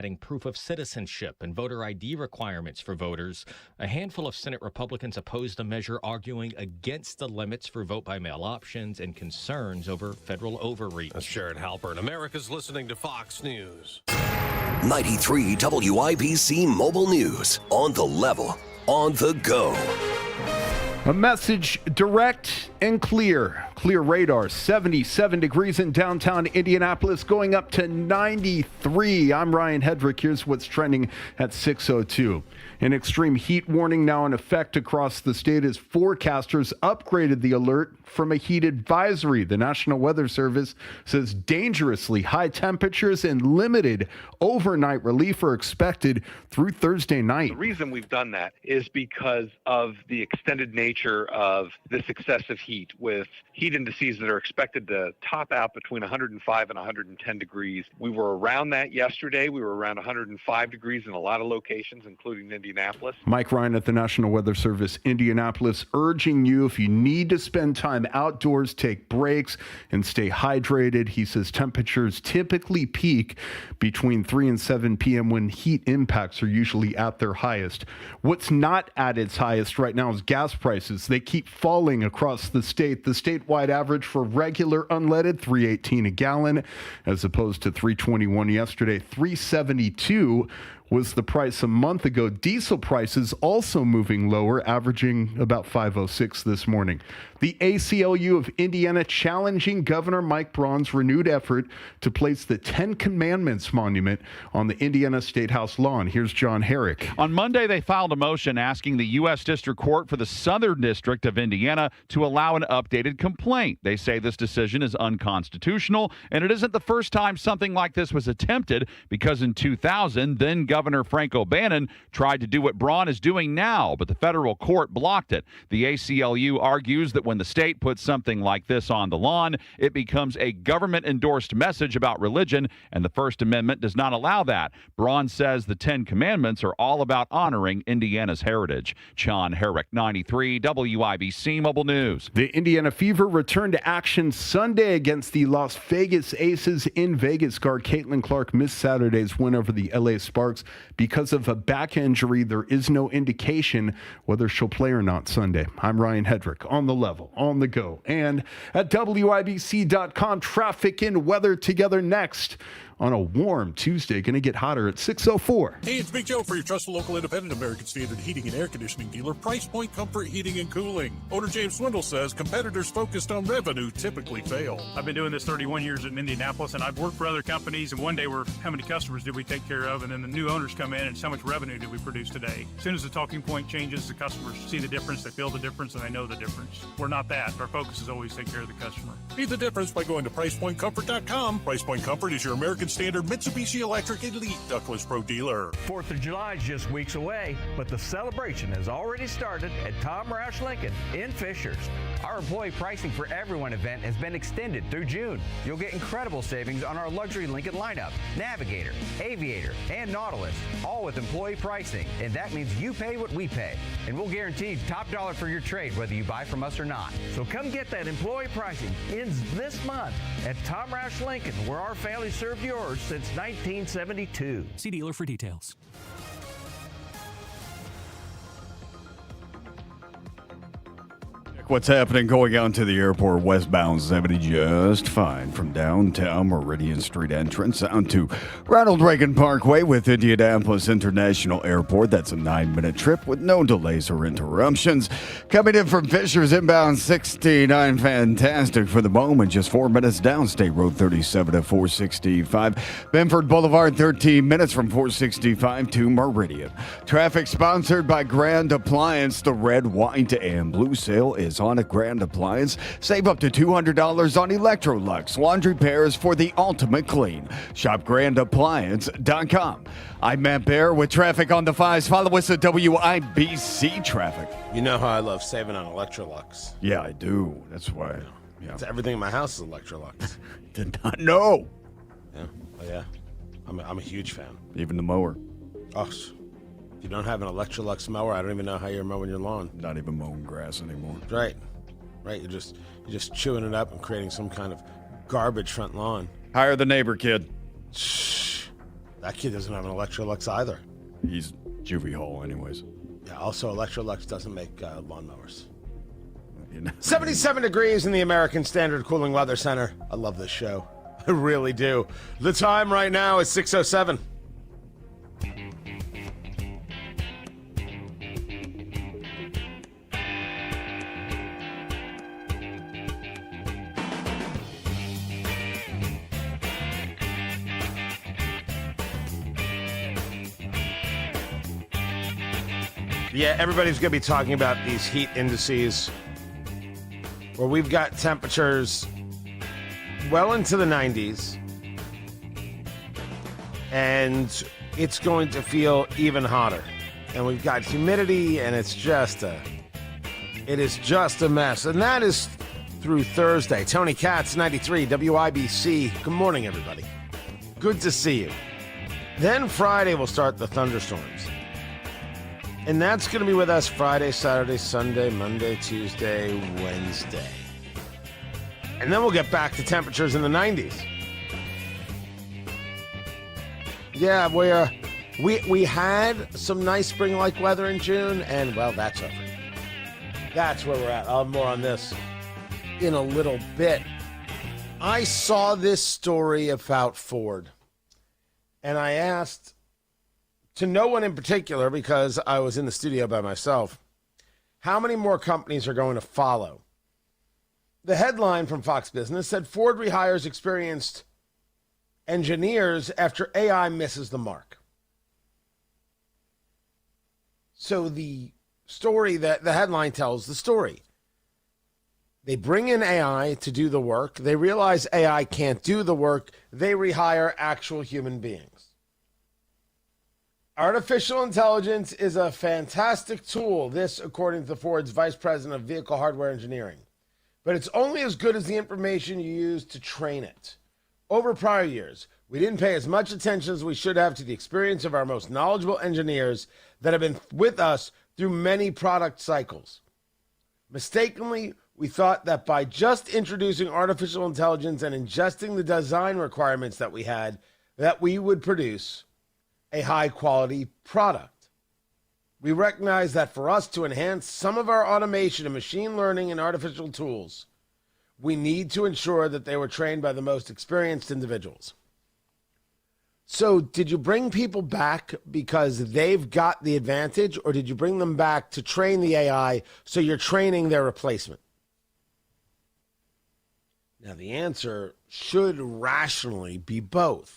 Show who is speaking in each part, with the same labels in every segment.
Speaker 1: adding proof of citizenship and voter ID requirements for voters. A handful of Senate Republicans opposed the measure, arguing against the limits for vote-by-mail options and concerns over federal overreach.
Speaker 2: That's Sharon Halpern. America's listening to Fox News.
Speaker 3: 93 WIBC Mobile News. On the level, on the go.
Speaker 4: A message direct and clear. Clear radar, 77 degrees in downtown Indianapolis, going up to 93. I'm Ryan Hedrick. Here's what's trending at 6:02. An extreme heat warning now in effect across the state as forecasters upgraded the alert from a heat advisory. The National Weather Service says dangerously high temperatures and limited overnight relief are expected through Thursday night.
Speaker 5: The reason we've done that is because of the extended nature of this excessive heat, with heat indices that are expected to top out between 105 and 110 degrees. We were around that yesterday. We were around 105 degrees in a lot of locations, including Indianapolis.
Speaker 4: Mike Ryan at the National Weather Service, Indianapolis, urging you, if you need to spend time outdoors, take breaks and stay hydrated. He says temperatures typically peak between 3 and 7 p.m. when heat impacts are usually at their highest. What's not at its highest right now is gas prices. They keep falling across the state. The statewide average for regular unleaded, $3.18 a gallon, as opposed to $3.21 yesterday. $3.72 was the price a month ago. Diesel prices also moving lower, averaging about $5.06 this morning. The ACLU of Indiana challenging Governor Mike Braun's renewed effort to place the 10 Commandments monument on the Indiana State House lawn. Here's John Herrick.
Speaker 6: On Monday, they filed a motion asking the U.S. District Court for the Southern District of Indiana to allow an updated complaint. They say this decision is unconstitutional, and it isn't the first time something like this was attempted, because in 2000, then Governor Frank O'Bannon tried to do what Braun is doing now, but the federal court blocked it. The ACLU argues that when the state puts something like this on the lawn, it becomes a government-endorsed message about religion, and the First Amendment does not allow that. Braun says the 10 Commandments are all about honoring Indiana's heritage. John Herrick, 93 WIBC Mobile News.
Speaker 4: The Indiana Fever returned to action Sunday against the Las Vegas Aces in Vegas. Guard Caitlin Clark missed Saturday's win over the LA Sparks because of a back injury. There is no indication whether she'll play or not Sunday. I'm Ryan Hedrick, on the level, on the go, and at WIBC.com. Traffic and weather together next on a warm Tuesday. Going to get hotter at 6:04.
Speaker 7: Hey, it's Big Joe for your trusted local independent American Standard heating and air conditioning dealer, Price Point Comfort Heating and Cooling. Owner James Swindle says competitors focused on revenue typically fail.
Speaker 8: I've been doing this 31 years in Indianapolis, and I've worked for other companies, and one day we're, how many customers did we take care of? And then the new owners come in, and how much revenue did we produce today? As soon as the talking point changes, the customers see the difference, they feel the difference, and they know the difference. We're not that. Our focus is always take care of the customer.
Speaker 7: See the difference by going to PricePointComfort.com. Price Point Comfort is your American Standard Mitsubishi Electric Elite Ductless Pro dealer.
Speaker 9: 4th of July is just weeks away, but the celebration has already started at Tom Roush Lincoln in Fishers. Our employee pricing for everyone event has been extended through June. You'll get incredible savings on our luxury Lincoln lineup, Navigator, Aviator, and Nautilus, all with employee pricing. And that means you pay what we pay. And we'll guarantee top dollar for your trade, whether you buy from us or not. So come get that employee pricing. Ends this month at Tom Roush Lincoln, where our family served yours since 1972.
Speaker 10: See dealer for details.
Speaker 11: What's happening going out to the airport westbound 70 just fine from downtown Meridian Street entrance out to Ronald Reagan Parkway with Indianapolis International Airport. That's a 9-minute trip with no delays or interruptions. Coming in from Fishers inbound 69, fantastic for the moment. Just 4 minutes down State Road 37 to 465. Benford Boulevard 13 minutes from 465 to Meridian. Traffic sponsored by Grand Appliance. The red, white, and blue sale is on at Grand Appliance. Save up to $200 on Electrolux laundry pairs for the ultimate clean. Shop grandappliance.com. I'm Matt Bear with traffic on the 5s. Follow us at WIBC Traffic.
Speaker 2: You know how I love saving on Electrolux.
Speaker 11: Yeah, I do. That's why. Yeah.
Speaker 2: It's everything in my house is Electrolux.
Speaker 11: Did not know.
Speaker 2: Yeah, oh, yeah. I'm a huge fan.
Speaker 11: Even the mower.
Speaker 2: Oh, if you don't have an Electrolux mower, I don't even know how you're mowing your lawn.
Speaker 11: Not even mowing grass anymore.
Speaker 2: Right. You're just chewing it up and creating some kind of garbage front lawn.
Speaker 11: Hire the neighbor, kid.
Speaker 2: Shh. That kid doesn't have an Electrolux either.
Speaker 11: He's juvie hole, anyways.
Speaker 2: Yeah, also, Electrolux doesn't make lawnmowers.
Speaker 11: You know.
Speaker 2: 77 degrees in the American Standard Cooling Weather Center. I love this show. I really do. The time right now is 6:07. Yeah, everybody's going to be talking about these heat indices where we've got temperatures well into the 90s, and it's going to feel even hotter. And we've got humidity, and it is just a mess. And that is through Thursday. Tony Katz, 93 WIBC. Good morning, everybody. Good to see you. Then Friday will start the thunderstorms. And that's going to be with us Friday, Saturday, Sunday, Monday, Tuesday, Wednesday. And then we'll get back to temperatures in the 90s. Yeah, we had some nice spring-like weather in June, and, well, that's over. That's where we're at. I'll have more on this in a little bit. I saw this story about Ford, and I asked, to no one in particular, because I was in the studio by myself, how many more companies are going to follow? The headline from Fox Business said Ford rehires experienced engineers after AI misses the mark. So the story, the headline tells the story. They bring in AI to do the work. They realize AI can't do the work. They rehire actual human beings. Artificial intelligence is a fantastic tool, this according to Ford's Vice President of Vehicle Hardware Engineering. But it's only as good as the information you use to train it. Over prior years, we didn't pay as much attention as we should have to the experience of our most knowledgeable engineers that have been with us through many product cycles. Mistakenly, we thought that by just introducing artificial intelligence and ingesting the design requirements that we had, that we would produce a high-quality product. We recognize that for us to enhance some of our automation and machine learning and artificial tools, we need to ensure that they were trained by the most experienced individuals. So did you bring people back because they've got the advantage, or did you bring them back to train the AI so you're training their replacement? Now, the answer should rationally be both.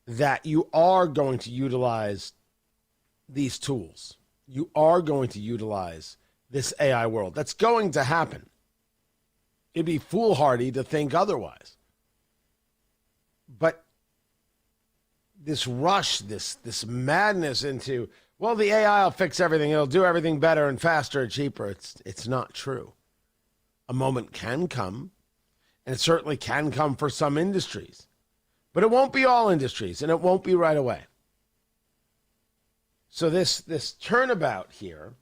Speaker 2: That you are going to utilize these tools. You are going to utilize this AI world. That's going to happen. It'd be foolhardy to think otherwise. But this rush, this madness into, well, the AI will fix everything. It'll do everything better and faster and cheaper. It's not true. A moment can come, and it certainly can come for some industries. But it won't be all industries, and it won't be right away. So this turnabout here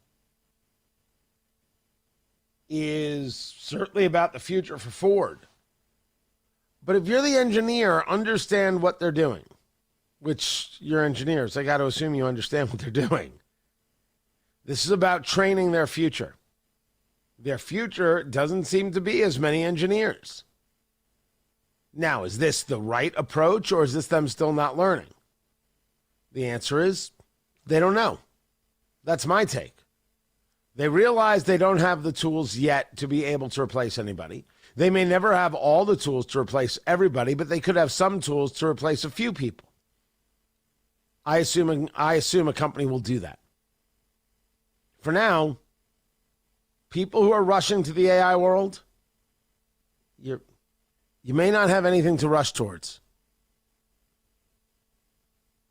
Speaker 2: is certainly about the future for Ford. But if you're the engineer, understand what they're doing, which you're engineers. I got to assume you understand what they're doing. This is about training their future. Their future doesn't seem to be as many engineers. Now, is this the right approach, or is this them still not learning? The answer is they don't know. That's my take. They realize they don't have the tools yet to be able to replace anybody. They may never have all the tools to replace everybody, but they could have some tools to replace a few people. I assume a company will do that. For now, people who are rushing to the AI world, you may not have anything to rush towards.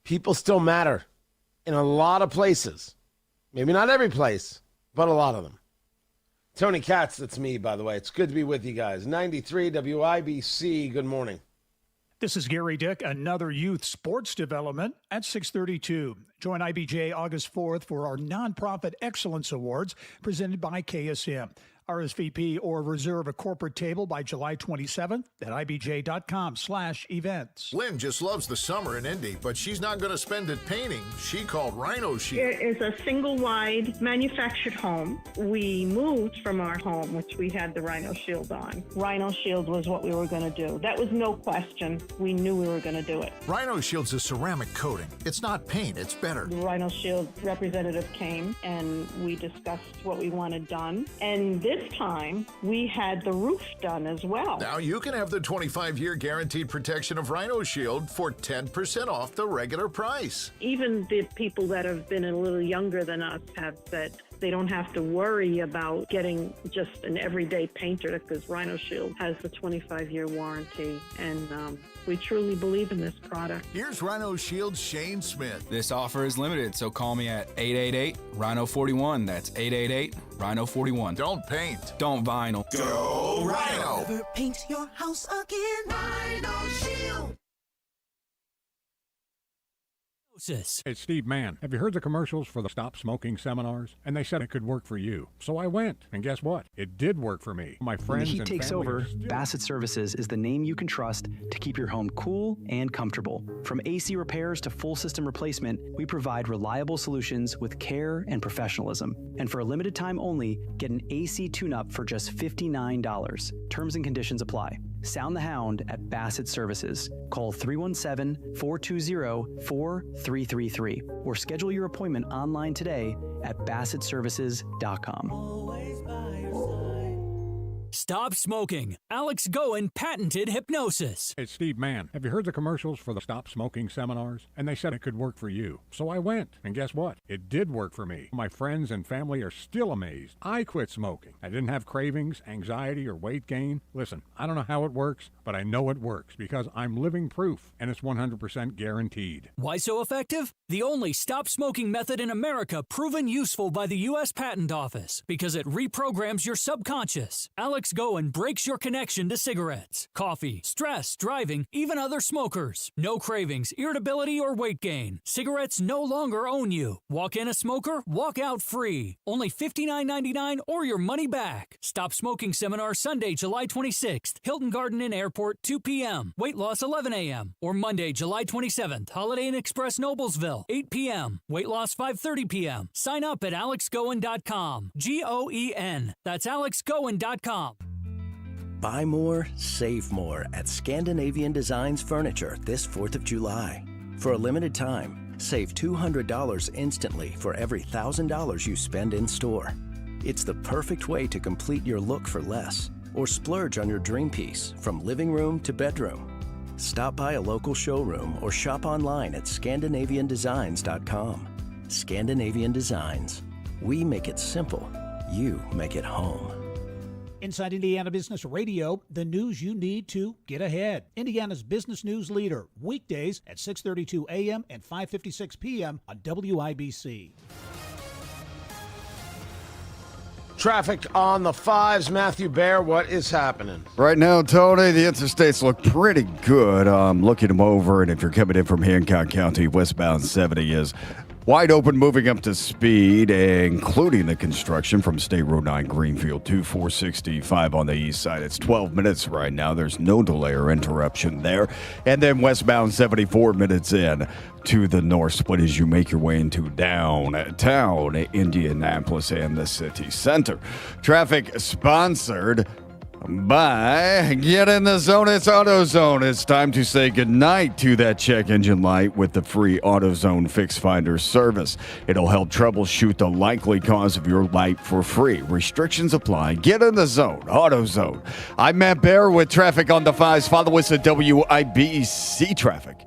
Speaker 2: People still matter in a lot of places. Maybe not every place, but a lot of them. Tony Katz, that's me, by the way. It's good to be with you guys. 93 WIBC, good morning.
Speaker 10: This is Gary Dick, another youth sports development at 632. Join IBJ August 4th for our Nonprofit Excellence Awards presented by KSM. RSVP or reserve a corporate table by July 27th at ibj.com/events.
Speaker 12: Lynn just loves the summer in Indy, but she's not going to spend it painting. She called Rhino Shield.
Speaker 13: It is a single-wide manufactured home. We moved from our home, which we had the Rhino Shield on. Rhino Shield was what we were going to do. That was no question. We knew we were going to do it.
Speaker 12: Rhino Shield's a ceramic coating. It's not paint, it's better.
Speaker 13: The Rhino Shield representative came and we discussed what we wanted done. And this time we had the roof done as well.
Speaker 12: Now you can have the 25-year guaranteed protection of Rhino Shield for 10% off the regular price.
Speaker 13: Even the people that have been a little younger than us have said they don't have to worry about getting just an everyday painter because Rhino Shield has the 25-year warranty, and we truly believe in this product.
Speaker 12: Here's Rhino Shield's Shane Smith.
Speaker 14: This offer is limited, so call me at 888-RHINO-41. That's 888-RHINO-41.
Speaker 12: Don't paint.
Speaker 14: Don't vinyl.
Speaker 12: Go Rhino!
Speaker 15: Never paint your house again. Rhino Shield.
Speaker 16: It's Steve Mann. Have you heard the commercials for the Stop Smoking seminars? And they said it could work for you. So I went, and guess what? It did work for me. My friends
Speaker 17: when the heat takes over, Bassett Services is the name you can trust to keep your home cool and comfortable. From AC repairs to full system replacement, we provide reliable solutions with care and professionalism. And for a limited time only, get an AC tune-up for just $59. Terms and conditions apply. Sound the Hound at Bassett Services. Call 317-420-4333 or schedule your appointment online today at BassettServices.com.
Speaker 18: Stop smoking. Alex Goen patented hypnosis.
Speaker 16: It's Steve Mann. Have you heard the commercials for the Stop Smoking seminars? And they said it could work for you. So I went, and guess what? It did work for me. My friends and family are still amazed. I quit smoking. I didn't have cravings, anxiety, or weight gain. Listen, I don't know how it works, but I know it works because I'm living proof, and it's 100% guaranteed.
Speaker 18: Why so effective? The only stop smoking method in America proven useful by the U.S. Patent Office because it reprograms your subconscious. Alex Goen breaks your connection to cigarettes, coffee, stress, driving, even other smokers. No cravings, irritability, or weight gain. Cigarettes no longer own you. Walk in a smoker, walk out free. Only $59.99 or your money back. Stop Smoking Seminar Sunday, July 26th. Hilton Garden Inn Airport, 2 p.m. Weight loss, 11 a.m. Or Monday, July 27th. Holiday Inn Express, Noblesville, 8 p.m. Weight loss, 5:30 p.m. Sign up at alexgoen.com. Goen. That's alexgoen.com.
Speaker 19: Buy more, save more at Scandinavian Designs Furniture this 4th of July. For a limited time, save $200 instantly for every $1,000 you spend in store. It's the perfect way to complete your look for less or splurge on your dream piece from living room to bedroom. Stop by a local showroom or shop online at ScandinavianDesigns.com. Scandinavian Designs. We make it simple. You make it home.
Speaker 10: Inside Indiana Business Radio, the news you need to get ahead. Indiana's business news leader, weekdays at 6:32 a.m. and 5:56 p.m. on WIBC.
Speaker 2: Traffic on the fives. Matthew Bear, what is happening?
Speaker 11: Right now, Tony, the interstates look pretty good. I'm looking them over, and if you're coming in from Hancock County, westbound 70 is wide open, moving up to speed, including the construction from State Road 9 Greenfield to 465 on the east side. It's 12 minutes right now. There's no delay or interruption there. And then westbound 74 minutes in to the north split as you make your way into downtown Indianapolis and the city center. Traffic sponsored by Get in the Zone. It's AutoZone. It's time to say goodnight to that check engine light with the free AutoZone Fix Finder service. It'll help troubleshoot the likely cause of your light for free. Restrictions apply. Get in the zone. AutoZone. I'm Matt Bear with traffic on the fives. Follow us at WIBC Traffic.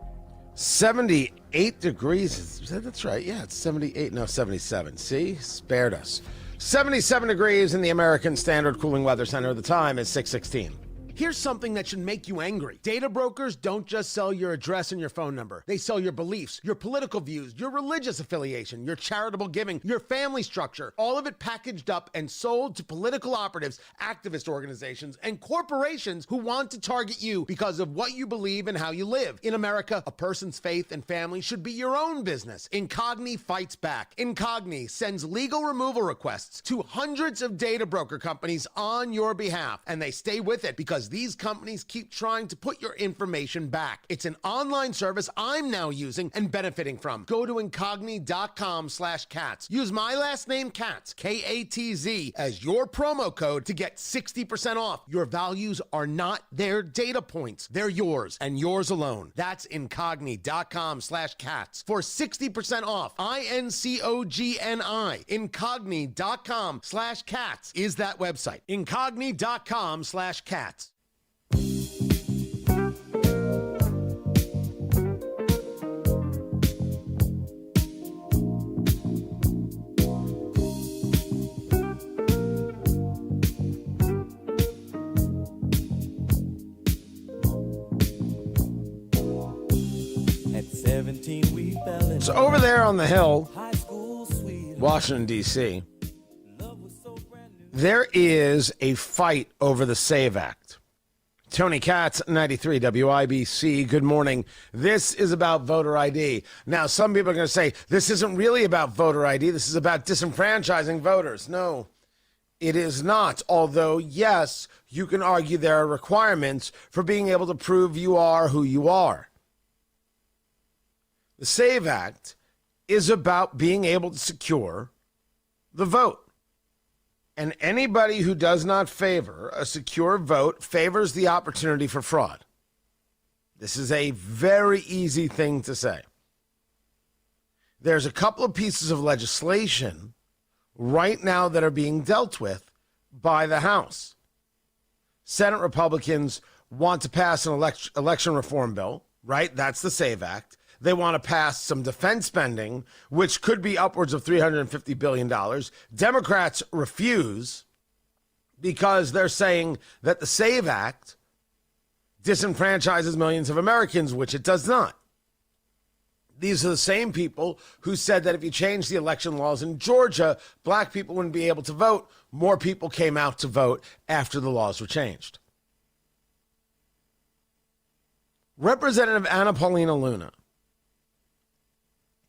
Speaker 2: 78 degrees. That's right. Yeah, it's 78. No, 77. See? Spared us. 77 degrees in the American Standard Cooling Weather Center. The time is 6:16. Here's something that should make you angry. Data brokers don't just sell your address and your phone number. They sell your beliefs, your political views, your religious affiliation, your charitable giving, your family structure. All of it packaged up and sold to political operatives, activist organizations, and corporations who want to target you because of what you believe and how you live. In America, a person's faith and family should be your own business. Incogni fights back. Incogni sends legal removal requests to hundreds of data broker companies on your behalf, and they stay with it because these companies keep trying to put your information back. It's an online service I'm now using and benefiting from. Go to incogni.com/Katz. Use my last name, Katz, K-A-T-Z, as your promo code to get 60% off. Your values are not their data points. They're yours and yours alone. That's incogni.com/Katz for 60% off. INCOGNI. Incogni.com/Katz is that website. Incogni.com/Katz. So over there on the Hill, Washington, D.C., there is a fight over the SAVE Act. Tony Katz, 93 WIBC. Good morning. This is about voter ID. Now, some people are going to say, this isn't really about voter ID. This is about disenfranchising voters. No, it is not. Although, yes, you can argue there are requirements for being able to prove you are who you are. The SAVE Act is about being able to secure the vote. And anybody who does not favor a secure vote favors the opportunity for fraud. This is a very easy thing to say. There's a couple of pieces of legislation right now that are being dealt with by the House. Senate Republicans want to pass an election reform bill, right? That's the SAVE Act. They want to pass some defense spending, which could be upwards of $350 billion. Democrats refuse because they're saying that the SAVE Act disenfranchises millions of Americans, which it does not. These are the same people who said that if you change the election laws in Georgia, black people wouldn't be able to vote. More people came out to vote after the laws were changed. Representative Anna Paulina Luna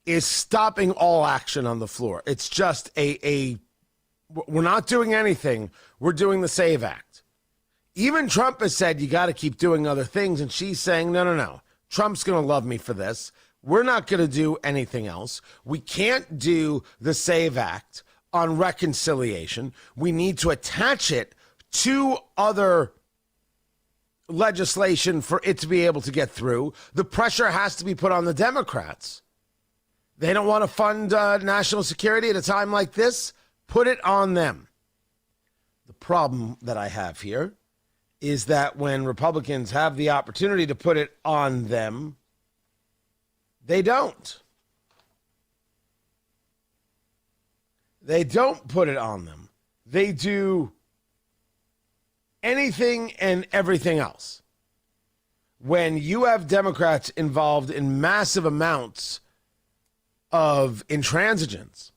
Speaker 2: is stopping all action on the floor. It's just we're not doing anything. We're doing the SAVE Act. Even Trump has said you got to keep doing other things, and she's saying, no. Trump's going to love me for this. We're not going to do anything else. We can't do the SAVE Act on reconciliation. We need to attach it to other legislation for it to be able to get through. The pressure has to be put on the Democrats. They don't want to fund national security at a time like this. Put it on them. The problem that I have here is that when Republicans have the opportunity to put it on them, they don't. They don't put it on them. They do anything and everything else. When you have Democrats involved in massive amounts of intransigence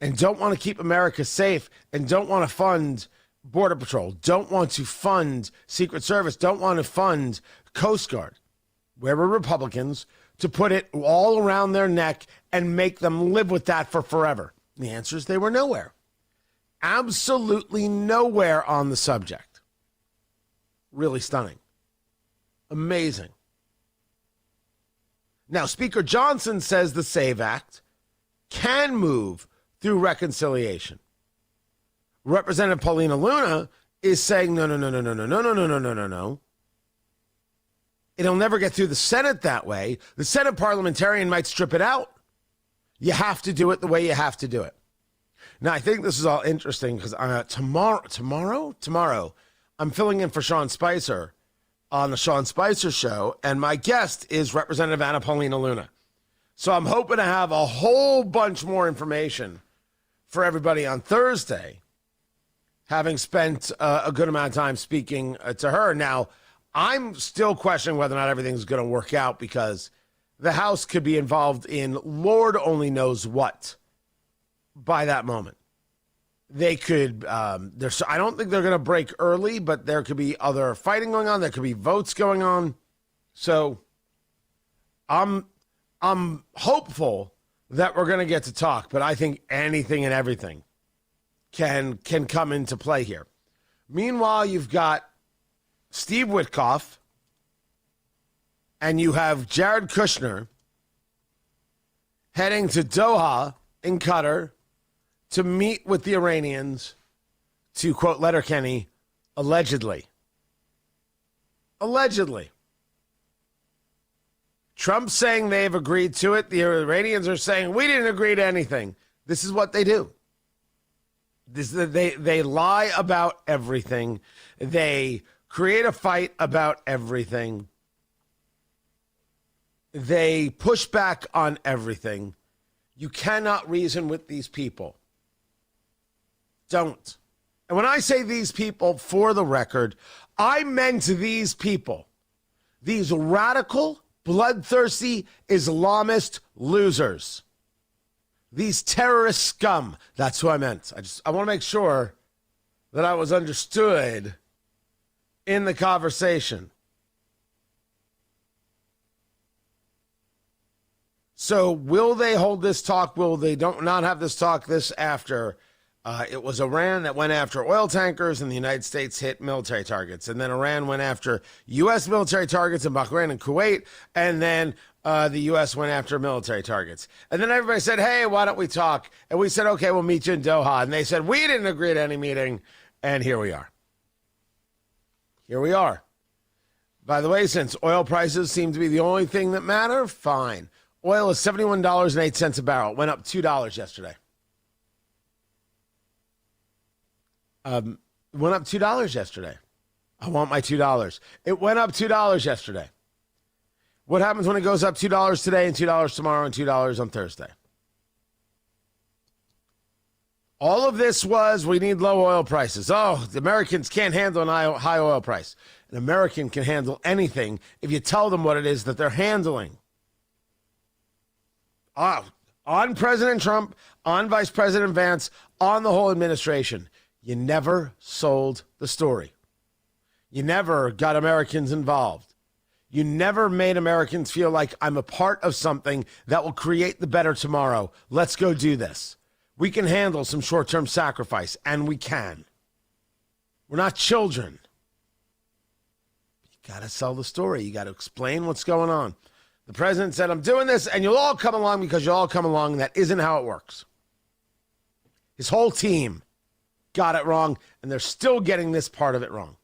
Speaker 2: and don't want to keep America safe and don't want to fund Border Patrol, don't want to fund Secret Service, don't want to fund Coast Guard, where were Republicans to put it all around their neck and make them live with that for forever? The answer is they were nowhere. Absolutely nowhere on the subject. Really stunning. Amazing. Now, Speaker Johnson says the SAVE Act can move through reconciliation. Representative Paulina Luna is saying, no. It'll never get through the Senate that way. The Senate parliamentarian might strip it out. You have to do it the way you have to do it. Now, I think this is all interesting because tomorrow, I'm filling in for Sean Spicer on the Sean Spicer Show, and my guest is Representative Anna Paulina Luna. So I'm hoping to have a whole bunch more information for everybody on Thursday having spent a good amount of time speaking to her. Now, I'm still questioning whether or not everything's going to work out because the House could be involved in Lord only knows what by that moment. They could, I don't think they're going to break early, but there could be other fighting going on. There could be votes going on. So I'm hopeful that we're going to get to talk, but I think anything and everything can come into play here. Meanwhile, you've got Steve Witkoff and you have Jared Kushner heading to Doha in Qatar to meet with the Iranians to, quote Letterkenny, allegedly. Allegedly. Trump's saying they've agreed to it. The Iranians are saying, we didn't agree to anything. This is what they do. They lie about everything. They create a fight about everything. They push back on everything. You cannot reason with these people. Don't. And when I say these people, for the record, I meant these people. These radical, bloodthirsty Islamist losers. These terrorist scum. That's who I meant. I want to make sure that I was understood in the conversation. So will they hold this talk? Will they not have this talk this after? It was Iran that went after oil tankers and the United States hit military targets. And then Iran went after U.S. military targets in Bahrain and Kuwait. And then the U.S. went after military targets. And then everybody said, hey, why don't we talk? And we said, okay, we'll meet you in Doha. And they said, we didn't agree to any meeting. And here we are. Here we are. By the way, since oil prices seem to be the only thing that matter, fine. Oil is $71.08 a barrel. It went up $2 yesterday. It went up $2 yesterday. I want my $2. It went up $2 yesterday. What happens when it goes up $2 today and $2 tomorrow and $2 on Thursday? All of this was, we need low oil prices. Oh, the Americans can't handle a high oil price. An American can handle anything if you tell them what it is that they're handling. On President Trump, on Vice President Vance, on the whole administration. You never sold the story. You never got Americans involved. You never made Americans feel like I'm a part of something that will create the better tomorrow. Let's go do this. We can handle some short-term sacrifice, and we can. We're not children. You got to sell the story. You got to explain what's going on. The president said, I'm doing this, and you'll all come along because you'll all come along. That isn't how it works. His whole team got it wrong, and they're still getting this part of it wrong.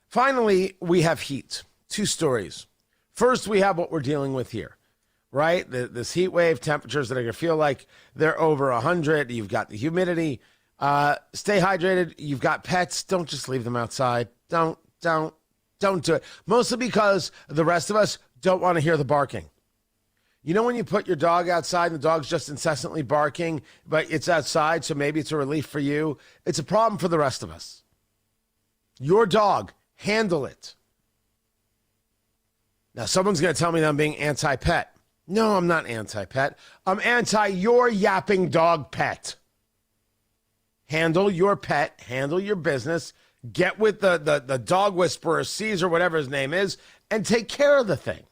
Speaker 2: Finally, we have heat. Two stories. First, we have what we're dealing with here, right? This heat wave, temperatures that are going to feel like they're over 100. You've got the humidity. Stay hydrated. You've got pets. Don't just leave them outside. Don't do it. Mostly because the rest of us don't want to hear the barking. You know when you put your dog outside and the dog's just incessantly barking, but it's outside, so maybe it's a relief for you? It's a problem for the rest of us. Your dog, handle it. Now, someone's going to tell me that I'm being anti-pet. No, I'm not anti-pet. I'm anti your yapping dog pet. Handle your pet. Handle your business. Get with the dog whisperer, Caesar, whatever his name is, and take care of the thing.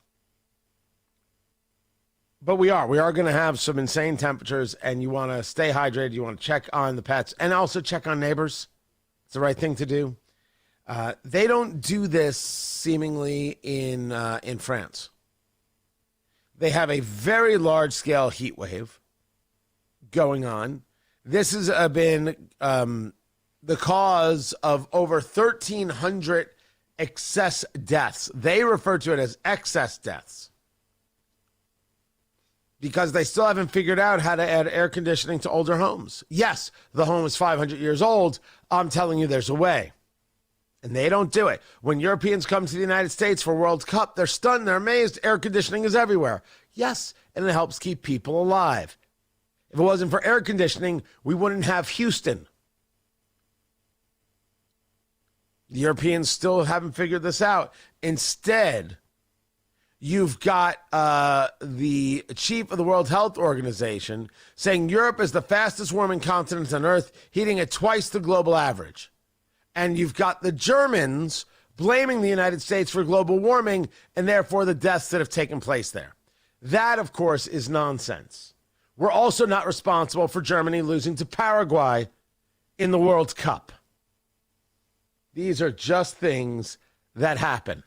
Speaker 2: But we are going to have some insane temperatures, and you want to stay hydrated. You want to check on the pets and also check on neighbors. It's the right thing to do. They don't do this seemingly in France. They have a very large-scale heat wave going on. This has been the cause of over 1,300 excess deaths. They refer to it as excess deaths because they still haven't figured out how to add air conditioning to older homes. Yes, the home is 500 years old. I'm telling you there's a way. And they don't do it. When Europeans come to the United States for World Cup, they're stunned, they're amazed. Air conditioning is everywhere. Yes, and it helps keep people alive. If it wasn't for air conditioning, we wouldn't have Houston. The Europeans still haven't figured this out. Instead, you've got the chief of the World Health Organization saying Europe is the fastest warming continent on Earth, heating at twice the global average. And you've got the Germans blaming the United States for global warming and therefore the deaths that have taken place there. That, of course, is nonsense. We're also not responsible for Germany losing to Paraguay in the World Cup. These are just things that happen.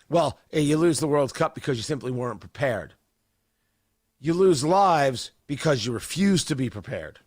Speaker 2: Well, you lose the World Cup because you simply weren't prepared. You lose lives because you refuse to be prepared.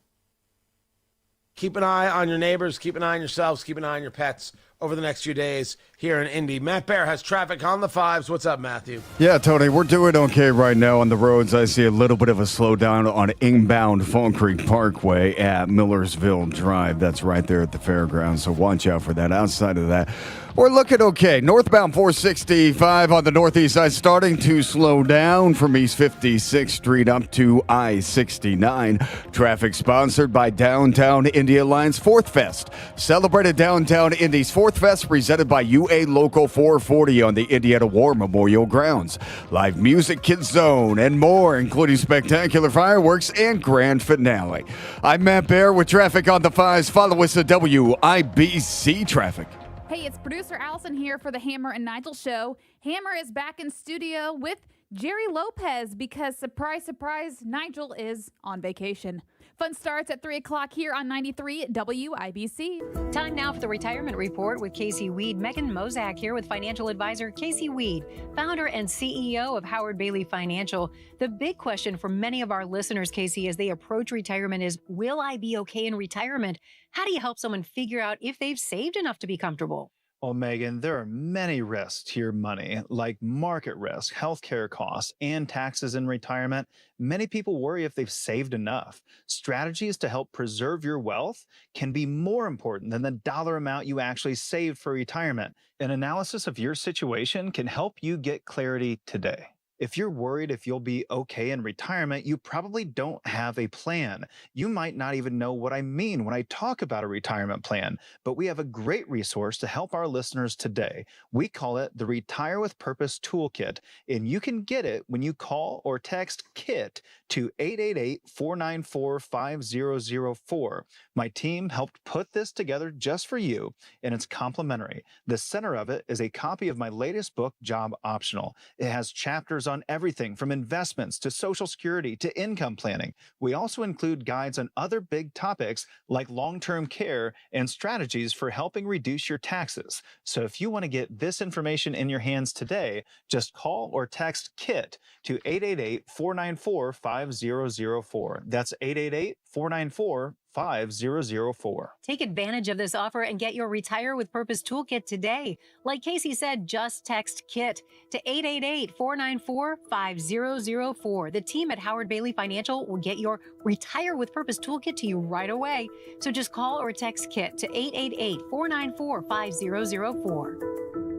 Speaker 2: Keep an eye on your neighbors, keep an eye on yourselves, keep an eye on your pets over the next few days here in Indy. Matt Bear has traffic on the 5s. What's up, Matthew?
Speaker 11: Yeah, Tony, we're doing okay right now on the roads. I see a little bit of a slowdown on inbound Fall Creek Parkway at Millersville Drive. That's right there at the fairgrounds, so watch out for that. Outside of that, we're looking okay. Northbound 465 on the northeast side starting to slow down from East 56th Street up to I-69. Traffic sponsored by Downtown Indy Alliance Fourth Fest. Celebrated Downtown Indy's Fourth Fest presented by UA Local 440 on the Indiana War Memorial Grounds. Live music, Kids Zone, and more, including spectacular fireworks and grand finale. I'm Matt Bear with traffic on the 5s. Follow us at WIBC Traffic.
Speaker 20: Hey, it's producer Allison here for the Hammer and Nigel show. Hammer is back in studio with Jerry Lopez because, surprise, surprise, Nigel is on vacation. Fun starts at 3 o'clock here on 93 WIBC.
Speaker 21: Time now for the Retirement Report with Casey Weed. Megan Mozak here with financial advisor Casey Weed, founder and CEO of Howard Bailey Financial. The big question for many of our listeners, Casey, as they approach retirement is, will I be okay in retirement? How do you help someone figure out if they've saved enough to be comfortable?
Speaker 22: Well, Megan, there are many risks to your money, like market risk, healthcare costs, and taxes in retirement. Many people worry if they've saved enough. Strategies to help preserve your wealth can be more important than the dollar amount you actually saved for retirement. An analysis of your situation can help you get clarity today. If you're worried if you'll be okay in retirement, you probably don't have a plan. You might not even know what I mean when I talk about a retirement plan, but we have a great resource to help our listeners today. We call it the Retire with Purpose Toolkit, and you can get it when you call or text KIT to 888-494-5004. My team helped put this together just for you, and it's complimentary. The center of it is a copy of my latest book, Job Optional. It has chapters on everything from investments to Social Security to income planning. We also include guides on other big topics like long-term care and strategies for helping reduce your taxes. So if you want to get this information in your hands today, just call or text KIT to 888-494-5004. That's 888-494-5004.
Speaker 21: Take advantage of this offer and get your Retire with Purpose Toolkit today. Like Casey said, just text KIT to 888-494-5004. The team at Howard Bailey Financial will get your Retire with Purpose Toolkit to you right away. So just call or text KIT to 888-494-5004.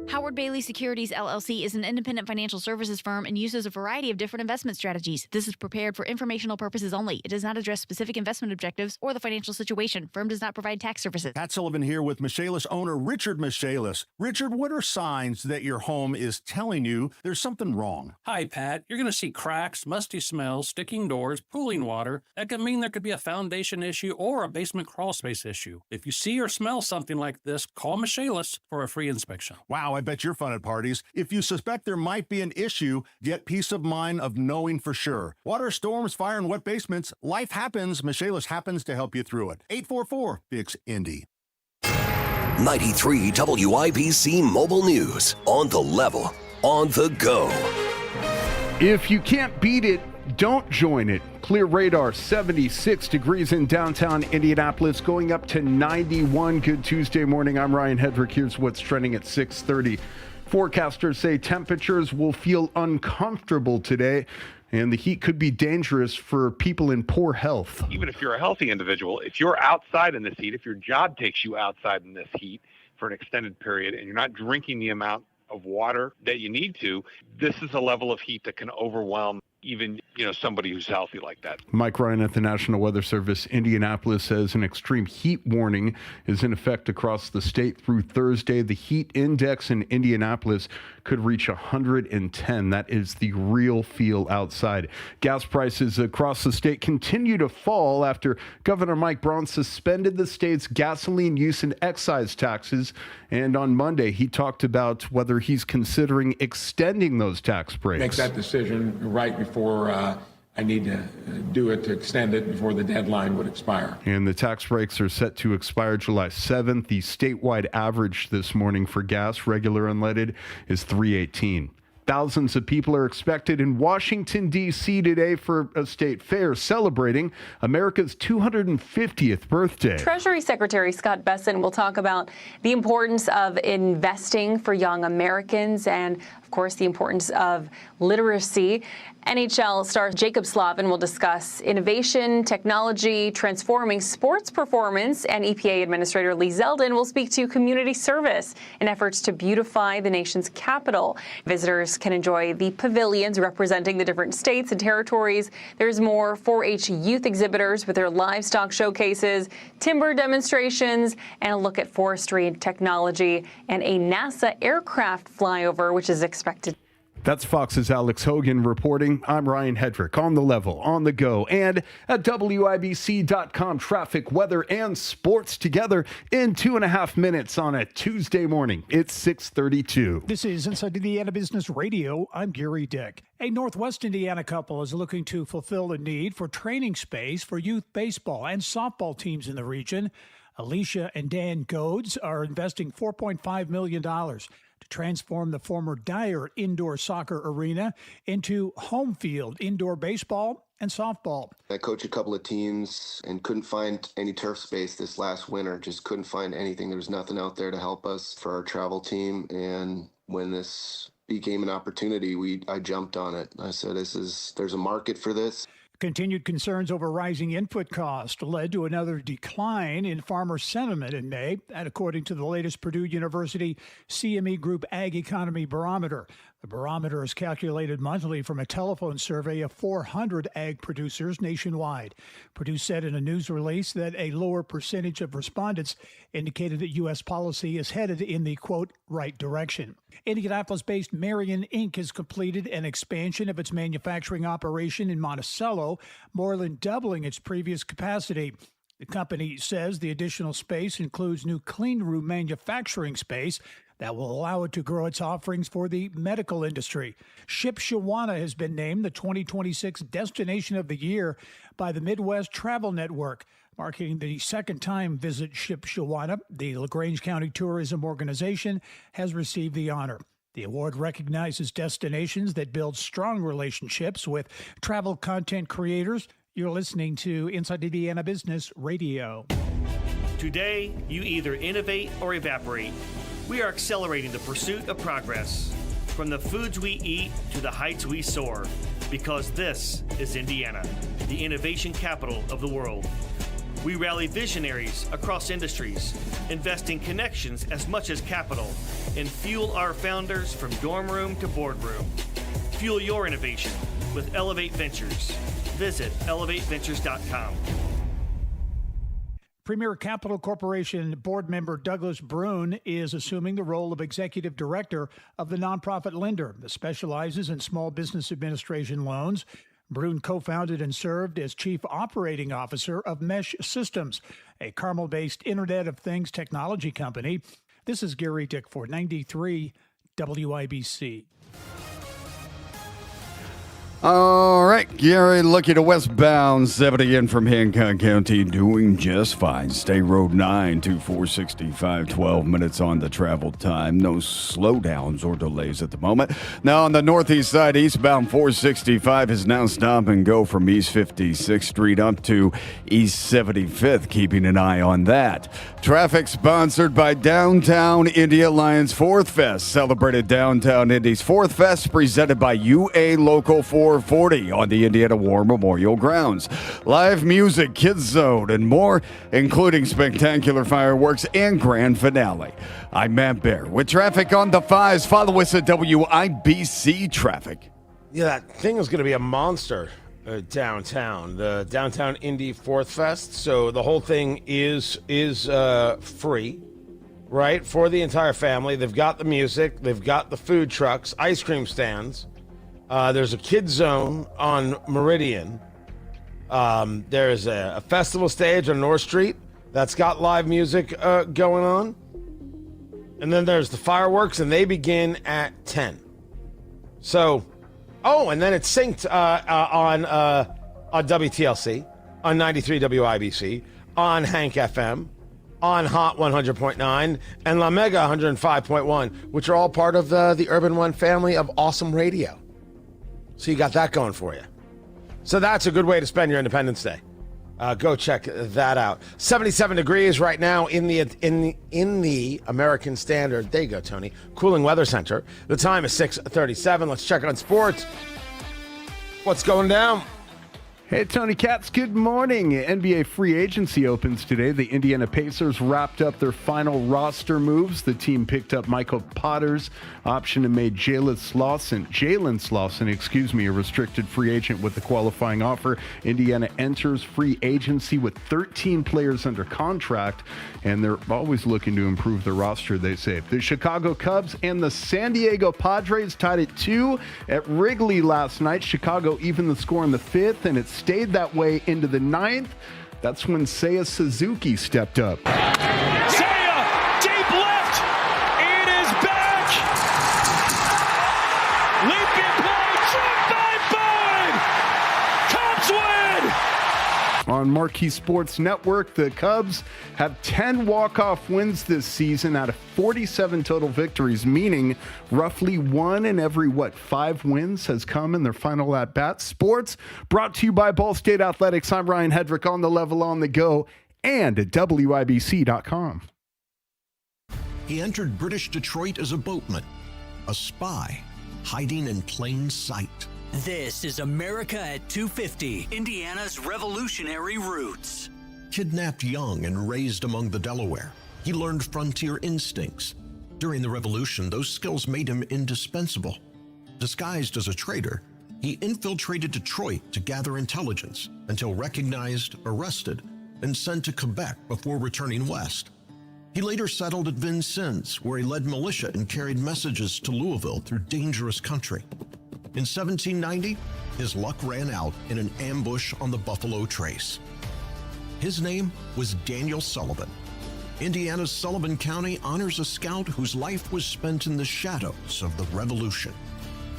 Speaker 20: Howard Bailey Securities LLC is an independent financial services firm and uses a variety of different investment strategies. This is prepared for informational purposes only. It does not address specific investment objectives or the financial situation. Firm does not provide tax services.
Speaker 23: Pat Sullivan here with Michaelis owner Richard Michaelis. Richard, what are signs that your home is telling you there's something wrong?
Speaker 24: Hi, Pat. You're going to see cracks, musty smells, sticking doors, pooling water. That could mean there could be a foundation issue or a basement crawl space issue. If you see or smell something like this, call Michaelis for a free inspection.
Speaker 23: Wow, I bet you're fun at parties. If you suspect there might be an issue, get peace of mind of knowing for sure. Water, storms, fire, and wet basements, life happens. Michaelis happens to help you through it. 844-FIX-INDY.
Speaker 3: 93 WIBC Mobile News. On the level, on the go.
Speaker 4: If you can't beat it, don't join it. Clear radar, 76 degrees in downtown Indianapolis, going up to 91. Good Tuesday morning. I'm Ryan Hedrick. Here's what's trending at 6:30. Forecasters say temperatures will feel uncomfortable today, and the heat could be dangerous for people in poor health.
Speaker 5: Even if you're a healthy individual, if you're outside in this heat, if your job takes you outside in this heat for an extended period and you're not drinking the amount of water that you need to, this is a level of heat that can overwhelm even, somebody who's healthy like that.
Speaker 4: Mike Ryan at the National Weather Service. Indianapolis says an extreme heat warning is in effect across the state through Thursday. The heat index in Indianapolis could reach 110. That is the real feel outside. Gas prices across the state continue to fall after Governor Mike Braun suspended the state's gasoline use and excise taxes. And on Monday, he talked about whether he's considering extending those tax breaks.
Speaker 1: Make that decision right before I need to do it, to extend it before the deadline would expire.
Speaker 4: And the tax breaks are set to expire July 7th. The statewide average this morning for gas, regular unleaded, is $3.18. Thousands of people are expected in Washington, D.C. today for a state fair celebrating America's 250th birthday.
Speaker 6: Treasury Secretary Scott Bessent will talk about the importance of investing for young Americans and, of course, the importance of literacy. NHL star Jacob Slavin will discuss innovation, technology, transforming sports performance, and EPA Administrator Lee Zeldin will speak to community service in efforts to beautify the nation's capital. Visitors can enjoy the pavilions representing the different states and territories. There's more 4-H youth exhibitors with their livestock showcases, timber demonstrations, and a look at forestry and technology, and a NASA aircraft flyover, which is expected.
Speaker 4: That's Fox's Alex Hogan reporting. I'm Ryan Hedrick on the level, on the go, and at WIBC.com. Traffic, weather, and sports together in 2.5 minutes on a Tuesday morning. It's 6:32.
Speaker 10: This is Inside Indiana Business Radio. I'm Gary Dick. A Northwest Indiana couple is looking to fulfill the need for training space for youth baseball and softball teams in the region. Alicia and Dan Goads are investing $4.5 million to transform the former Dyer indoor soccer arena into home field indoor baseball and softball.
Speaker 7: I coach a couple of teams and couldn't find any turf space this last winter. Just couldn't find anything. There was nothing out there to help us for our travel team. And when this became an opportunity, I jumped on it. I said, there's a market for this.
Speaker 10: Continued concerns over rising input costs led to another decline in farmer sentiment in May, and according to the latest Purdue University CME Group Ag Economy Barometer. The barometer is calculated monthly from a telephone survey of 400 ag producers nationwide. Purdue said in a news release that a lower percentage of respondents indicated that U.S. policy is headed in the, quote, right direction. Indianapolis-based Marion Inc. has completed an expansion of its manufacturing operation in Monticello, more than doubling its previous capacity. The company says the additional space includes new clean room manufacturing space that will allow it to grow its offerings for the medical industry. Shipshewana has been named the 2026 Destination of the Year by the Midwest Travel Network, marking the second time Visit Shipshewana. The LaGrange County Tourism Organization has received the honor. The award recognizes destinations that build strong relationships with travel content creators. You're listening to Inside Indiana Business Radio.
Speaker 8: Today, you either innovate or evaporate. We are accelerating the pursuit of progress, from the foods we eat to the heights we soar, because this is Indiana, the innovation capital of the world. We rally visionaries across industries, invest in connections as much as capital, and fuel our founders from dorm room to boardroom. Fuel your innovation with Elevate Ventures. Visit elevateventures.com.
Speaker 10: Premier Capital Corporation board member Douglas Brune is assuming the role of executive director of the nonprofit lender that specializes in small business administration loans. Brune co-founded and served as chief operating officer of Mesh Systems, a Carmel-based Internet of Things technology company. This is Gary Dick for 93 WIBC.
Speaker 11: All right, Gary, looking to westbound 70 in from Hancock County, doing just fine. State Road 9 to 465, 12 minutes on the travel time. No slowdowns or delays at the moment. Now on the northeast side, eastbound 465 is now stop and go from East 56th Street up to East 75th, keeping an eye on that. Traffic sponsored by Downtown Indy Alliance 4th Fest. Celebrated Downtown Indy's 4th Fest, presented by UA Local 440 on the Indiana War Memorial Grounds. Live music, Kids Zone, and more, including spectacular fireworks and grand finale. I'm Matt Bear with traffic on the 5s. Follow us at WIBC Traffic.
Speaker 2: Yeah, that thing is going to be a monster downtown. The Downtown Indie Fourth Fest. So the whole thing is free, right, for the entire family. They've got the music. They've got the food trucks, ice cream stands. There's a kids zone on Meridian. There's a festival stage on North Street that's got live music going on. And then there's the fireworks, and they begin at 10. So... Oh, and then it's synced on WTLC, on 93 WIBC, on Hank FM, on Hot 100.9, and La Mega 105.1, which are all part of the Urban One family of awesome radio. So you got that going for you. So that's a good way to spend your Independence Day. Go check that out. 77 degrees right now in the American Standard. There you go, Tony. Cooling Weather Center. The time is 6:37. Let's check on sports. What's going down?
Speaker 4: Hey, Tony Katz, good morning. NBA free agency opens today. The Indiana Pacers wrapped up their final roster moves. The team picked up Michael Potter's option and made Jalen Slauson, a restricted free agent with a qualifying offer. Indiana enters free agency with 13 players under contract, and they're always looking to improve their roster, they say. The Chicago Cubs and the San Diego Padres tied at 2 at Wrigley last night. Chicago evened the score in the 5th, and it stayed that way into the 9th. That's when Seiya Suzuki stepped up.
Speaker 9: Seiya, deep left. It is back. Leaping play, struck by Boyd. Cubs win.
Speaker 4: On Marquee Sports Network, the Cubs have 10 walk-off wins this season out of 47 total victories, meaning roughly 1 in every, 5 wins has come in their final at-bats. Sports brought to you by Ball State Athletics. I'm Ryan Hedrick, on the level, on the go, and at WIBC.com.
Speaker 12: He entered British Detroit as a boatman, a spy, hiding in plain sight.
Speaker 18: This is America at 250, Indiana's revolutionary roots.
Speaker 12: Kidnapped young and raised among the Delaware, he learned frontier instincts. During the Revolution, those skills made him indispensable. Disguised as a traitor, he infiltrated Detroit to gather intelligence until recognized, arrested, and sent to Quebec before returning west. He later settled at Vincennes, where he led militia and carried messages to Louisville through dangerous country. In 1790, his luck ran out in an ambush on the Buffalo Trace. His name was Daniel Sullivan. Indiana's Sullivan County honors a scout whose life was spent in the shadows of the Revolution.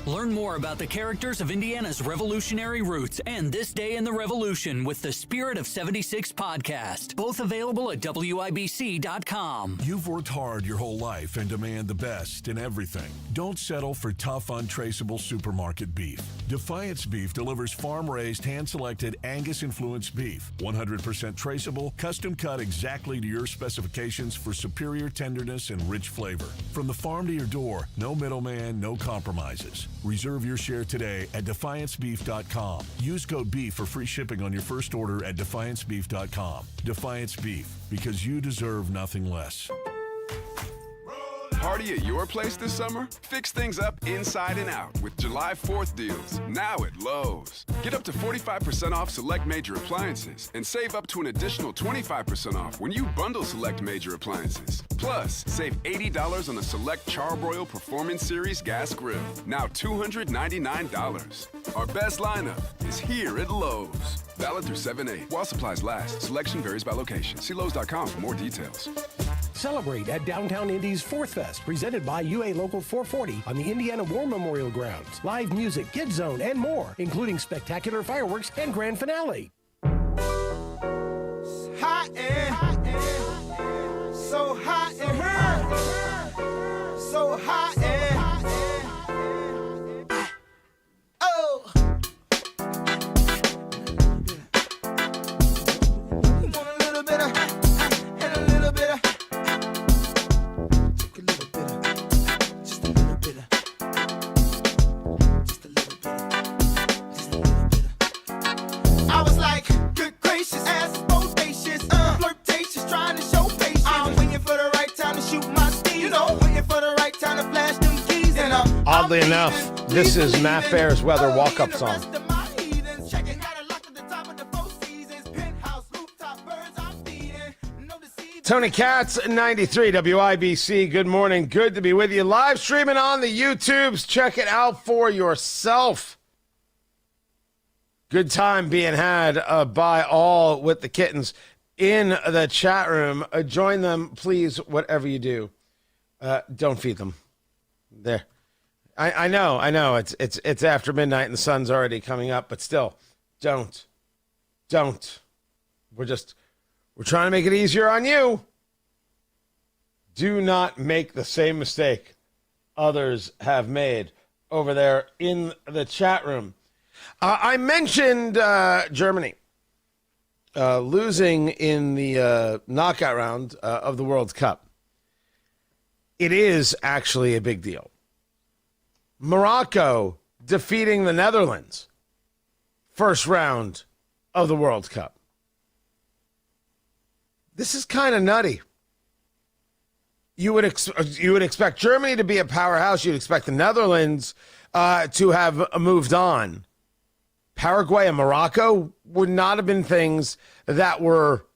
Speaker 18: Learn more about the characters of Indiana's revolutionary roots and This Day in the Revolution with the Spirit of 76 podcast. Both available at WIBC.com.
Speaker 13: You've worked hard your whole life and demand the best in everything. Don't settle for tough, untraceable supermarket beef. Defiance Beef delivers farm-raised, hand-selected Angus-influenced beef. 100% traceable, custom-cut exactly to your specifications for superior tenderness and rich flavor. From the farm to your door, no middleman, no compromises. Reserve your share today at DefianceBeef.com. Use code BEEF for free shipping on your first order at DefianceBeef.com. Defiance Beef, because you deserve nothing less.
Speaker 14: Party at your place this summer? Fix things up inside and out with July 4th deals, now at Lowe's. Get up to 45% off select major appliances and save up to an additional 25% off when you bundle select major appliances. Plus, save $80 on the select Charbroil Performance Series gas grill, now $299. Our best lineup is here at Lowe's. Valid through 7/8 while supplies last. Selection varies by location. See Lowe's.com for more details.
Speaker 25: Celebrate at Downtown Indy's Fourth Fest, presented by UA Local 440 on the Indiana War Memorial Grounds. Live music, Kids Zone, and more, including spectacular fireworks and grand finale.
Speaker 15: Hot and so hot and so hot and oh. You want a little bit of and a little bit of. I was like,
Speaker 2: Oddly enough, this is Matt Bear's weather walk-up song. Tony Katz, 93 WIBC. Good morning. Good to be with you. Live streaming on the YouTubes. Check it out for yourself. Good time being had by all with the kittens in the chat room. Join them, please, whatever you do. Don't feed them. There. I know. It's after midnight and the sun's already coming up, but still, don't. We're trying to make it easier on you. Do not make the same mistake others have made over there in the chat room. I mentioned Germany losing in the knockout round of the World Cup. It is actually a big deal. Morocco defeating the Netherlands, first round of the World Cup. This is kind of nutty. You would expect Germany to be a powerhouse. You'd expect the Netherlands to have moved on. Paraguay and Morocco would not have been things that were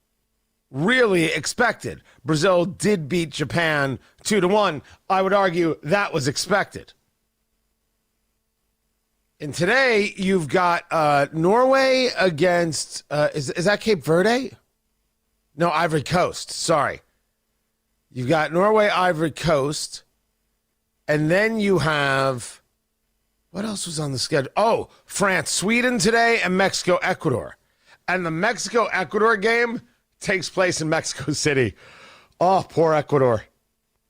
Speaker 2: really expected. Brazil did beat Japan 2-1. I would argue that was expected. And today you've got Norway against, is that Cape Verde? No, Ivory Coast. Sorry. You've got Norway, Ivory Coast. And then you have, what else was on the schedule? Oh, France, Sweden today, and Mexico, Ecuador. And the Mexico-Ecuador game takes place in Mexico City. Oh, poor Ecuador.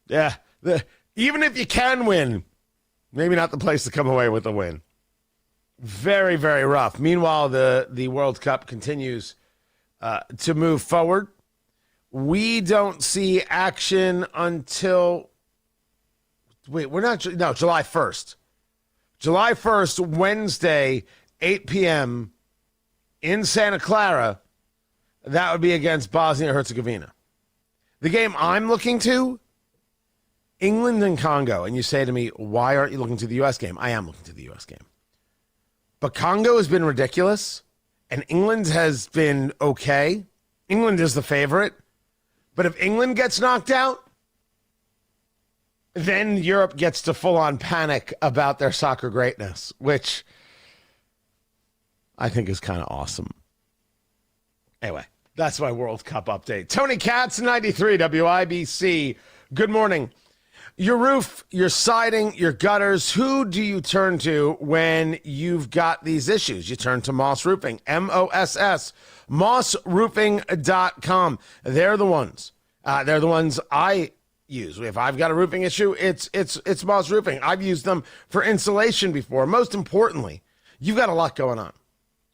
Speaker 2: Yeah. Even if you can win, maybe not the place to come away with a win. Very, very rough. Meanwhile, the World Cup continues to move forward. We don't see action until, July 1st. July 1st, Wednesday, 8 p.m. in Santa Clara. That would be against Bosnia-Herzegovina. The game I'm looking to, England and Congo. And you say to me, why aren't you looking to the U.S. game? I am looking to the U.S. game. But Congo has been ridiculous, and England has been okay. England is the favorite. But if England gets knocked out, then Europe gets to full-on panic about their soccer greatness, which I think is kind of awesome. Anyway, that's my World Cup update. Tony Katz, 93 WIBC. Good morning. Your roof, your siding, your gutters, who do you turn to when you've got these issues? You turn to Moss Roofing, M-O-S-S, mossroofing.com. They're the ones. They're the ones I use. If I've got a roofing issue, it's Moss Roofing. I've used them for insulation before. Most importantly, you've got a lot going on.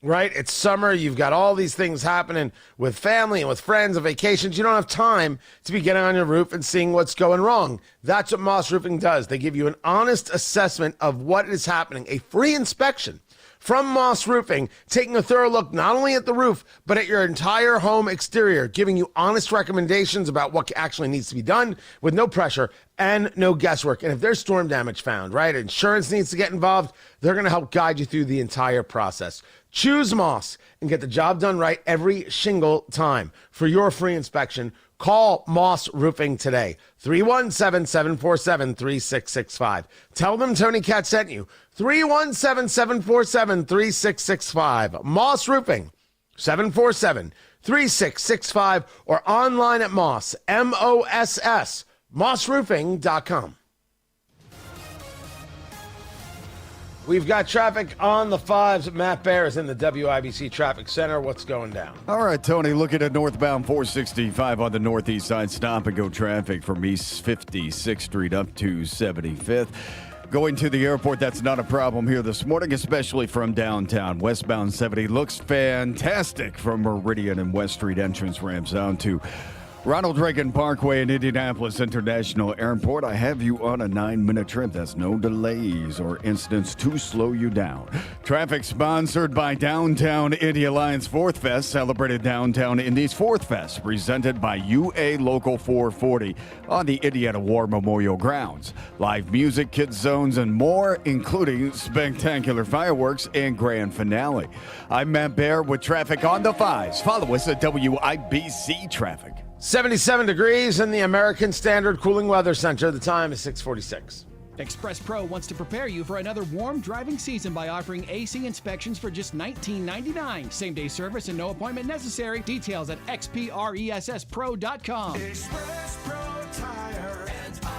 Speaker 2: Right? It's summer. You've got all these things happening with family and with friends and vacations. You don't have time to be getting on your roof and seeing what's going wrong. That's what Moss Roofing does. They give you an honest assessment of what is happening, a free inspection from Moss Roofing, taking a thorough look not only at the roof, but at your entire home exterior, giving you honest recommendations about what actually needs to be done with no pressure and no guesswork. And if there's storm damage found, right, insurance needs to get involved, they're going to help guide you through the entire process. Choose Moss and get the job done right every single time. For your free inspection, call Moss Roofing today, 317-747-3665. Tell them Tony Katz sent you, 317-747-3665. Moss Roofing, 747-3665, or online at Moss, M-O-S-S, mossroofing.com. We've got traffic on the 5s. Matt Bear is in the WIBC Traffic Center. What's going down?
Speaker 11: All right, Tony, looking at northbound 465 on the northeast side. Stop and go traffic from East 56th Street up to 75th. Going to the airport, that's not a problem here this morning, especially from downtown. Westbound 70 looks fantastic from Meridian and West Street entrance ramps down to Ronald Reagan Parkway in Indianapolis International Airport. I have you on a 9-minute trip. That's no delays or incidents to slow you down. Traffic sponsored by Downtown Indy Alliance Fourth Fest. Celebrated Downtown Indy's Fourth Fest. Presented by UA Local 440 on the Indiana War Memorial Grounds. Live music, kids zones, and more, including spectacular fireworks and grand finale. I'm Matt Barrett with traffic on the 5s. Follow us at WIBC Traffic.
Speaker 2: 77 degrees in the American Standard Cooling Weather Center. The time is 6:46.
Speaker 16: Express Pro wants to prepare you for another warm driving season by offering AC inspections for just $19.99. Same-day service and no appointment necessary. Details at xpressspro.com.
Speaker 15: Express Pro Tire and Auto.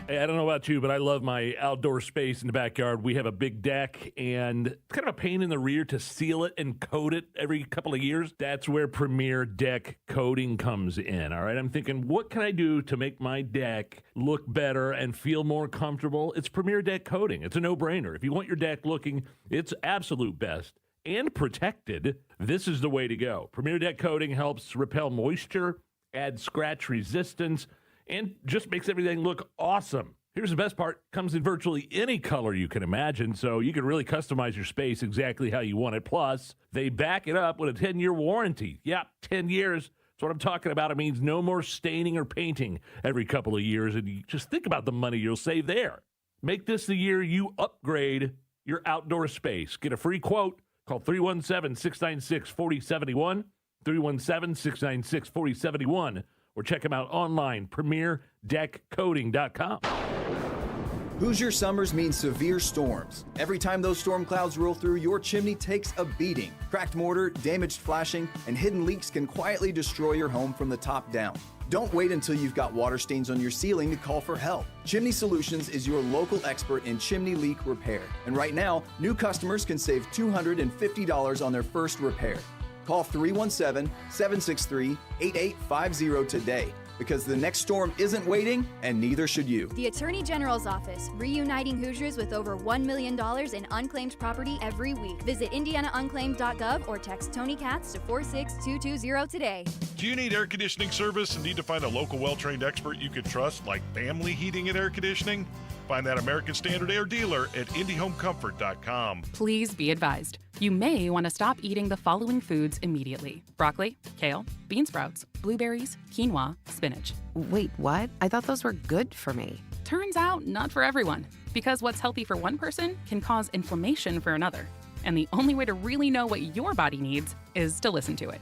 Speaker 9: Hey, I don't know about you, but I love my outdoor space in the backyard. We have a big deck, and it's kind of a pain in the rear to seal it and coat it every couple of years. That's where Premier Deck Coating comes in, all right? I'm thinking, what can I do to make my deck look better and feel more comfortable? It's Premier Deck Coating. It's a no-brainer. If you want your deck looking its absolute best and protected, this is the way to go. Premier Deck Coating helps repel moisture, add scratch resistance, and just makes everything look awesome. Here's the best part. Comes in virtually any color you can imagine, so you can really customize your space exactly how you want it. Plus, they back it up with a 10-year warranty. Yeah, 10 years. That's what I'm talking about. It means no more staining or painting every couple of years, and you just think about the money you'll save there. Make this the year you upgrade your outdoor space. Get a free quote. Call 317-696-4071, 317-696-4071. Or check them out online, PremierDeckCoating.com.
Speaker 17: Hoosier summers mean severe storms. Every time those storm clouds roll through, your chimney takes a beating. Cracked mortar, damaged flashing, and hidden leaks can quietly destroy your home from the top down. Don't wait until you've got water stains on your ceiling to call for help. Chimney Solutions is your local expert in chimney leak repair. And right now, new customers can save $250 on their first repair. Call 317-763-8850 today, because the next storm isn't waiting, and neither should you.
Speaker 19: The Attorney General's Office, reuniting Hoosiers with over $1 million in unclaimed property every week. Visit indianaunclaimed.gov or text Tony Katz to 46220 today.
Speaker 21: Do you need air conditioning service and need to find a local well-trained expert you can trust, like Family Heating and Air Conditioning? Find that American Standard Air dealer at IndyHomeComfort.com.
Speaker 22: Please be advised. You may want to stop eating the following foods immediately: broccoli, kale, bean sprouts, blueberries, quinoa, spinach.
Speaker 26: Wait, what? I thought those were good for me.
Speaker 22: Turns out, not for everyone. Because what's healthy for one person can cause inflammation for another. And the only way to really know what your body needs is to listen to it.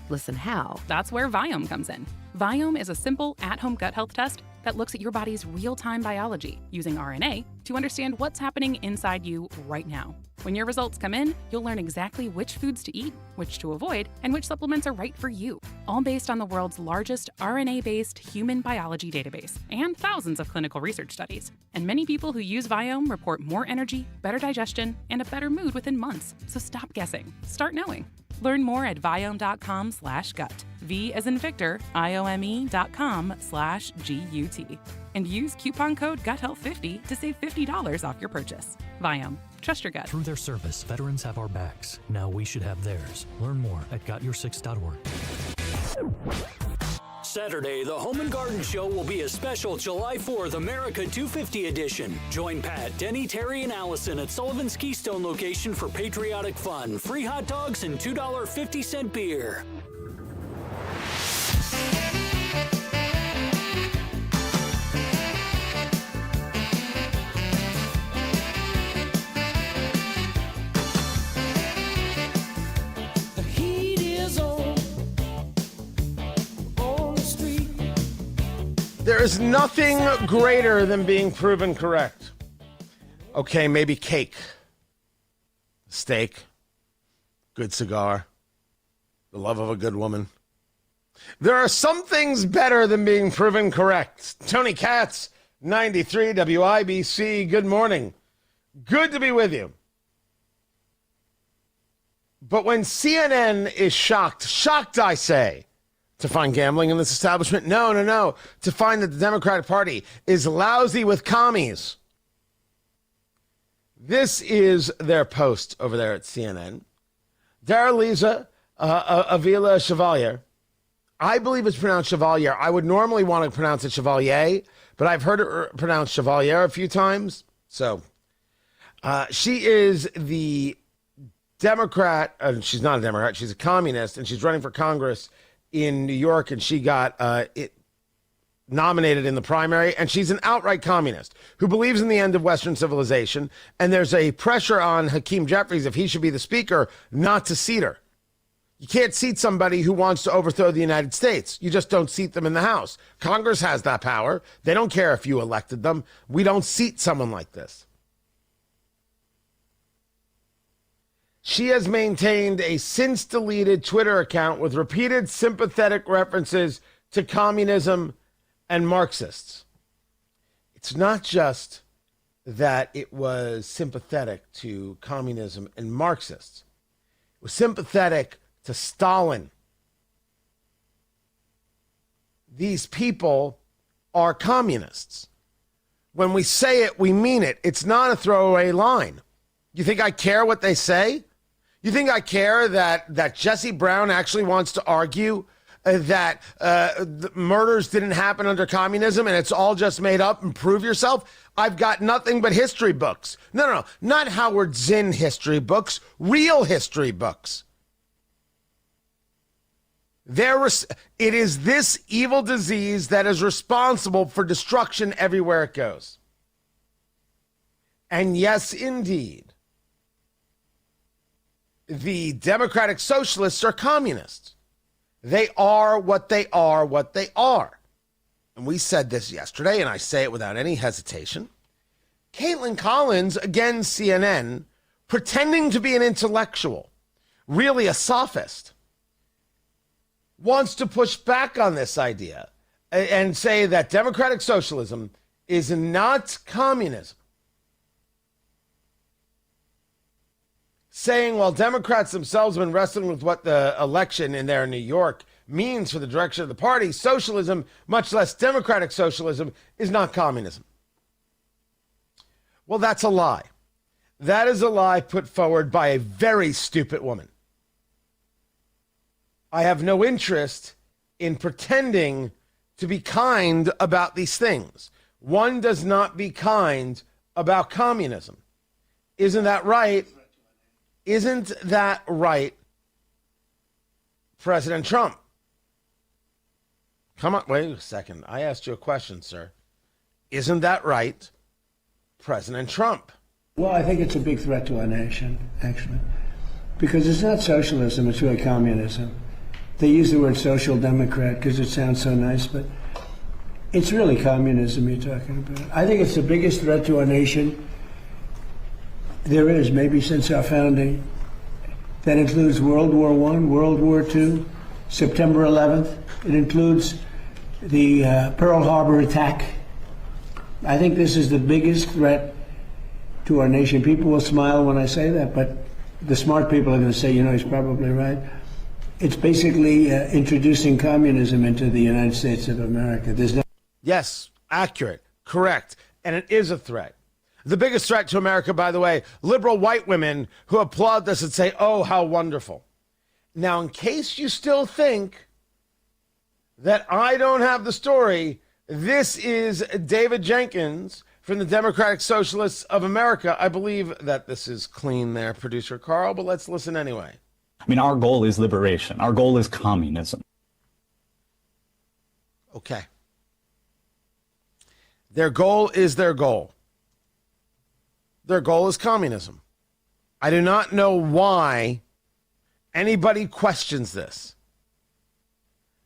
Speaker 26: Listen how?
Speaker 22: That's where Viome comes in. Viome is a simple, at-home gut health test that looks at your body's real-time biology using RNA to understand what's happening inside you right now. When your results come in, you'll learn exactly which foods to eat, which to avoid, and which supplements are right for you, all based on the world's largest RNA-based human biology database and thousands of clinical research studies. And many people who use Viome report more energy, better digestion, and a better mood within months. So stop guessing. Start knowing. Learn more at Viome.com/gut. V as in Victor, IOME.com/GUT. And use coupon code GUTHEALTH50 to save $50 off your purchase. Viome. Trust your gut.
Speaker 27: Through their service, veterans have our backs. Now we should have theirs. Learn more at GotYour6.org.
Speaker 18: Saturday, the Home and Garden Show will be a special July 4th America 250 edition. Join Pat, Denny, Terry, and Allison at Sullivan's Keystone location for patriotic fun, free hot dogs, and $2.50 beer.
Speaker 2: There is nothing greater than being proven correct. Okay, maybe cake, steak, good cigar, the love of a good woman. There are some things better than being proven correct. Tony Katz, 93 WIBC, good morning. Good to be with you. But when CNN is shocked I say, to find gambling in this establishment? No. To find that the Democratic Party is lousy with commies. This is their post over there at CNN. Daraliza Avila Chevalier. I believe it's pronounced Chevalier. I would normally want to pronounce it Chevalier, but I've heard it pronounced Chevalier a few times. So she is the Democrat. She's not a Democrat. She's a communist, and she's running for Congress in New York, and she got nominated in the primary, and she's an outright communist who believes in the end of Western civilization, and there's a pressure on Hakeem Jeffries, if he should be the speaker, not to seat her. You can't seat somebody who wants to overthrow the United States. You just don't seat them in the House. Congress has that power. They don't care if you elected them. We don't seat someone like this. She has maintained a since-deleted Twitter account with repeated sympathetic references to communism and Marxists. It's not just that it was sympathetic to communism and Marxists. It was sympathetic to Stalin. These people are communists. When we say it, we mean it. It's not a throwaway line. You think I care what they say? You think I care that Jesse Brown actually wants to argue that the murders didn't happen under communism and it's all just made up and prove yourself? I've got nothing but history books. No, not Howard Zinn history books, real history books. It is this evil disease that is responsible for destruction everywhere it goes. And yes, indeed, the Democratic Socialists are communists. They are what they are, what they are. And we said this yesterday, and I say it without any hesitation. Caitlin Collins, again, CNN, pretending to be an intellectual, really a sophist, wants to push back on this idea and say that democratic socialism is not communism. Saying, well, Democrats themselves have been wrestling with what the election in there in New York means for the direction of the party. Socialism, much less democratic socialism, is not communism. Well, that's a lie. That is a lie put forward by a very stupid woman. I have no interest in pretending to be kind about these things. One does not be kind about communism. Isn't that right? Isn't that right, President Trump? Come on, wait a second. I asked you a question, sir. Isn't that right, President Trump?
Speaker 1: Well, I think it's a big threat to our nation, actually, because it's not socialism, it's really communism. They use the word social democrat because it sounds so nice, but it's really communism you're talking about. I think it's the biggest threat to our nation there is, maybe since our founding. That includes World War I, World War II, September 11th. It includes the Pearl Harbor attack. I think this is the biggest threat to our nation. People will smile when I say that, but the smart people are going to say, you know, he's probably right. It's basically introducing communism into the United States of America. There's no.
Speaker 2: Yes, accurate, correct, and it is a threat. The biggest threat to America, by the way, liberal white women who applaud this and say, oh, how wonderful. Now, in case you still think that I don't have the story, this is David Jenkins from the Democratic Socialists of America. I believe that this is clean there, producer Carl, but let's listen anyway.
Speaker 3: I mean, our goal is liberation. Our goal is communism.
Speaker 2: Okay. Their goal is their goal. Their goal is communism. I do not know why anybody questions this.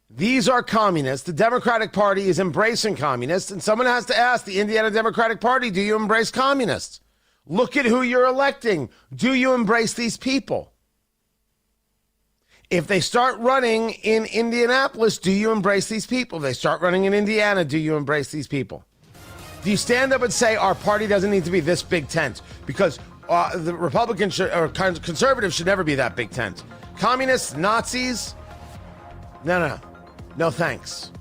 Speaker 2: These are communists. The Democratic Party is embracing communists, and someone has to ask the Indiana Democratic Party, do you embrace communists? Look at who you're electing. Do you embrace these people? If they start running in Indianapolis, do you embrace these people? If they start running in Indiana, do you embrace these people? Do you stand up and say our party doesn't need to be this big tent? Because the Republicans or conservatives should never be that big tent. Communists, Nazis, no thanks.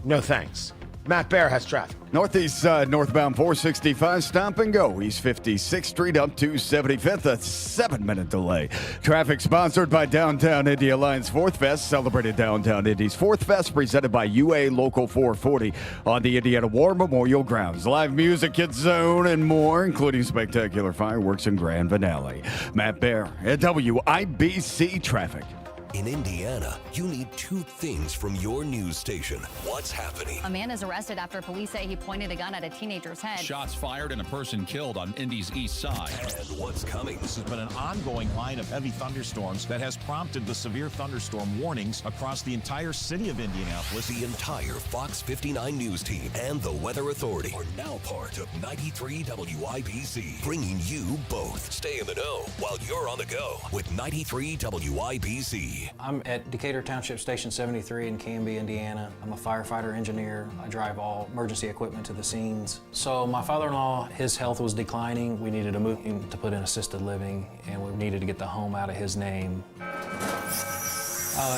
Speaker 2: No thanks. Matt Bear has traffic.
Speaker 11: Northeast side, northbound 465, stop and go. East 56th Street up to 75th, a 7-minute delay. Traffic sponsored by Downtown Indy Alliance 4th Fest. Celebrated Downtown Indy's 4th Fest, presented by UA Local 440 on the Indiana War Memorial Grounds. Live music, Kids Zone, and more, including spectacular fireworks and grand finale. Matt Bear at WIBC Traffic.
Speaker 5: In Indiana, you need two things from your news station. What's happening?
Speaker 6: A man is arrested after police say he pointed a gun at a teenager's head.
Speaker 7: Shots fired and a person killed on Indy's east side.
Speaker 5: And what's coming?
Speaker 8: This has been an ongoing line of heavy thunderstorms that has prompted the severe thunderstorm warnings across the entire city of Indianapolis.
Speaker 5: The entire Fox 59 news team and the Weather Authority are now part of 93 WIBC, bringing you both. Stay in the know while you're on the go with 93 WIBC.
Speaker 20: I'm at Decatur Township Station 73 in Canby, Indiana. I'm a firefighter engineer. I drive all emergency equipment to the scenes. So my father-in-law, his health was declining. We needed to move him to put in assisted living, and we needed to get the home out of his name.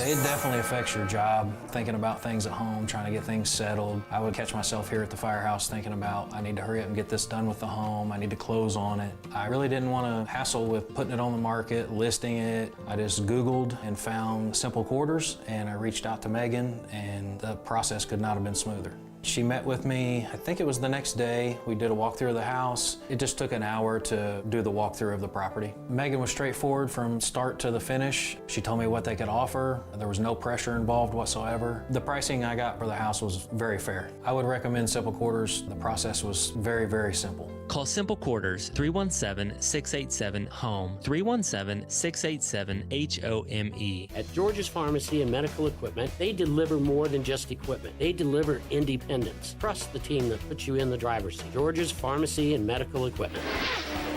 Speaker 20: It definitely affects your job, thinking about things at home, trying to get things settled. I would catch myself here at the firehouse thinking about, I need to hurry up and get this done with the home. I need to close on it. I really didn't want to hassle with putting it on the market, listing it. I just Googled and found simple quarters, and I reached out to Megan, and the process could not have been smoother. She met with me, I think it was the next day. We did a walkthrough of the house. It just took an hour to do the walkthrough of the property. Megan was straightforward from start to the finish. She told me what they could offer. There was no pressure involved whatsoever. The pricing I got for the house was very fair. I would recommend Simple Quarters. The process was very, very simple.
Speaker 23: Call Simple Quarters 317-687-HOME, 317-687-HOME.
Speaker 24: At George's Pharmacy and Medical Equipment, they deliver more than just equipment. They deliver independence. Trust the team that puts you in the driver's seat. George's Pharmacy and Medical Equipment.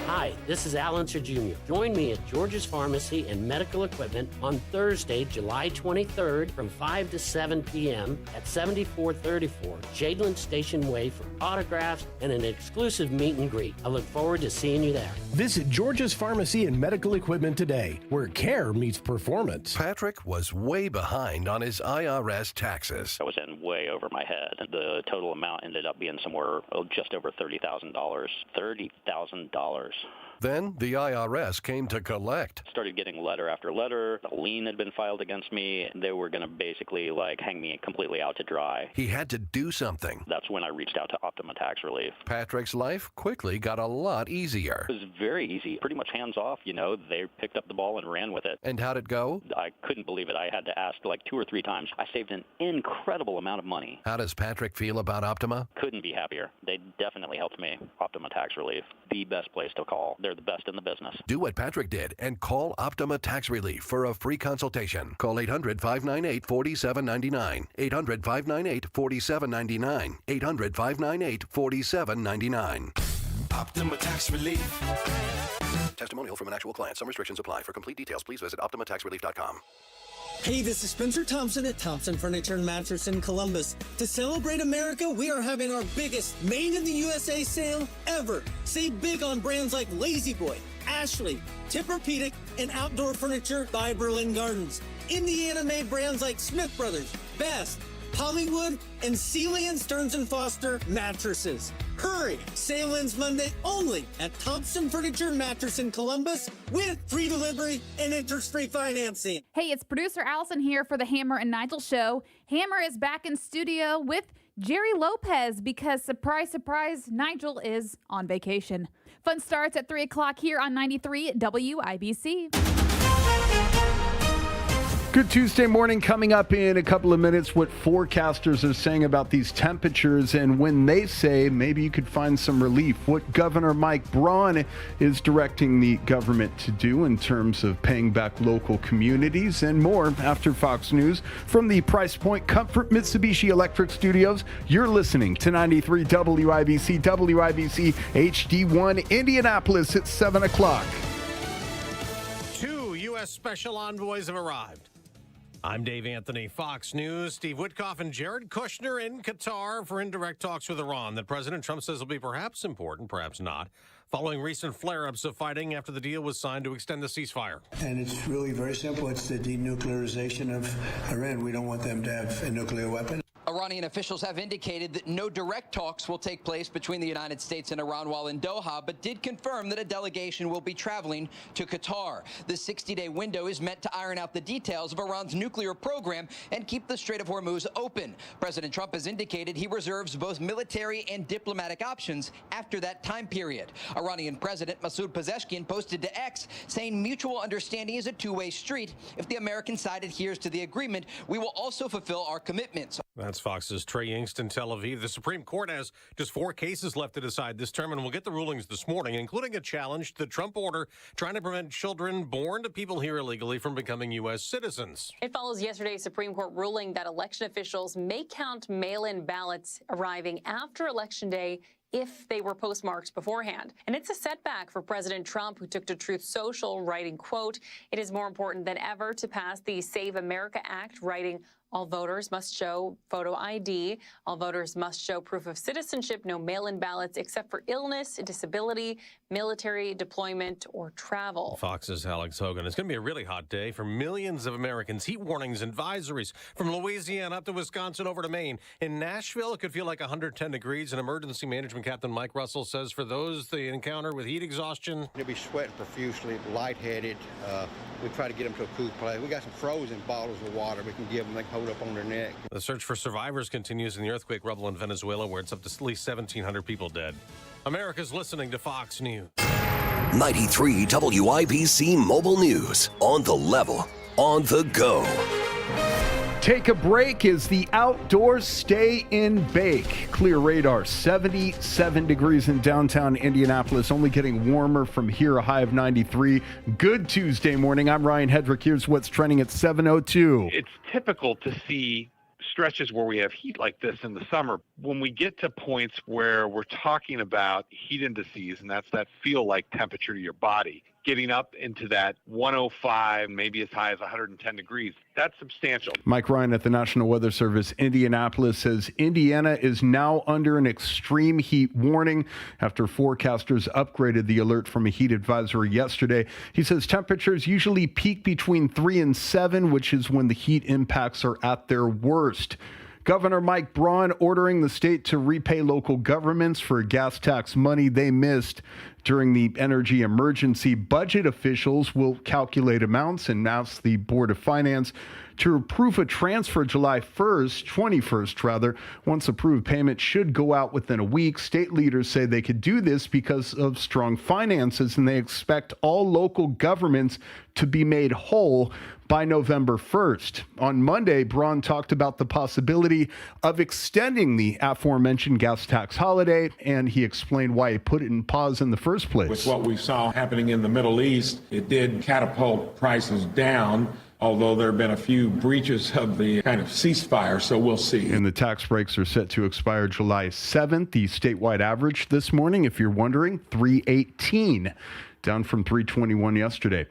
Speaker 24: Hi, this is Alan Sir Jr. Join me at George's Pharmacy and Medical Equipment on Thursday, July 23rd from 5 to 7 p.m. at 7434 Jadeland Station Way for autographs and an exclusive meet and greet. I look forward to seeing you there.
Speaker 25: Visit George's Pharmacy and Medical Equipment today, where care meets performance.
Speaker 5: Patrick was way behind on his IRS taxes.
Speaker 28: I was in way over my head. The total amount ended up being somewhere just over $30,000. $30,000.
Speaker 5: Then the IRS came to collect.
Speaker 28: Started getting letter after letter. A lien had been filed against me. They were going to basically hang me completely out to dry.
Speaker 5: He had to do something.
Speaker 28: That's when I reached out to Optima Tax Relief.
Speaker 5: Patrick's life quickly got a lot easier.
Speaker 28: It was very easy, pretty much hands off. They picked up the ball and ran with it.
Speaker 5: And how'd it go?
Speaker 28: I couldn't believe it. I had to ask 2 or 3 times. I saved an incredible amount of money.
Speaker 5: How does Patrick feel about Optima?
Speaker 28: Couldn't be happier. They definitely helped me. Optima Tax Relief, the best place to call. They're the best in the business.
Speaker 5: Do what Patrick did and call Optima Tax Relief for a free consultation. Call 800-598-4799. 800-598-4799. 800-598-4799. Optima Tax Relief. Testimonial from an actual client. Some restrictions apply. For complete details, please visit OptimaTaxRelief.com.
Speaker 29: Hey, this is Spencer Thompson at Thompson Furniture and Mattress in Columbus. To celebrate America, we are having our biggest Made in the USA sale ever. Save big on brands like Lazy Boy, Ashley, Tempur-Pedic, and outdoor furniture by Berlin Gardens. Indiana-made brands like Smith Brothers, Best, Hollywood, and Sealy and Stearns & Foster mattresses. Hurry! Sale ends Monday only at Thompson Furniture and Mattress in Columbus with free delivery and interest-free financing.
Speaker 30: Hey, it's producer Allison here for the Hammer and Nigel Show. Hammer is back in studio with Jerry Lopez because, surprise, surprise, Nigel is on vacation. Fun starts at 3 o'clock here on 93 WIBC.
Speaker 4: Good Tuesday morning coming up in a couple of minutes. What forecasters are saying about these temperatures and when they say maybe you could find some relief. What Governor Mike Braun is directing the government to do in terms of paying back local communities and more after Fox News. From the Price Point Comfort Mitsubishi Electric Studios, you're listening to 93 WIBC, WIBC HD1 Indianapolis at 7 o'clock.
Speaker 25: 2 U.S. special envoys have arrived. I'm Dave Anthony, Fox News. Steve Witkoff and Jared Kushner in Qatar for indirect talks with Iran that President Trump says will be perhaps important, perhaps not, following recent flare-ups of fighting after the deal was signed to extend the ceasefire.
Speaker 1: And it's really very simple. It's the denuclearization of Iran. We don't want them to have a nuclear weapon.
Speaker 9: Iranian officials have indicated that no direct talks will take place between the United States and Iran while in Doha, but did confirm that a delegation will be traveling to Qatar. The 60-day window is meant to iron out the details of Iran's nuclear program and keep the Strait of Hormuz open. President Trump has indicated he reserves both military and diplomatic options after that time period. Iranian President Masoud Pezeshkian posted to X saying mutual understanding is a two-way street. If the American side adheres to the agreement, we will also fulfill our commitments.
Speaker 25: That's Fox's Trey Yingst in Tel Aviv. The Supreme Court has just 4 cases left to decide this term, and we'll get the rulings this morning, including a challenge to the Trump order trying to prevent children born to people here illegally from becoming U.S. citizens.
Speaker 10: It follows yesterday's Supreme Court ruling that election officials may count mail-in ballots arriving after Election Day if they were postmarked beforehand. And it's a setback for President Trump, who took to Truth Social, writing, quote, "It is more important than ever to pass the Save America Act," writing, "All voters must show photo ID. All voters must show proof of citizenship. No mail-in ballots except for illness, disability, military deployment, or travel."
Speaker 25: Fox's Alex Hogan. It's going to be a really hot day for millions of Americans. Heat warnings and advisories from Louisiana up to Wisconsin over to Maine. In Nashville, it could feel like 110 degrees. And Emergency Management Captain Mike Russell says for those they encounter with heat exhaustion,
Speaker 12: they'll be sweating profusely, lightheaded. We try to get them to a cool place. We got some frozen bottles of water we can give them. They can hold up on their neck.
Speaker 25: The search for survivors continues in the earthquake rubble in Venezuela, where it's up to at least 1,700 people dead. America's listening to Fox News.
Speaker 5: 93 WIBC Mobile News. On the level, on the go.
Speaker 4: Take a break as the outdoors stay in bake. Clear radar, 77 degrees in downtown Indianapolis, only getting warmer from here, a high of 93. Good Tuesday morning. I'm Ryan Hedrick. Here's what's trending at 7:02.
Speaker 13: It's typical to see stretches where we have heat like this in the summer. When we get to points where we're talking about heat indices, and that's that feel-like temperature to your body, getting up into that 105, maybe as high as 110 degrees, that's substantial.
Speaker 4: Mike Ryan at the National Weather Service Indianapolis says Indiana is now under an extreme heat warning after forecasters upgraded the alert from a heat advisory yesterday. He says temperatures usually peak between 3 and 7, which is when the heat impacts are at their worst. Governor Mike Braun ordering the state to repay local governments for gas tax money they missed during the energy emergency. Budget officials will calculate amounts and ask the Board of Finance to approve a transfer July 21st rather. Once approved, payment should go out within a week. State leaders say they could do this because of strong finances, and they expect all local governments to be made whole by November 1st. On Monday, Braun talked about the possibility of extending the aforementioned gas tax holiday, and he explained why he put it in pause in the first place.
Speaker 14: With what we saw happening in the Middle East, it did catapult prices down, although there have been a few breaches of the kind of ceasefire, so we'll see.
Speaker 4: And the tax breaks are set to expire July 7th. The statewide average this morning, if you're wondering, 318, down from 321 yesterday.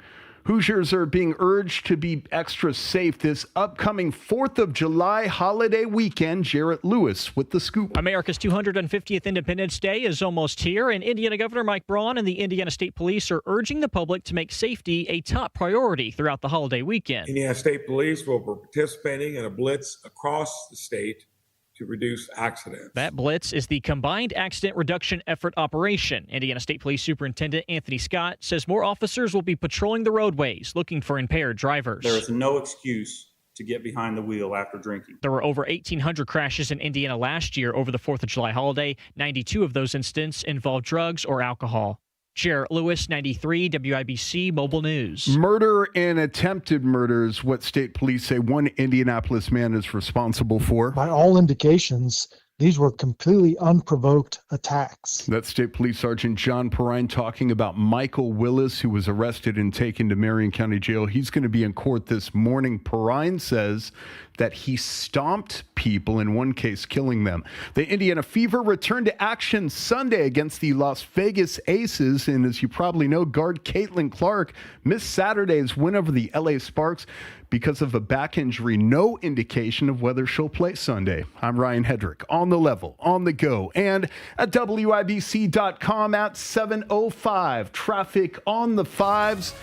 Speaker 4: Hoosiers are being urged to be extra safe this upcoming 4th of July holiday weekend. Jarrett Lewis with the scoop.
Speaker 15: America's 250th Independence Day is almost here, and Indiana Governor Mike Braun and the Indiana State Police are urging the public to make safety a top priority throughout the holiday weekend.
Speaker 16: Indiana State Police will be participating in a blitz across the state to reduce accidents.
Speaker 15: That blitz is the Combined Accident Reduction Effort Operation. Indiana State Police Superintendent Anthony Scott says more officers will be patrolling the roadways looking for impaired drivers.
Speaker 17: There is no excuse to get behind the wheel after drinking.
Speaker 15: There were over 1,800 crashes in Indiana last year over the 4th of July holiday. 92 of those incidents involved drugs or alcohol. Jarrett Lewis, 93 WIBC Mobile News.
Speaker 4: Murder and attempted murder is what state police say one Indianapolis man is responsible for.
Speaker 19: By all indications, these were completely unprovoked attacks.
Speaker 4: That's State Police Sergeant John Perrine talking about Michael Willis, who was arrested and taken to Marion County Jail. He's going to be in court this morning. Perrine says that he stomped people, in one case killing them. The Indiana Fever returned to action Sunday against the Las Vegas Aces, and as you probably know, guard Caitlin Clark missed Saturday's win over the LA Sparks because of a back injury. No indication of whether she'll play Sunday. I'm Ryan Hedrick, on the level, on the go, and at WIBC.com at 7:05. Traffic on the 5s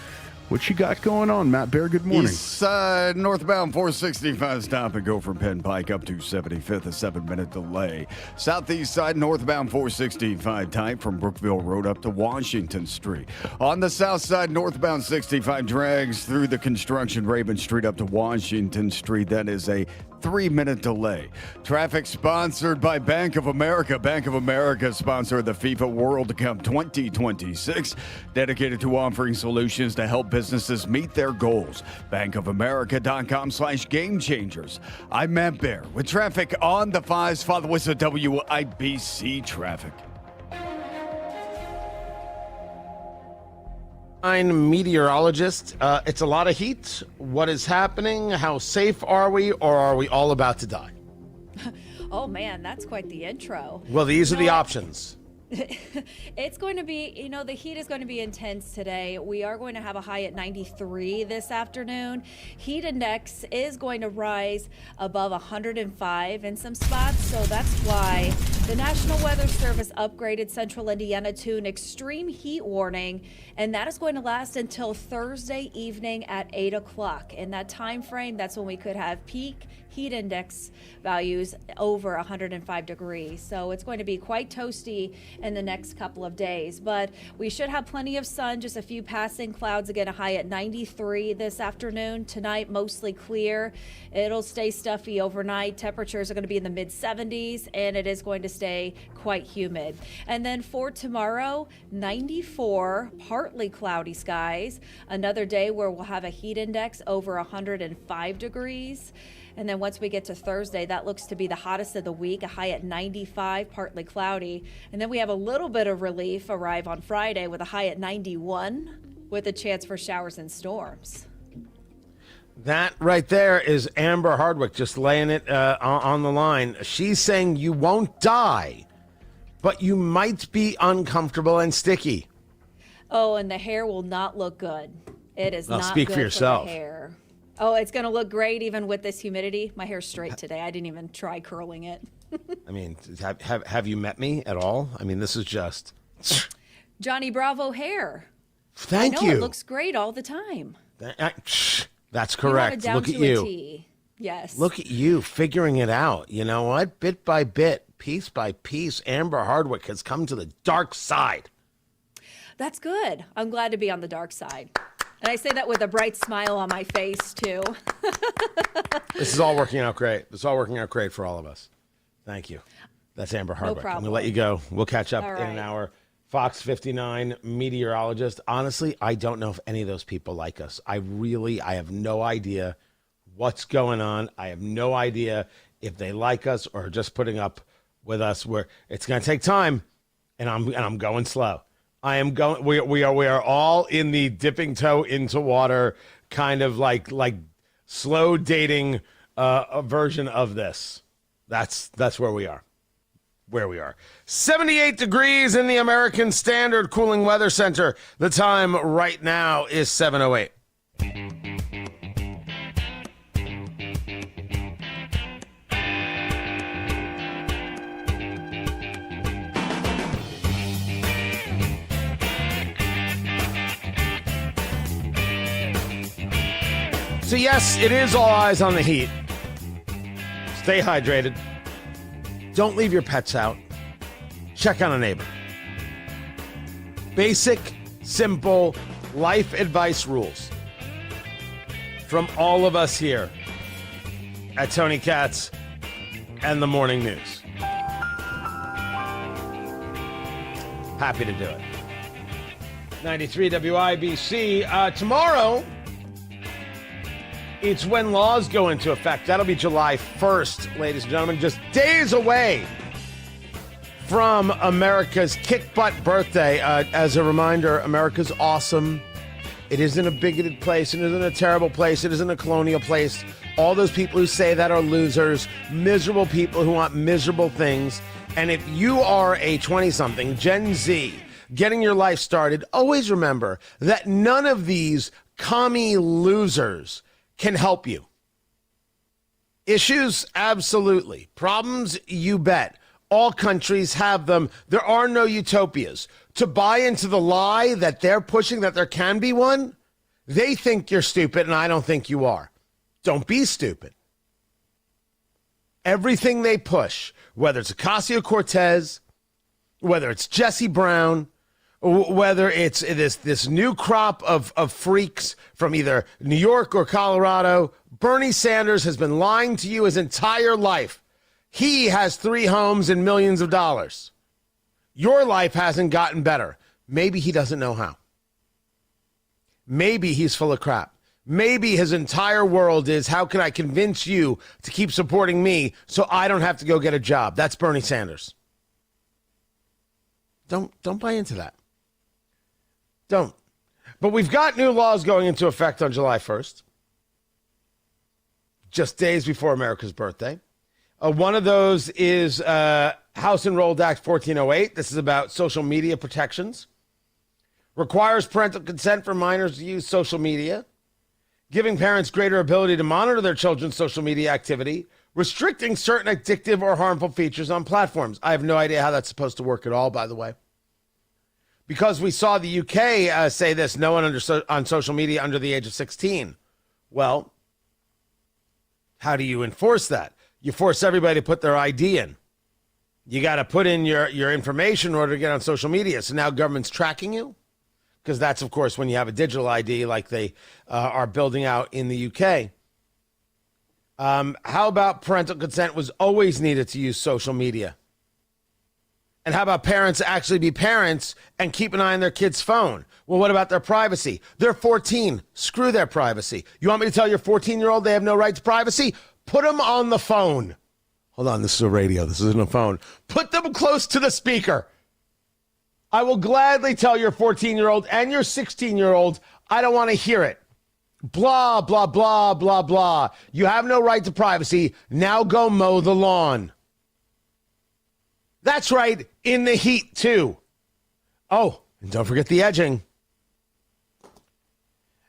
Speaker 4: What you got going on, Matt Bear? Good morning.
Speaker 2: East side, northbound 465, stop and go from Penn Pike up to 75th, a 7-minute delay. Southeast side, northbound 465, tight from Brookville Road up to Washington Street. On the south side, northbound 65 drags through the construction Raven Street up to Washington Street. That is a 3-minute delay. Traffic sponsored by Bank of America. Bank of America, sponsor of the FIFA World Cup 2026, dedicated to offering solutions to help businesses meet their goals. bankofamerica.com/game changers. I'm Matt Bear with traffic on the 5s. Follow us at WIBC Traffic.
Speaker 3: Meteorologist, it's a lot of heat. What is happening? How safe are we, or are we all about to die?
Speaker 6: Oh man, that's quite the intro.
Speaker 3: Well, these are the options.
Speaker 6: It's going to be, the heat is going to be intense today. We are going to have a high at 93 this afternoon. Heat index is going to rise above 105 in some spots, so that's why the National Weather Service upgraded central Indiana to an extreme heat warning, and that is going to last until Thursday evening at 8 o'clock. In that time frame, that's when we could have peak heat index values over 105 degrees. So it's going to be quite toasty in the next couple of days, but we should have plenty of sun, just a few passing clouds. Again, a high at 93 this afternoon. Tonight, mostly clear. It'll stay stuffy overnight. Temperatures are going to be in the mid 70s, and it is going to stay quite humid. And then for tomorrow, 94, partly cloudy skies. Another day where we'll have a heat index over 105 degrees. And then once we get to Thursday, that looks to be the hottest of the week, a high at 95, partly cloudy. And then we have a little bit of relief arrive on Friday with a high at 91 with a chance for showers and storms.
Speaker 3: That right there is Amber Hardwick just laying it on the line. She's saying you won't die, but you might be uncomfortable and sticky.
Speaker 6: Oh, and the hair will not look good. It is not
Speaker 3: speak
Speaker 6: good
Speaker 3: for yourself.
Speaker 6: the hair. Oh, it's going to look great even with this humidity. My hair's straight today. I didn't even try curling it.
Speaker 3: I mean, have you met me at all? I mean, this is just...
Speaker 6: Johnny Bravo hair.
Speaker 3: Thank
Speaker 6: you.
Speaker 3: you.
Speaker 6: It looks great all the time.
Speaker 3: That's correct. Look at you.
Speaker 6: T. Yes.
Speaker 3: Look at you figuring it out. You know what? Bit by bit, piece by piece, Amber Hardwick has come to the dark side.
Speaker 6: That's good. I'm glad to be on the dark side. And I say that with a bright smile on my face, too.
Speaker 3: This is all working out great. This is all working out great for all of us. Thank you. That's Amber Hardwick.
Speaker 6: No problem.
Speaker 3: I'm going to let you go. We'll catch up
Speaker 6: All
Speaker 3: in
Speaker 6: right.
Speaker 3: an hour. Fox 59 meteorologist. Honestly, I don't know if any of those people like us. I have no idea what's going on. I have no idea if they like us or just putting up with us. Where it's going to take time, and I'm going slow. I am going. We are all in the dipping toe into water, kind of like slow dating a version of this. That's where we are. 78 degrees in the American Standard Cooling Weather Center. The time right now is 7:08. So yes, it is all eyes on the heat. Stay hydrated. Don't leave your pets out. Check on a neighbor. Basic, simple life advice rules from all of us here at Tony Katz and the Morning News. Happy to do it. 93 WIBC. Tomorrow, it's when laws go into effect. That'll be July 1st, ladies and gentlemen. Just days away from America's kick butt birthday. As a reminder, America's awesome. It isn't a bigoted place. It isn't a terrible place. It isn't a colonial place. All those people who say that are losers, miserable people who want miserable things. And if you are a 20-something, Gen Z, getting your life started, always remember that none of these commie losers can help you. Issues? Absolutely. Problems? You bet. All countries have them. There are no utopias. To buy into the lie that they're pushing that there can be one, They think you're stupid, and I don't think you are. Don't be stupid. Everything they push, whether it's Ocasio-Cortez, whether it's Jesse Brown, whether it's this new crop of freaks from either New York or Colorado, Bernie Sanders has been lying to you his entire life. He has 3 homes and millions of dollars. Your life hasn't gotten better. Maybe he doesn't know how. Maybe he's full of crap. Maybe his entire world is, how can I convince you to keep supporting me so I don't have to go get a job? That's Bernie Sanders. Don't buy into that. Don't. But we've got new laws going into effect on July 1st, just days before America's birthday. One of those is House Enrolled Act 1408. This is about social media protections. Requires parental consent for minors to use social media, giving parents greater ability to monitor their children's social media activity, restricting certain addictive or harmful features on platforms. I have no idea how that's supposed to work at all, by the way. Because we saw the UK say this, no one on social media under the age of 16. Well, how do you enforce that? You force everybody to put their ID in. You got to put in your information in order to get on social media. So now government's tracking you? Because that's, of course, when you have a digital ID like they are building out in the UK. How about parental consent was always needed to use social media? And how about parents actually be parents and keep an eye on their kid's phone? Well, what about their privacy? They're 14. Screw their privacy. You want me to tell your 14-year-old they have no right to privacy? Put them on the phone. Hold on, this is a radio. This isn't a phone. Put them close to the speaker. I will gladly tell your 14-year-old and your 16-year-old, I don't want to hear it. Blah, blah, blah, blah, blah. You have no right to privacy. Now go mow the lawn. That's right, in the heat, too. Oh, and don't forget the edging.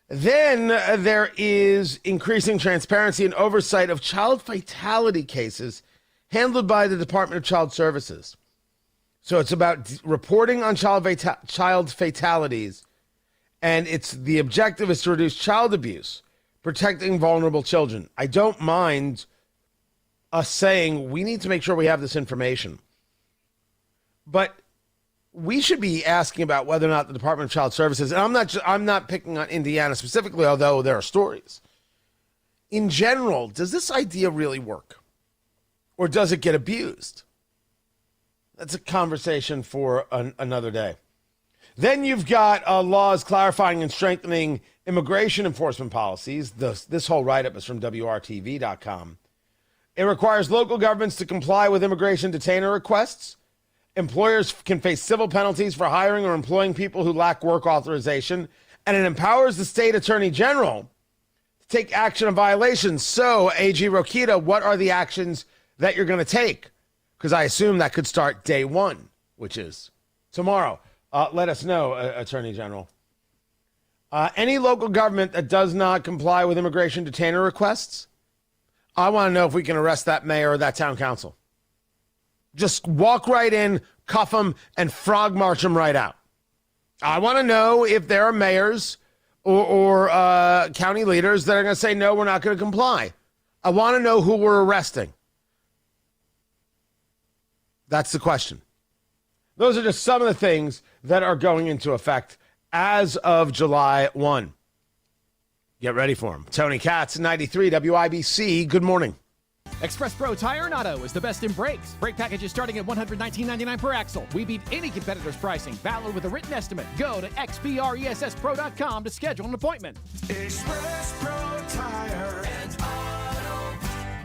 Speaker 3: Then there is increasing transparency and oversight of child fatality cases handled by the Department of Child Services. So it's about reporting on child fatalities, and the objective is to reduce child abuse, protecting vulnerable children. I don't mind us saying we need to make sure we have this information. But we should be asking about whether or not the Department of Child Services, and I'm not picking on Indiana specifically, although there are stories. In general, does this idea really work? Or does it get abused? That's a conversation for another day. Then you've got laws clarifying and strengthening immigration enforcement policies. This whole write-up is from WRTV.com. It requires local governments to comply with immigration detainer requests. Employers can face civil penalties for hiring or employing people who lack work authorization, and it empowers the state attorney general to take action on violations. So, AG Rokita, what are the actions that you're going to take? Because I assume that could start day one, which is tomorrow. Let us know, Attorney General. Any local government that does not comply with immigration detainer requests, I want to know if we can arrest that mayor or that town council. Just walk right in, cuff them, and frog march them right out. I want to know if there are mayors or county leaders that are going to say, no, we're not going to comply. I want to know who we're arresting. That's the question. Those are just some of the things that are going into effect as of July 1. Get ready for them. Tony Katz, 93 WIBC. Good morning.
Speaker 7: Express Pro Tire and Auto is the best in brakes. Brake packages starting at $119.99 per axle. We beat any competitor's pricing. Valid with a written estimate. Go to xpressspro.com to schedule an appointment.
Speaker 8: Express Pro Tire and Auto.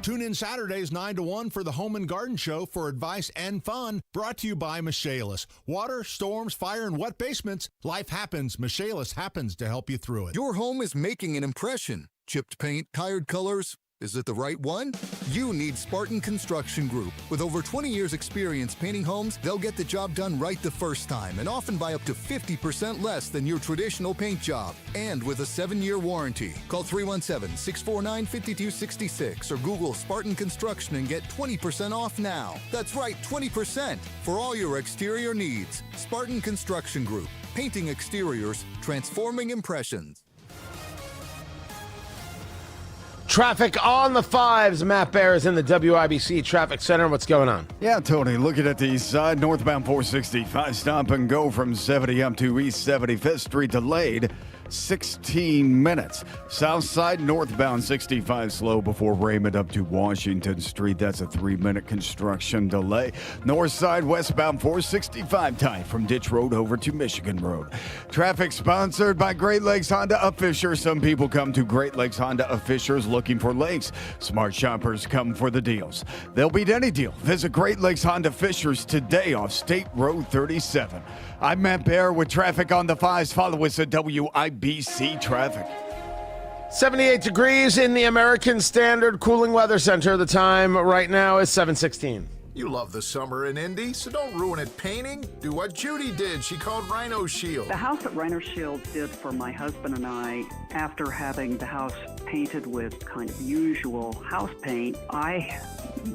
Speaker 11: Tune in Saturdays 9 to 1 for the Home and Garden Show for advice and fun. Brought to you by Michaelis. Water, storms, fire, and wet basements. Life happens. Michaelis happens to help you through it.
Speaker 18: Your home is making an impression. Chipped paint, tired colors. Is it the right one? You need Spartan Construction Group. With over 20 years experience painting homes, they'll get the job done right the first time and often by up to 50% less than your traditional paint job. And with a 7-year warranty. Call 317-649-5266 or Google Spartan Construction and get 20% off now. That's right, 20% for all your exterior needs. Spartan Construction Group. Painting exteriors, transforming impressions.
Speaker 3: Traffic on the 5s. Matt Bear is in the WIBC Traffic Center. What's going on?
Speaker 2: Yeah, Tony, looking at the east side, northbound 465, stop and go from 70 up to East 75th Street, delayed 16 minutes. South side, northbound 65, slow before Raymond up to Washington Street. That's a 3-minute construction delay. North side, westbound 465, tight from Ditch Road over to Michigan Road. Traffic sponsored by Great Lakes Honda of Fishers. Some people come to Great Lakes Honda of Fishers looking for lakes. Smart shoppers come for the deals. They'll beat any deal. Visit Great Lakes Honda Fishers today off State Road 37. I'm Matt Bear with traffic on the 5s. Follow us at WIBC Traffic.
Speaker 3: 78 degrees in the American Standard Cooling Weather Center. The time right now is 7:16.
Speaker 20: You love the summer in Indy, so don't ruin it painting. Do what Judy did. She called Rhino Shield.
Speaker 21: The house that Rhino Shield did for my husband and I, after having the house painted with kind of usual house paint, I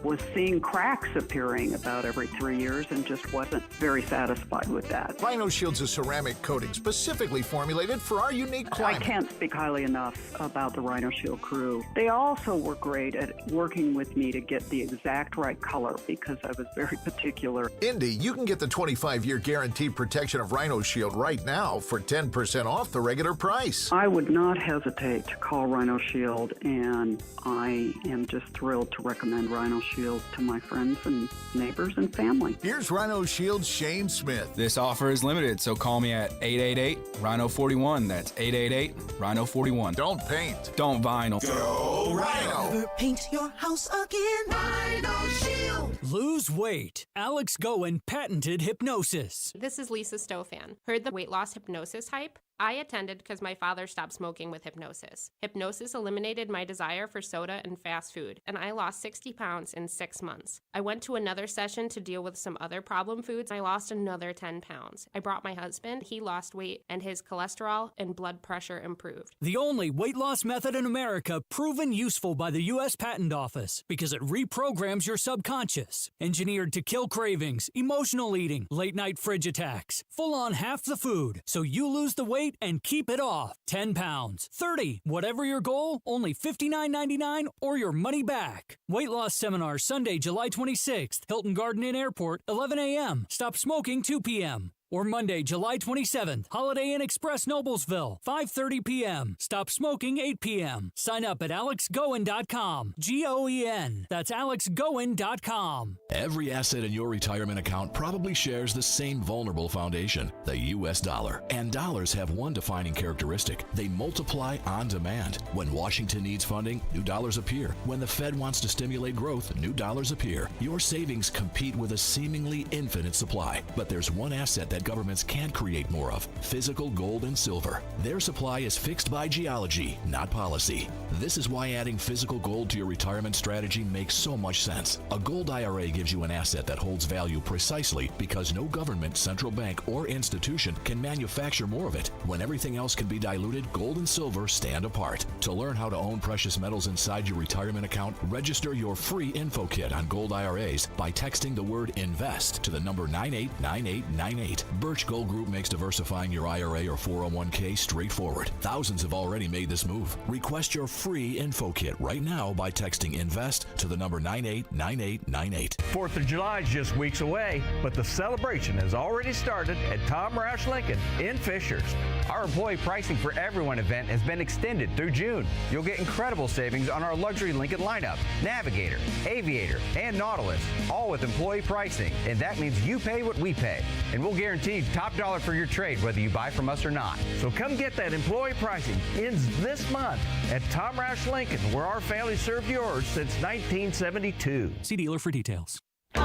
Speaker 21: was seeing cracks appearing about every 3 years and just wasn't very satisfied with that.
Speaker 20: Rhino Shield's a ceramic coating specifically formulated for our unique climate.
Speaker 21: I can't speak highly enough about the Rhino Shield crew. They also were great at working with me to get the exact right color because I was very particular.
Speaker 20: Indy, you can get the 25-year guaranteed protection of Rhino Shield right now for 10% off the regular price.
Speaker 21: I would not hesitate to call Rhino Shield, and I am just thrilled to recommend Rhino Shield to my friends and neighbors and family.
Speaker 20: Here's Rhino Shield's Shane Smith.
Speaker 22: This offer is limited, so call me at 888-RHINO-41. That's 888-RHINO-41.
Speaker 20: Don't paint.
Speaker 22: Don't vinyl.
Speaker 20: Go Rhino!
Speaker 8: Never paint your house again. Rhino Shield.
Speaker 23: Lose weight. Alex Goen patented hypnosis.
Speaker 24: This is Lisa Stofan. Heard the weight loss hypnosis hype? I attended because my father stopped smoking with hypnosis. Hypnosis eliminated my desire for soda and fast food, and I lost 60 pounds in 6 months. I went to another session to deal with some other problem foods. I lost another 10 pounds. I brought my husband. He lost weight, and his cholesterol and blood pressure improved.
Speaker 23: The only weight loss method in America proven useful by the U.S. Patent Office because it reprograms your subconscious. Engineered to kill cravings, emotional eating, late-night fridge attacks, full-on half the food, so you lose the weight and keep it off. 10 pounds, 30, whatever your goal, only $59.99 or your money back. Weight loss seminar Sunday, July 26th, Hilton Garden Inn Airport, 11 a.m. Stop smoking 2 p.m. Or Monday, July 27th, Holiday Inn Express, Noblesville, 5:30 p.m. Stop smoking 8 p.m. Sign up at alexgoen.com. Goen. That's alexgoen.com.
Speaker 5: Every asset in your retirement account probably shares the same vulnerable foundation, the U.S. dollar. And dollars have one defining characteristic. They multiply on demand. When Washington needs funding, new dollars appear. When the Fed wants to stimulate growth, new dollars appear. Your savings compete with a seemingly infinite supply. But there's one asset that governments can't create more of: physical gold and silver. Their supply is fixed by geology, not policy. This is why adding physical gold to your retirement strategy makes so much sense. A gold IRA gives you an asset that holds value precisely because no government, central bank, or institution can manufacture more of it. When everything else can be diluted, gold and silver stand apart. To learn how to own precious metals inside your retirement account, register your free info kit on gold IRAs by texting the word INVEST to the number 989898. Birch Gold Group makes diversifying your IRA or 401k straightforward. Thousands have already made this move. Request your free info kit right now by texting INVEST to the number 989898.
Speaker 26: 4th of July is just weeks away, but the celebration has already started at Tom Roush Lincoln in Fishers. Our employee pricing for everyone event has been extended through June. You'll get incredible savings on our luxury Lincoln lineup, Navigator, Aviator, and Nautilus, all with employee pricing, and that means you pay what we pay. And we'll guarantee top dollar for your trade whether you buy from us or not. So come get that employee pricing. Ends this month at Tom Roush Lincoln, where our family served yours since 1972.
Speaker 23: See dealer for details.
Speaker 8: She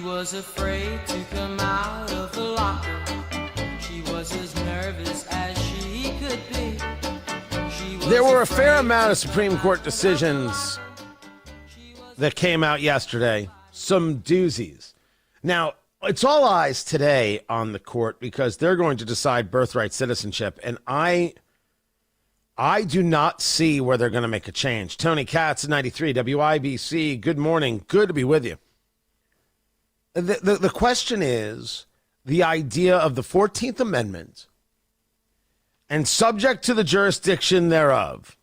Speaker 8: was afraid to come out of the locker. She was as nervous as she could be.
Speaker 3: There were a fair amount of Supreme Court decisions that came out yesterday. Some doozies. Now, it's all eyes today on the court because they're going to decide birthright citizenship, and I do not see where they're going to make a change. Tony Katz, 93 WIBC. Good morning. Good to be with you. The question is the idea of the 14th Amendment and subject to the jurisdiction thereof,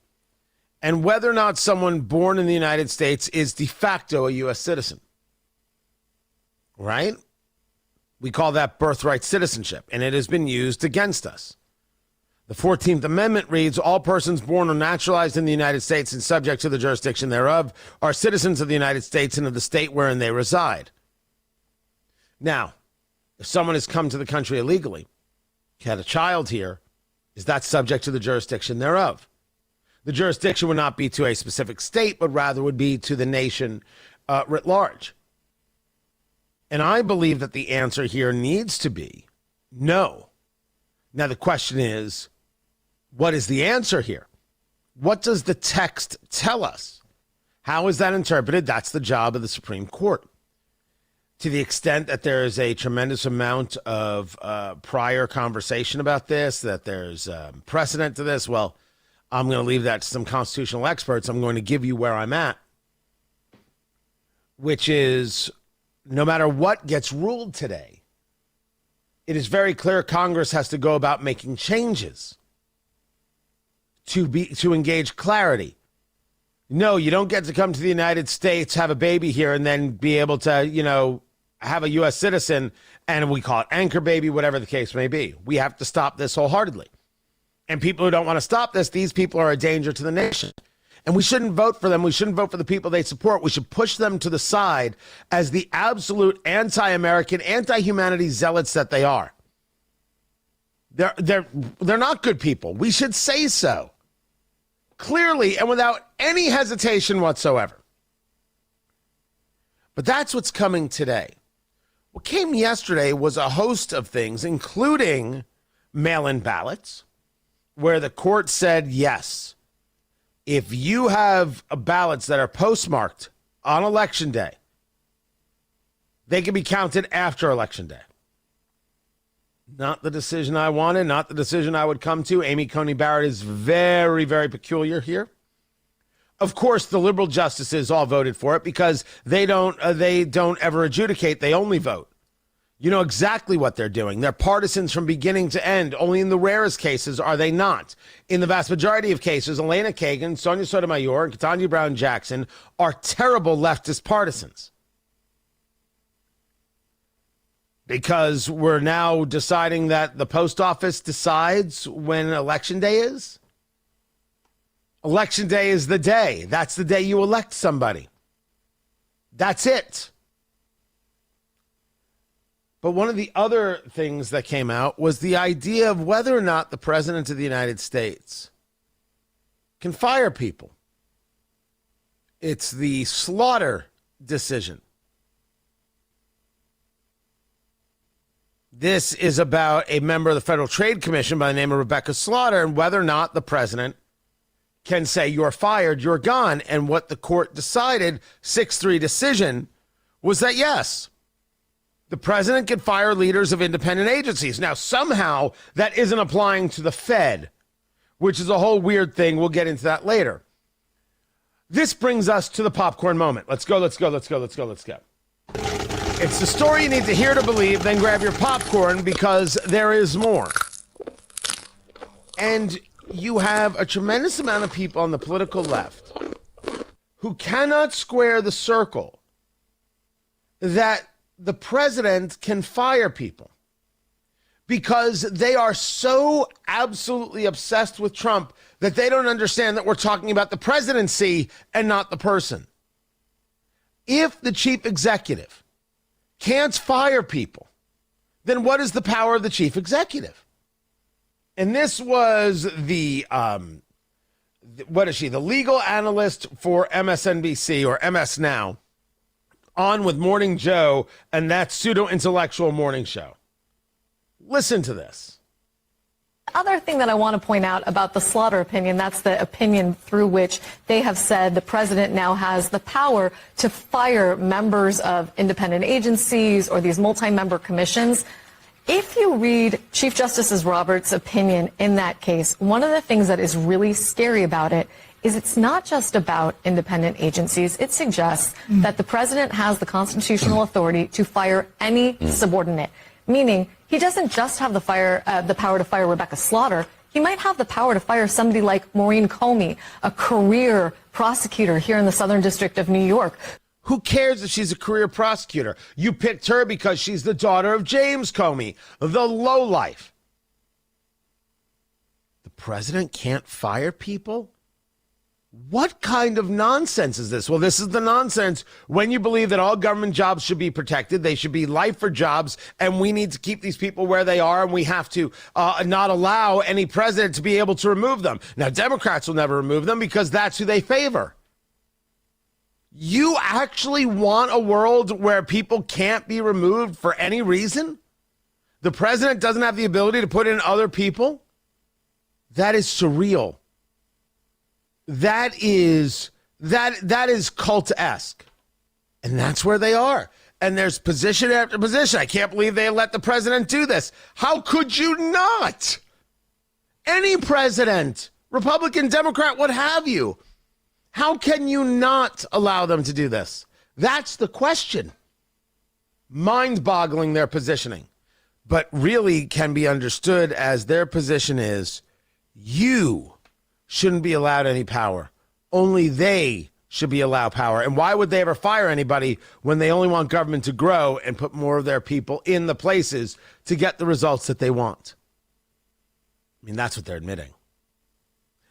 Speaker 3: and whether or not someone born in the United States is de facto a U.S. citizen. Right? We call that birthright citizenship, and it has been used against us. The 14th Amendment reads, all persons born or naturalized in the United States and subject to the jurisdiction thereof are citizens of the United States and of the state wherein they reside. Now, if someone has come to the country illegally, had a child here, is that subject to the jurisdiction thereof? The jurisdiction would not be to a specific state, but rather would be to the nation writ large. And I believe that the answer here needs to be no. Now, the question is, what is the answer here? What does the text tell us? How is that interpreted? That's the job of the Supreme Court. To the extent that there is a tremendous amount of prior conversation about this, that there's precedent to this, well, I'm going to leave that to some constitutional experts. I'm going to give you where I'm at, which is no matter what gets ruled today, it is very clear Congress has to go about making changes to engage clarity. No, you don't get to come to the United States, have a baby here, and then be able to, have a U.S. citizen, and we call it anchor baby, whatever the case may be. We have to stop this wholeheartedly. And people who don't want to stop this, these people are a danger to the nation. And we shouldn't vote for them. We shouldn't vote for the people they support. We should push them to the side as the absolute anti-American, anti-humanity zealots that they are. They're not good people. We should say so. Clearly and without any hesitation whatsoever. But that's what's coming today. What came yesterday was a host of things, including mail-in ballots, where the court said, yes, if you have ballots that are postmarked on Election Day, they can be counted after Election Day. Not the decision I wanted, not the decision I would come to. Amy Coney Barrett is very, very peculiar here. Of course, the liberal justices all voted for it because they don't ever adjudicate. They only vote. You know exactly what they're doing. They're partisans from beginning to end. Only in the rarest cases are they not. In the vast majority of cases, Elena Kagan, Sonia Sotomayor, and Ketanji Brown Jackson are terrible leftist partisans. Because we're now deciding that the post office decides when Election Day is? Election Day is the day. That's the day you elect somebody. That's it. But one of the other things that came out was the idea of whether or not the President of the United States can fire people. It's the Slaughter decision. This is about a member of the Federal Trade Commission by the name of Rebecca Slaughter and whether or not the president can say you're fired, you're gone. And what the court decided, 6-3 decision, was that yes, the president can fire leaders of independent agencies. Now, somehow that isn't applying to the Fed, which is a whole weird thing. We'll get into that later. This brings us to the popcorn moment. Let's go. It's the story you need to hear to believe, then grab your popcorn because there is more. And you have a tremendous amount of people on the political left who cannot square the circle that the president can fire people because they are so absolutely obsessed with Trump that they don't understand that we're talking about the presidency and not the person. If the chief executive can't fire people, then what is the power of the chief executive? And this was the, the legal analyst for MSNBC or MS Now on with Morning Joe and that pseudo-intellectual morning show. Listen to this.
Speaker 1: Other thing that I want to point out about the Slaughter opinion, that's the opinion through which they have said the president now has the power to fire members of independent agencies or these multi-member commissions. If you read Chief Justice Roberts' opinion in that case, one of the things that is really scary about it is it's not just about independent agencies. It suggests that the president has the constitutional authority to fire any subordinate, meaning he doesn't just have the power to fire Rebecca Slaughter. he might have the power to fire somebody like Maureen Coney, a career prosecutor here in the Southern District of New York.
Speaker 3: Who cares if she's a career prosecutor? You picked her because she's the daughter of James Comey, the lowlife. The president can't fire people? What kind of nonsense is this? Well, this is the nonsense when you believe that all government jobs should be protected. They should be lifer jobs, and we need to keep these people where they are, and we have to not allow any president to be able to remove them. Now, Democrats will never remove them because that's who they favor. You actually want a world where people can't be removed for any reason? The president doesn't have the ability to put in other people? That is surreal. That is cult-esque. And that's where they are. And there's position after position. I can't believe they let the president do this. How could you not? Any president, Republican, Democrat, what have you. How can you not allow them to do this? That's the question. Mind-boggling, their positioning. But really can be understood as their position is, you shouldn't be allowed any power. Only they should be allowed power. And why would they ever fire anybody when they only want government to grow and put more of their people in the places to get the results that they want? I mean, that's what they're admitting.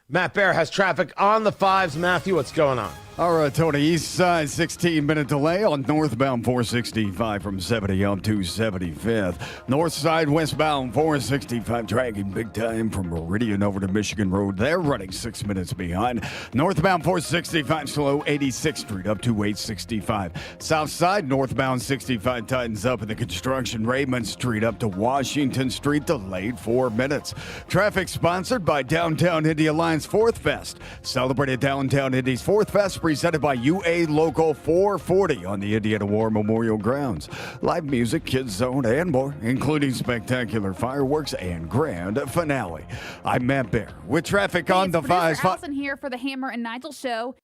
Speaker 3: Matt Barrett has traffic on the 5s. Matthew, what's going on?
Speaker 2: All right, Tony, east side, 16-minute delay on northbound 465 from 70 up to 75th. North side, westbound 465, dragging big time from Meridian over to Michigan Road. They're running 6 minutes behind. Northbound 465, slow 86th Street up to 865. South side, northbound 65 tightens up in the construction. Raymond Street up to Washington Street, delayed 4 minutes. Traffic sponsored by Downtown Indy Alliance 4th Fest. Celebrated Downtown Indy's 4th Fest, presented by UA Local 440 on the Indiana War Memorial Grounds. Live music, kids zone, and more, including spectacular fireworks and grand finale. I'm Matt Bear with traffic on the 5s.
Speaker 9: Allison here for the Hammer and Nigel show.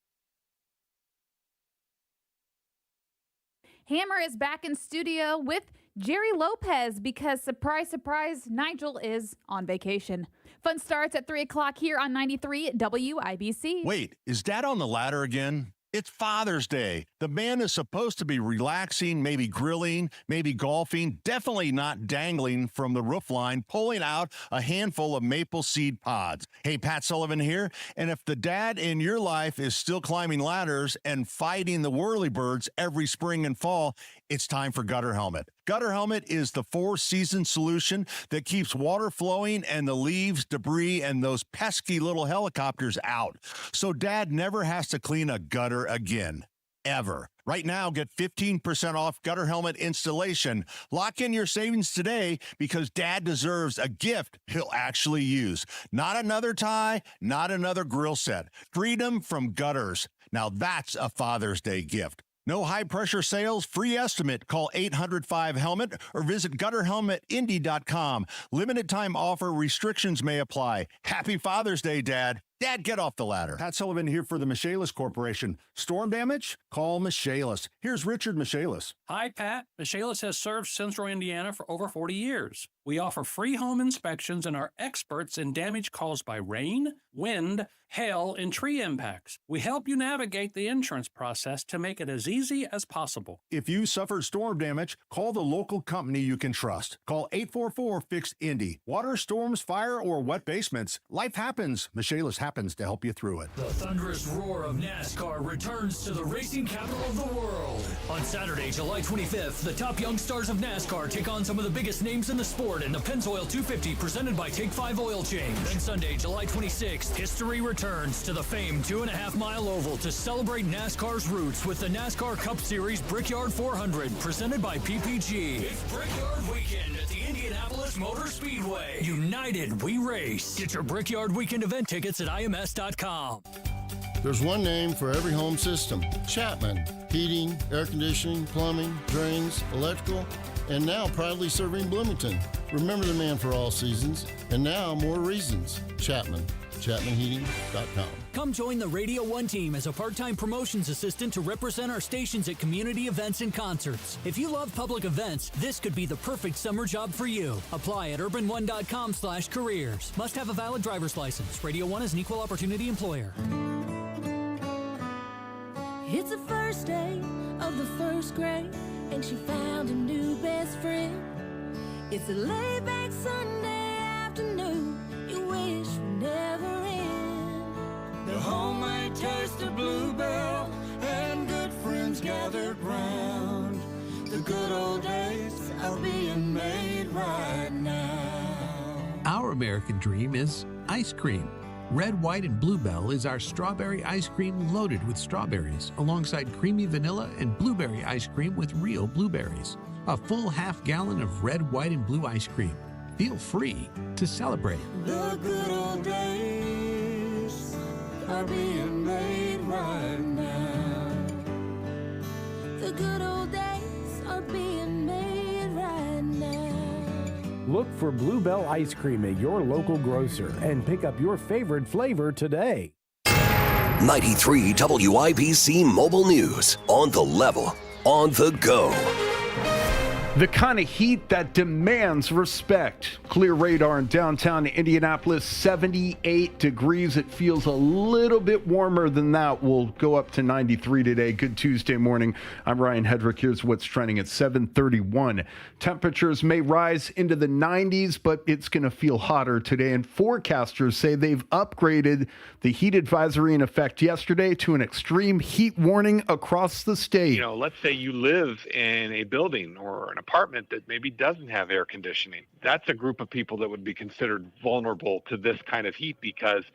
Speaker 9: Hammer is back in studio with Jerry Lopez because, surprise, surprise, Nigel is on vacation. Fun starts at 3 o'clock here on 93 WIBC.
Speaker 11: Wait, is Dad on the ladder again? It's Father's Day. The man is supposed to be relaxing, maybe grilling, maybe golfing, definitely not dangling from the roofline, pulling out a handful of maple seed pods. Hey, Pat Sullivan here. And if the dad in your life is still climbing ladders and fighting the whirlybirds every spring and fall, it's time for Gutter Helmet. Gutter Helmet is the 4-season solution that keeps water flowing and the leaves, debris, and those pesky little helicopters out. So Dad never has to clean a gutter again. Ever. Right now, get 15% off Gutter Helmet installation. Lock in your savings today because Dad deserves a gift he'll actually use. Not another tie, not another grill set. Freedom from gutters. Now that's a Father's Day gift. No high-pressure sales, free estimate. Call 800-5HELMET or visit gutterhelmetindy.com. Limited time offer, restrictions may apply. Happy Father's Day, Dad. Dad, get off the ladder. Pat Sullivan here for the Michaelis Corporation. Storm damage? Call Michaelis. Here's Richard Michaelis.
Speaker 10: Hi, Pat. Michaelis has served Central Indiana for over 40 years. We offer free home inspections and are experts in damage caused by rain, wind, hail, and tree impacts. We help you navigate the insurance process to make it as easy as possible.
Speaker 11: If you suffered storm damage, call the local company you can trust. Call 844-FIX-INDY. Water, storms, fire, or wet basements. Life happens. Michaelis happens to help you through it.
Speaker 23: The thunderous roar of NASCAR returns to the racing capital of the world. On Saturday, July 25th, the top young stars of NASCAR take on some of the biggest names in the sport in the Pennzoil 250 presented by Take 5 Oil Change. Then Sunday, July 26th, history returns to the famed 2.5-mile oval to celebrate NASCAR's roots with the NASCAR Cup Series Brickyard 400 presented by PPG. It's Brickyard Weekend at the Indianapolis Motor Speedway. United, we race. Get your Brickyard Weekend event tickets at IMS.com.
Speaker 12: There's one name for every home system, Chapman. Heating, air conditioning, plumbing, drains, electrical, and now proudly serving Bloomington. Remember the man for all seasons, and now more reasons, Chapman. ChapmanHeating.com.
Speaker 23: Come join the Radio 1 team as a part-time promotions assistant to represent our stations at community events and concerts. If you love public events, this could be the perfect summer job for you. Apply at urban1.com/careers. Must have a valid driver's license. Radio 1 is an equal opportunity employer.
Speaker 13: It's the first day of the first grade, and she found a new best friend. It's a laid-back Sunday afternoon you wish would never end. The homemade taste of Bluebell and good friends gathered round. The good old days are being made right now.
Speaker 14: Our American dream is ice cream. Red, White, and Bluebell is our strawberry ice cream loaded with strawberries, alongside creamy vanilla and blueberry ice cream with real blueberries. A full half-gallon of red, white, and blue ice cream. Feel free to celebrate.
Speaker 13: The good old days are being made right now. The good old days are being made right now.
Speaker 15: Look for Bluebell ice cream at your local grocer and pick up your favorite flavor today.
Speaker 5: 93 WIBC Mobile News. On the level, on the go.
Speaker 4: The kind of heat that demands respect. Clear radar in downtown Indianapolis, 78 degrees. It feels a little bit warmer than that. We'll go up to 93 today. Good Tuesday morning. I'm Ryan Hedrick. Here's what's trending at 7:31. Temperatures may rise into the 90s, but it's going to feel hotter today. And forecasters say they've upgraded the heat advisory in effect yesterday to an extreme heat warning across the state.
Speaker 16: You know, let's say you live in a building or an apartment that maybe doesn't have air conditioning. That's a group of people that would be considered vulnerable to this kind of heat because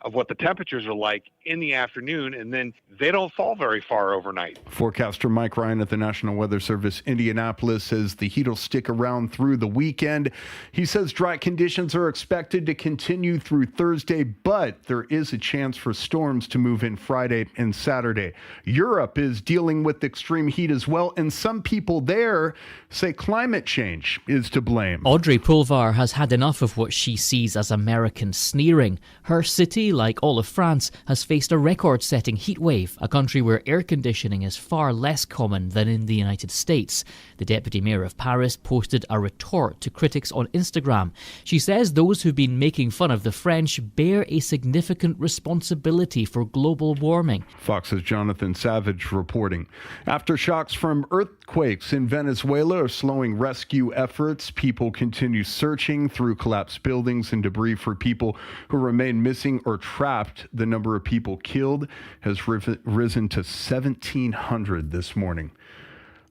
Speaker 16: of what the temperatures are like in the afternoon, and then they don't fall very far overnight.
Speaker 4: Forecaster Mike Ryan at the National Weather Service Indianapolis says the heat will stick around through the weekend. He says dry conditions are expected to continue through Thursday, but there is a chance for storms to move in Friday and Saturday. Europe is dealing with extreme heat as well, and some people there say climate change is to blame.
Speaker 17: Audrey Pulvar has had enough of what she sees as American sneering. Her city, like all of France, has faced a record-setting heat wave, a country where air conditioning is far less common than in the United States. The deputy mayor of Paris posted a retort to critics on Instagram. She says those who've been making fun of the French bear a significant responsibility for global warming.
Speaker 4: Fox's Jonathan Savage reporting. Aftershocks from earthquakes in Venezuela are slowing rescue efforts. People continue searching through collapsed buildings and debris for people who remain missing or trapped. The number of people killed has risen to 1,700 this morning.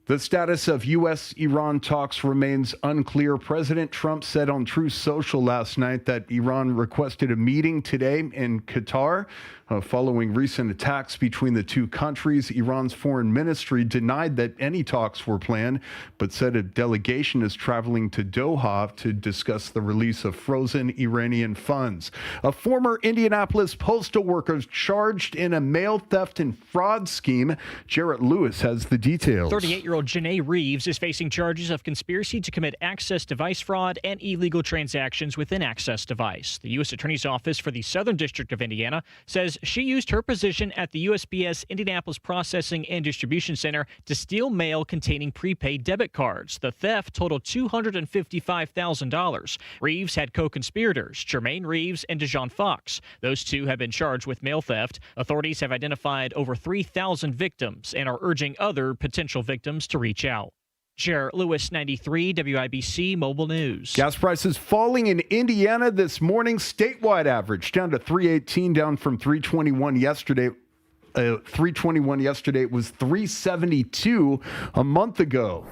Speaker 4: The status of U.S.-Iran talks remains unclear. President Trump said on Truth Social last night that Iran requested a meeting today in Qatar. Following recent attacks between the two countries, Iran's foreign ministry denied that any talks were planned, but said a delegation is traveling to Doha to discuss the release of frozen Iranian funds. A former Indianapolis postal worker charged in a mail theft and fraud scheme. Jarrett Lewis has the details.
Speaker 25: 38-year-old Janae Reeves is facing charges of conspiracy to commit access device fraud and illegal transactions within Access Device. The U.S. Attorney's Office for the Southern District of Indiana says she used her position at the USPS Indianapolis Processing and Distribution Center to steal mail containing prepaid debit cards. The theft totaled $255,000. Reeves had co-conspirators, Jermaine Reeves and Dejon Fox. Those two have been charged with mail theft. Authorities have identified over 3,000 victims and are urging other potential victims to reach out. Jarrett Lewis, 93 WIBC Mobile News.
Speaker 4: Gas prices falling in Indiana this morning. Statewide average down to $3.18, down from $3.21 yesterday. $3.21 yesterday. It was $3.72 a month ago.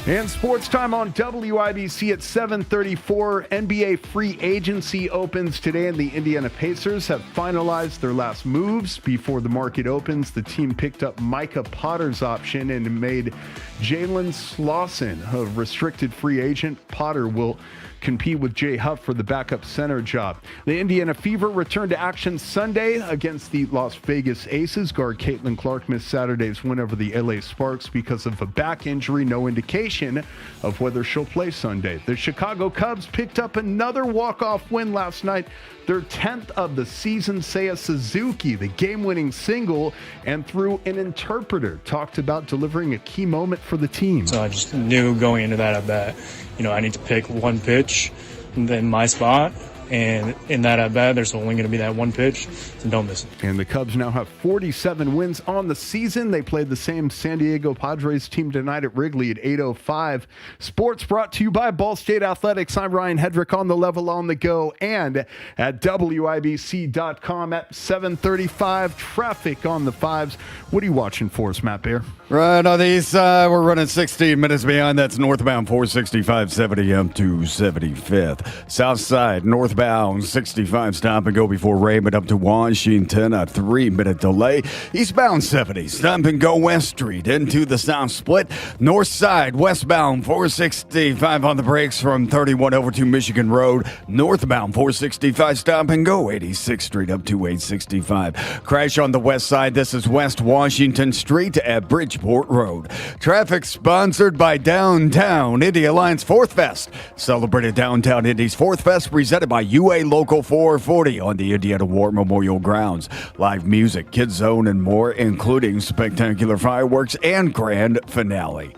Speaker 4: And sports time on WIBC at 7:34. NBA free agency opens today, and the Indiana Pacers have finalized their last moves before the market opens. The team picked up Micah Potter's option and made Jalen Slauson a restricted free agent. Potter will compete with Jay Huff for the backup center job. The Indiana Fever returned to action Sunday against the Las Vegas Aces. Guard Caitlin Clark missed Saturday's win over the LA Sparks because of a back injury. No indication indication of whether she'll play Sunday. The Chicago Cubs picked up another walk-off win last night, their 10th of the season. Seiya Suzuki, the game-winning single, and through an interpreter, talked about delivering a key moment for the team.
Speaker 6: So I just knew going into that at bat, I need to pick one pitch, and then my spot. And in that at bat, there's only going to be that one pitch, so don't miss it.
Speaker 4: And the Cubs now have 47 wins on the season. They played the same San Diego Padres team tonight at Wrigley at 8:05. Sports brought to you by Ball State Athletics. I'm Ryan Hedrick on the level on the go and at WIBC.com at 7:35. Traffic on the fives. What are you watching for us, Matt Bear?
Speaker 2: Right on the east side, we're running 16 minutes behind. That's northbound 465 70M to 75th. South side, northbound 65 stop and go before Raymond up to Washington, a 3-minute delay. Eastbound 70, stop and go West Street into the south split. North side, westbound 465 on the brakes from 31 over to Michigan Road. Northbound 465 stop and go 86th Street up to 865. Crash on the west side. This is West Washington Street at Bridgeport Road. Traffic sponsored by Downtown Indy Alliance 4th Fest. Celebrated Downtown Indy's 4th Fest presented by UA Local 440 on the Indiana War Memorial Grounds. Live music, Kids Zone, and more, including spectacular fireworks and grand finale.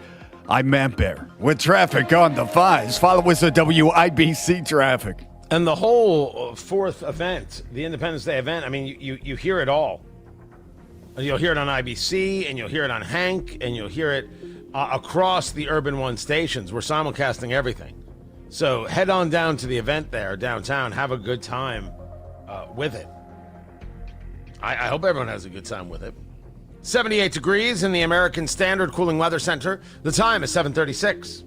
Speaker 2: I'm Matt Bear with traffic on the fives. Follow us at WIBC Traffic.
Speaker 3: And the whole fourth event, the Independence Day event, I mean, you hear it all. You'll hear it on IBC, and you'll hear it on Hank, and you'll hear it across the Urban One stations. We're simulcasting everything. So head on down to the event there downtown. Have a good time with it. I hope everyone has a good time with it. 78 degrees in the American Standard Cooling Weather Center. The time is 7:36.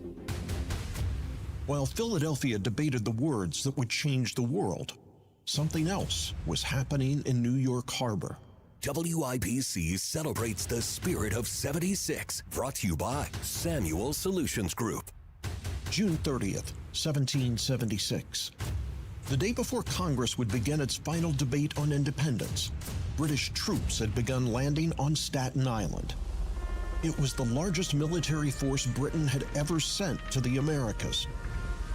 Speaker 5: While Philadelphia debated the words that would change the world, something else was happening in New York Harbor. WIBC celebrates the spirit of 76, brought to you by Samuel Solutions Group. June 30th, 1776. The day before Congress would begin its final debate on independence, British troops had begun landing on Staten Island. It was the largest military force Britain had ever sent to the Americas.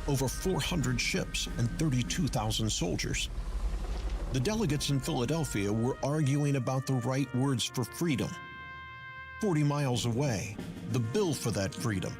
Speaker 5: Over 400 ships and 32,000 soldiers. The delegates in Philadelphia were arguing about the right words for freedom. 40 miles away, the bill for that freedom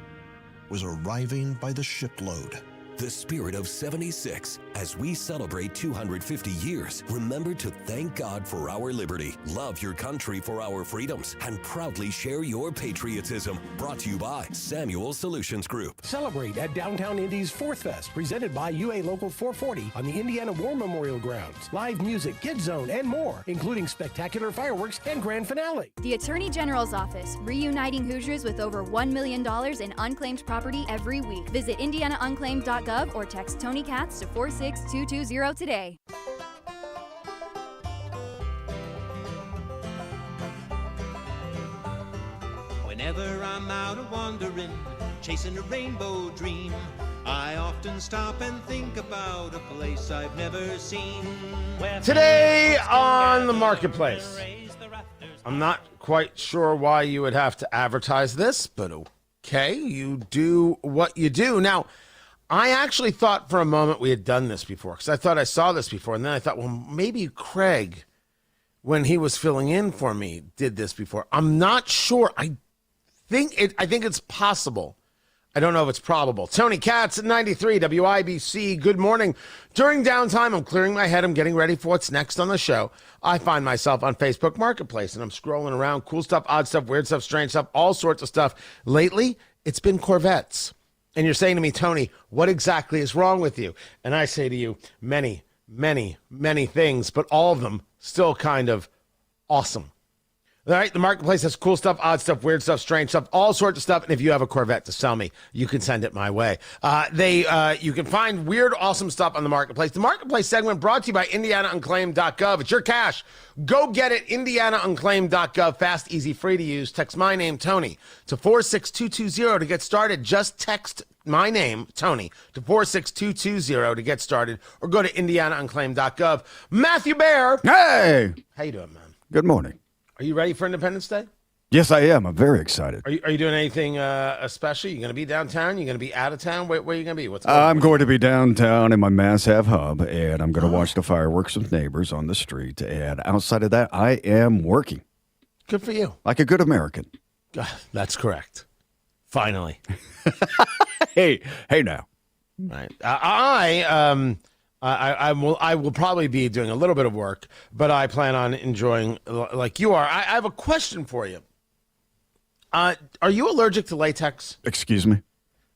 Speaker 5: was arriving by the shipload. The spirit of 76. As we celebrate 250 years, remember to thank God for our liberty, love your country for our freedoms, and proudly share your patriotism. Brought to you by Samuel Solutions Group.
Speaker 15: Celebrate at Downtown Indy's 4th Fest, presented by UA Local 440 on the Indiana War Memorial Grounds. Live music, Kids Zone, and more, including spectacular fireworks and grand finale.
Speaker 7: The Attorney General's Office, reuniting Hoosiers with over $1 million in unclaimed property every week. Visit IndianaUnclaimed.gov or text Tony Katz to 46220 today.
Speaker 8: Whenever I'm out a wandering, chasing a rainbow dream, I often stop and think about a place I've never seen.
Speaker 3: Today on the marketplace. I'm not quite sure why you would have to advertise this, but okay, you do what you do. Now, I actually thought for a moment we had done this before, because I thought I saw this before, and then I thought, well, maybe Craig, when he was filling in for me, did this before. I'm not sure. I think it's possible. I don't know if it's probable. Tony Katz at 93 WIBC. Good morning. During downtime, I'm clearing my head. I'm getting ready for what's next on the show. I find myself on Facebook Marketplace, and I'm scrolling around. Cool stuff, odd stuff, weird stuff, strange stuff, all sorts of stuff. Lately, it's been Corvettes. And you're saying to me, Tony, what exactly is wrong with you? And I say to you, many, many, many things, but all of them still kind of awesome. All right, the marketplace has cool stuff, odd stuff, weird stuff, strange stuff, all sorts of stuff. And if you have a Corvette to sell me, you can send it my way. You can find weird, awesome stuff on the marketplace. The marketplace segment brought to you by IndianaUnclaimed.gov. It's your cash. Go get it, IndianaUnclaimed.gov. Fast, easy, free to use. Text my name, Tony, to 46220 to get started. Just text my name, Tony, to 46220 to get started, or go to IndianaUnclaimed.gov. Matthew Bear.
Speaker 2: Hey!
Speaker 3: How you doing, man?
Speaker 2: Good morning.
Speaker 3: Are you ready for Independence Day?
Speaker 2: Yes, I am. I'm very excited.
Speaker 3: Are you doing anything special? You going to be downtown? You going to be out of town? Where are you going to be?
Speaker 2: I'm going to be downtown in my Mass Ave hub, and I'm going to watch the fireworks with neighbors on the street. And outside of that, I am working.
Speaker 3: Good for you.
Speaker 2: Like a good American.
Speaker 3: That's correct. Finally.
Speaker 2: Hey now.
Speaker 3: Right. I will probably be doing a little bit of work, but I plan on enjoying like you are. I have a question for you. Are you allergic to latex?
Speaker 2: Excuse me?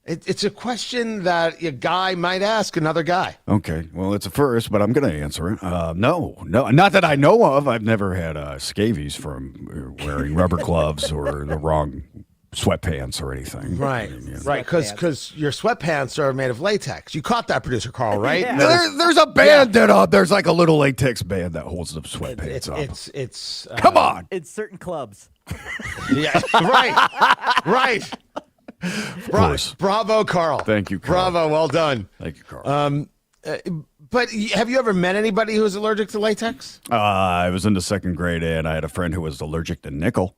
Speaker 3: It's a question that a guy might ask another guy.
Speaker 2: Okay. Well, it's a first, but I'm going to answer it. No. Not that I know of. I've never had scabies from wearing rubber gloves or the wrong sweatpants or anything.
Speaker 3: Right. Right. Because your sweatpants are made of latex. You caught that, producer Carl, right?
Speaker 2: Yeah. There's a band that there's like a little latex band that holds the sweatpants up.
Speaker 3: It's
Speaker 2: Come on.
Speaker 18: It's certain clubs.
Speaker 3: Yeah. Right. Bravo, Carl.
Speaker 2: Thank you, Carl.
Speaker 3: Bravo. Well done.
Speaker 2: Thank you, Carl.
Speaker 3: But have you ever met anybody who's allergic to latex?
Speaker 2: I was in the second grade, and I had a friend who was allergic to nickel.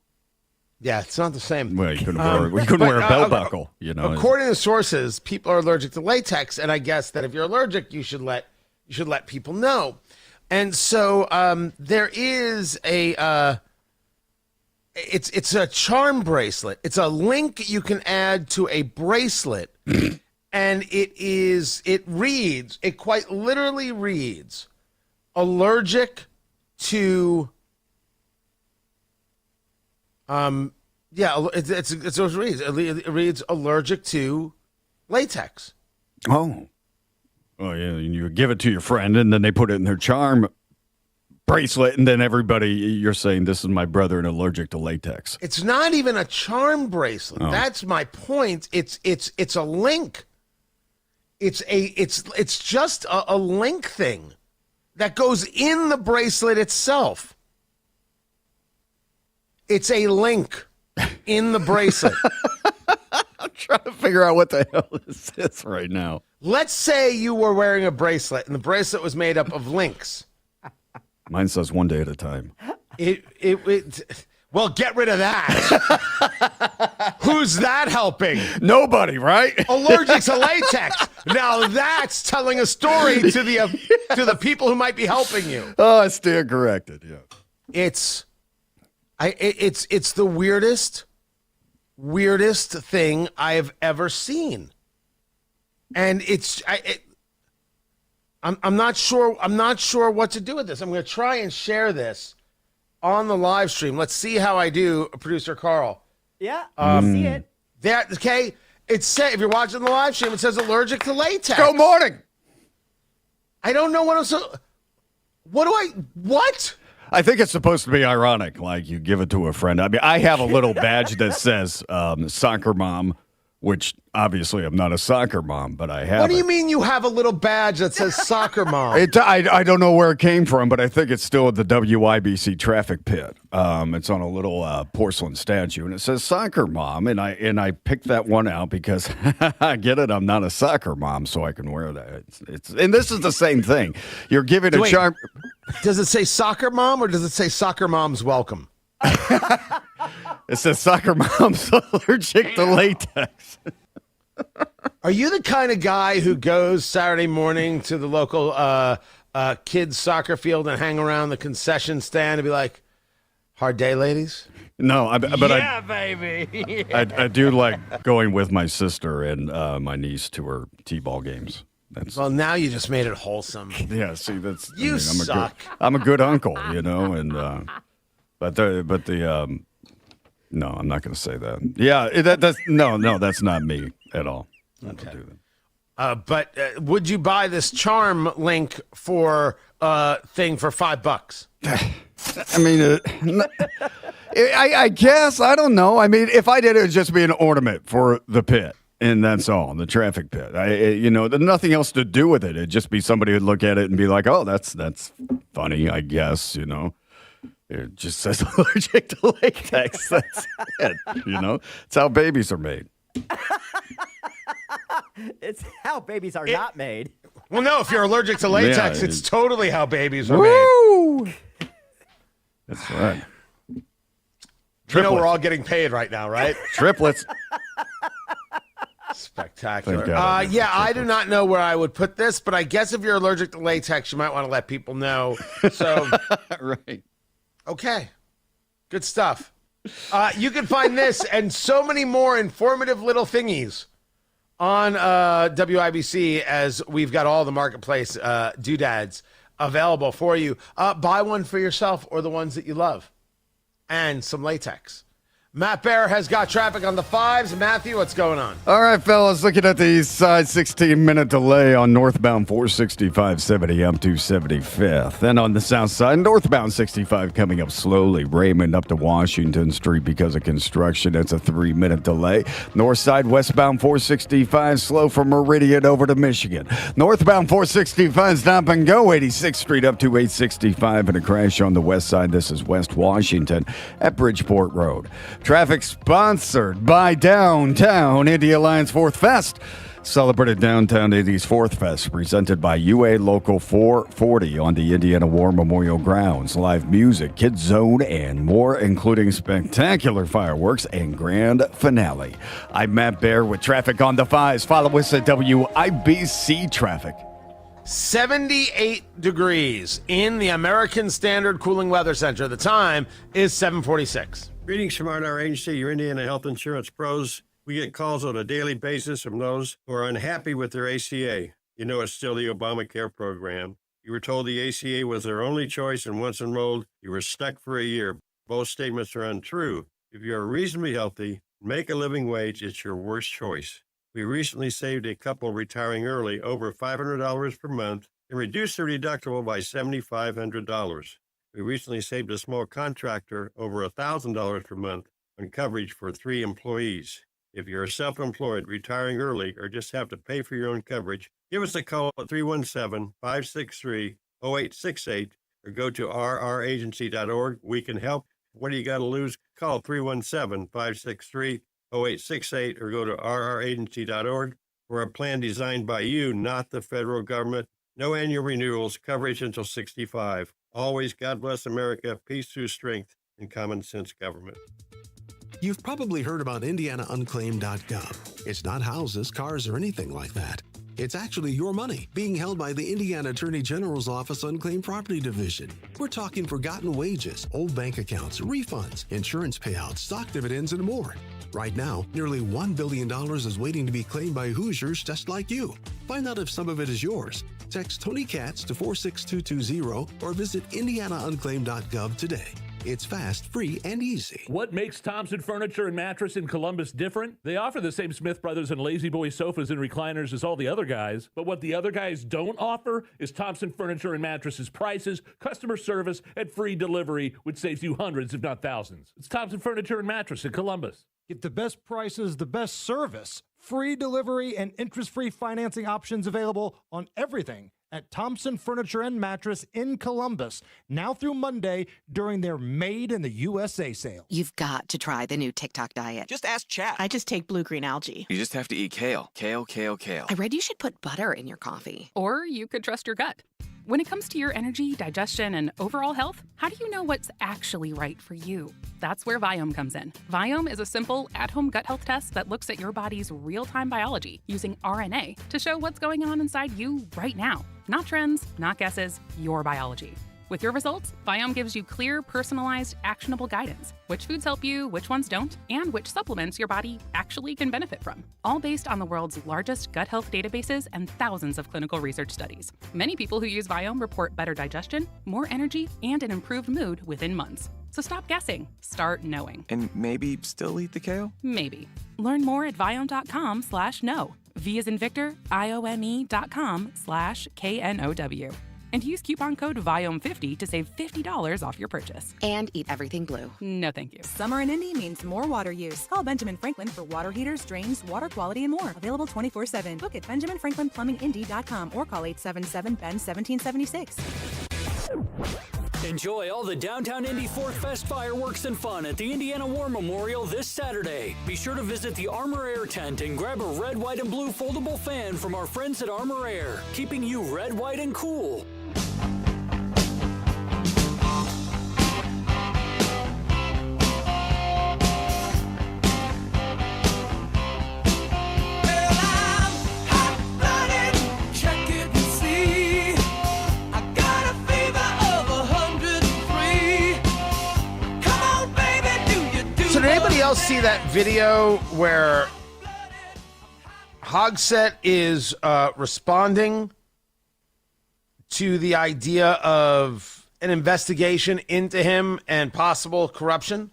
Speaker 3: Yeah, it's not the same.
Speaker 2: Well, you couldn't wear a belt buckle. You know,
Speaker 3: according to sources, people are allergic to latex, and I guess that if you're allergic, you should let people know. And so there is a it's a charm bracelet. It's a link you can add to a bracelet, and it quite literally reads, allergic to. It's what it reads. It reads allergic to latex.
Speaker 2: Oh, yeah. You give it to your friend, and then they put it in their charm bracelet, and then you're saying this is my brother and allergic to latex.
Speaker 3: It's not even a charm bracelet.
Speaker 2: Oh.
Speaker 3: That's my point. It's a link. It's just a link thing that goes in the bracelet itself. It's a link in the bracelet.
Speaker 2: I'm trying to figure out what the hell this is right now.
Speaker 3: Let's say you were wearing a bracelet, and the bracelet was made up of links.
Speaker 2: Mine says one day at a time.
Speaker 3: Well, get rid of that. Who's that helping?
Speaker 2: Nobody, right?
Speaker 3: Allergic to latex. Now that's telling a story to the people who might be helping you.
Speaker 2: Oh, I stand corrected. Yeah.
Speaker 3: It's the weirdest thing I have ever seen, and I'm not sure what to do with this. I'm going to try and share this on the live stream. Let's see how I do, producer Carl.
Speaker 18: Yeah, I see it.
Speaker 3: Okay. If you're watching the live stream, it says allergic to latex.
Speaker 2: Good morning.
Speaker 3: I don't know what I'm so. What?
Speaker 2: I think it's supposed to be ironic, like you give it to a friend. I mean, I have a little badge that says soccer mom, which obviously I'm not a soccer mom, but I have.
Speaker 3: What do you mean you have a little badge that says soccer mom?
Speaker 2: I don't know where it came from, but I think it's still at the WIBC traffic pit. It's on a little porcelain statue, and it says soccer mom, and I picked that one out because I get it. I'm not a soccer mom, so I can wear that. And this is the same thing. You're giving a charm.
Speaker 3: Does it say soccer mom or does it say soccer mom's welcome?
Speaker 2: It says soccer mom's allergic to latex.
Speaker 3: Are you the kind of guy who goes Saturday morning to the local kids soccer field and hang around the concession stand and be like, hard day, ladies?
Speaker 2: No,
Speaker 18: baby.
Speaker 2: I do like going with my sister and my niece to her t-ball games.
Speaker 3: Well, now you just made it wholesome.
Speaker 2: Yeah, see, that's
Speaker 3: suck.
Speaker 2: I'm a good uncle, you know, and no, I'm not going to say that. Yeah, that's not me at all.
Speaker 3: Okay. But would you buy this charm link for thing for $5?
Speaker 2: I mean, I guess I don't know. I mean, if I did it, it'd just be an ornament for the pit. And that's all, the traffic pit. There's nothing else to do with it. It'd just be somebody who'd look at it and be like, "Oh, that's funny, I guess." You know, it just says allergic to latex. That's it. You know, it's how babies are made.
Speaker 18: It's how babies are not made.
Speaker 3: Well, no, if you're allergic to latex,
Speaker 2: Yeah,
Speaker 3: it's totally how babies are
Speaker 2: Woo!
Speaker 3: made.
Speaker 2: That's right.
Speaker 3: You know we're all getting paid right now, right?
Speaker 2: Triplets.
Speaker 3: Spectacular.
Speaker 2: Thank God.
Speaker 3: I do not know where I would put this, but I guess if you're allergic to latex, you might want to let people know. So,
Speaker 2: right.
Speaker 3: Okay. Good stuff. You can find this and so many more informative little thingies on WIBC, as we've got all the marketplace doodads available for you. Buy one for yourself or the ones that you love. And some latex. Matt Barrett has got traffic on the 5s. Matthew, what's going on?
Speaker 2: All right, fellas, looking at the east side, 16-minute delay on northbound 465 70 up to 75th. Then on the south side, northbound 65 coming up slowly. Raymond up to Washington Street because of construction. It's a 3-minute delay. North side, westbound 465 slow from Meridian over to Michigan. Northbound 465 stop and go. 86th Street up to 865 and a crash on the west side. This is West Washington at Bridgeport Road. Traffic sponsored by Downtown Indy Alliance 4th Fest. Celebrated Downtown Indy's 4th Fest, presented by UA Local 440 on the Indiana War Memorial Grounds. Live music, Kids Zone, and more, including spectacular fireworks and grand finale. I'm Matt Bear with traffic on the 5s. Follow us at WIBC Traffic.
Speaker 3: 78 degrees in the American Standard Cooling Weather Center. The time is 7:46.
Speaker 19: Greetings from our agency, your Indiana Health Insurance Pros. We get calls on a daily basis from those who are unhappy with their ACA. You know it's still the Obamacare program. You were told the ACA was their only choice, and once enrolled, you were stuck for a year. Both statements are untrue. If you are reasonably healthy, make a living wage, it's your worst choice. We recently saved a couple retiring early over $500 per month and reduced their deductible by $7,500. We recently saved a small contractor over $1,000 per month on coverage for 3 employees. If you're self-employed, retiring early, or just have to pay for your own coverage, give us a call at 317-563-0868 or go to rragency.org. We can help. What do you got to lose? Call 317-563-0868 or go to rragency.org. We're a plan designed by you, not the federal government. No annual renewals, coverage until 65. Always, God bless America, peace through strength, and common sense government.
Speaker 14: You've probably heard about IndianaUnclaimed.gov. It's not houses, cars, or anything like that. It's actually your money being held by the Indiana Attorney General's Office Unclaimed Property Division. We're talking forgotten wages, old bank accounts, refunds, insurance payouts, stock dividends, and more. Right now, nearly $1 billion is waiting to be claimed by Hoosiers just like you. Find out if some of it is yours. Text Tony Katz to 46220 or visit IndianaUnclaimed.gov today. It's fast, free, and easy.
Speaker 20: What makes Thompson Furniture and Mattress in Columbus different? They offer the same Smith Brothers and Lazy Boy sofas and recliners as all the other guys, but what the other guys don't offer is Thompson Furniture and Mattresses prices, customer service, and free delivery, which saves you hundreds, if not thousands. It's Thompson Furniture and Mattress in Columbus.
Speaker 21: Get the best prices, the best service, free delivery, and interest-free financing options available on everything at Thompson Furniture and Mattress in Columbus, now through Monday during their Made in the USA sale.
Speaker 22: You've got to try the new TikTok diet.
Speaker 24: Just ask chat.
Speaker 22: I just take blue-green algae.
Speaker 24: You just have to eat kale. Kale, kale, kale.
Speaker 22: I read you should put butter in your coffee.
Speaker 26: Or you could trust your gut. When it comes to your energy, digestion, and overall health, how do you know what's actually right for you? That's where Viome comes in. Viome is a simple, at-home gut health test that looks at your body's real-time biology using RNA to show what's going on inside you right now. Not trends, not guesses, your biology. With your results, Viome gives you clear, personalized, actionable guidance. Which foods help you, which ones don't, and which supplements your body actually can benefit from. All based on the world's largest gut health databases and thousands of clinical research studies. Many people who use Viome report better digestion, more energy, and an improved mood within months. So stop guessing. Start knowing.
Speaker 24: And maybe still eat the kale?
Speaker 26: Maybe. Learn more at viome.com/know. V as in Victor, IOME.com/KNOW. And use coupon code VIOME50 to save $50 off your purchase.
Speaker 22: And eat everything blue.
Speaker 26: No, thank you.
Speaker 27: Summer in Indy means more water use. Call Benjamin Franklin for water heaters, drains, water quality, and more. Available 24/7. Book at BenjaminFranklinPlumbingIndy.com or call 877-BEN-1776.
Speaker 23: Enjoy all the Downtown Indy 4th Fest fireworks and fun at the Indiana War Memorial this Saturday. Be sure to visit the Armor Air tent and grab a red, white, and blue foldable fan from our friends at Armor Air, keeping you red, white, and cool.
Speaker 3: else see that video where Hogsett is responding to the idea of an investigation into him and possible corruption?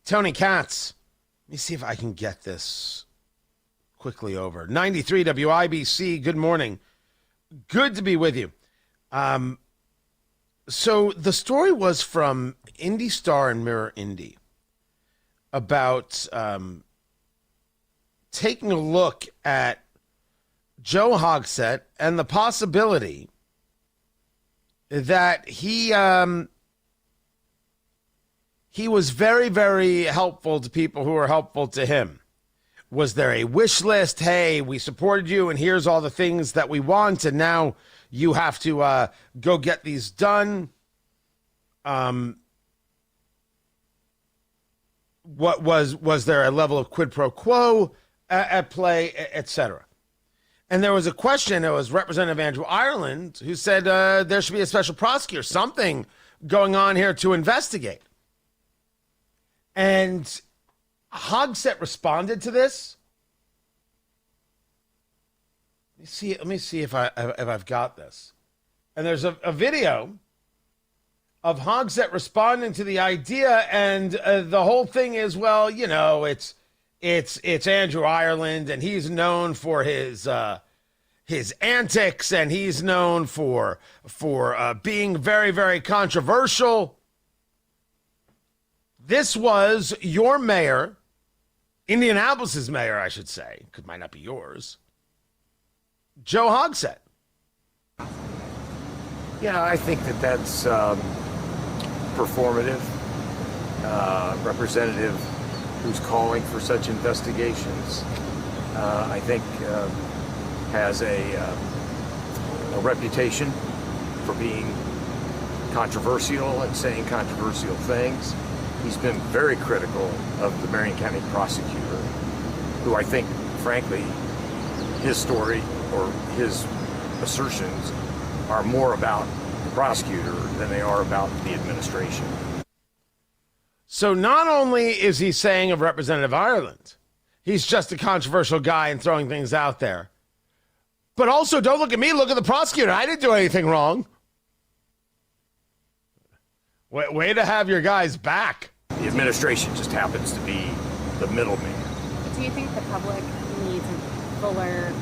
Speaker 3: Tony Katz. Let me see if I can get this quickly over. 93 WIBC, good morning. Good to be with you. So the story was from Indy Star and Mirror Indy about taking a look at Joe Hogsett and the possibility that he was very, very helpful to people who were helpful to him. Was there a wish list? Hey, we supported you, and here's all the things that we want, and now you have to go get these done. What was there a level of quid pro quo at play, etc.? And there was a question. It was Representative Andrew Ireland who said there should be a special prosecutor, something going on here to investigate. And Hogsett responded to this. Let me see if I've got this. And there's a video of Hogsett responding to the idea, and the whole thing is, well, you know, it's Andrew Ireland, and he's known for his antics, and he's known for being very, very controversial. This was your mayor, Indianapolis's mayor, I should say, because it might not be yours, Joe Hogsett.
Speaker 1: Yeah, I think that's performative. Representative who's calling for such investigations, I think has a reputation for being controversial and saying controversial things. He's been very critical of the Marion County prosecutor, who I think, frankly, his story or his assertions are more about the prosecutor than they are about the administration.
Speaker 3: So not only is he saying of Representative Ireland, he's just a controversial guy and throwing things out there, but also, don't look at me, look at the prosecutor. I didn't do anything wrong. Way to have your guys back.
Speaker 1: The administration just happens to be the middleman.
Speaker 9: Do you think the public needs a fuller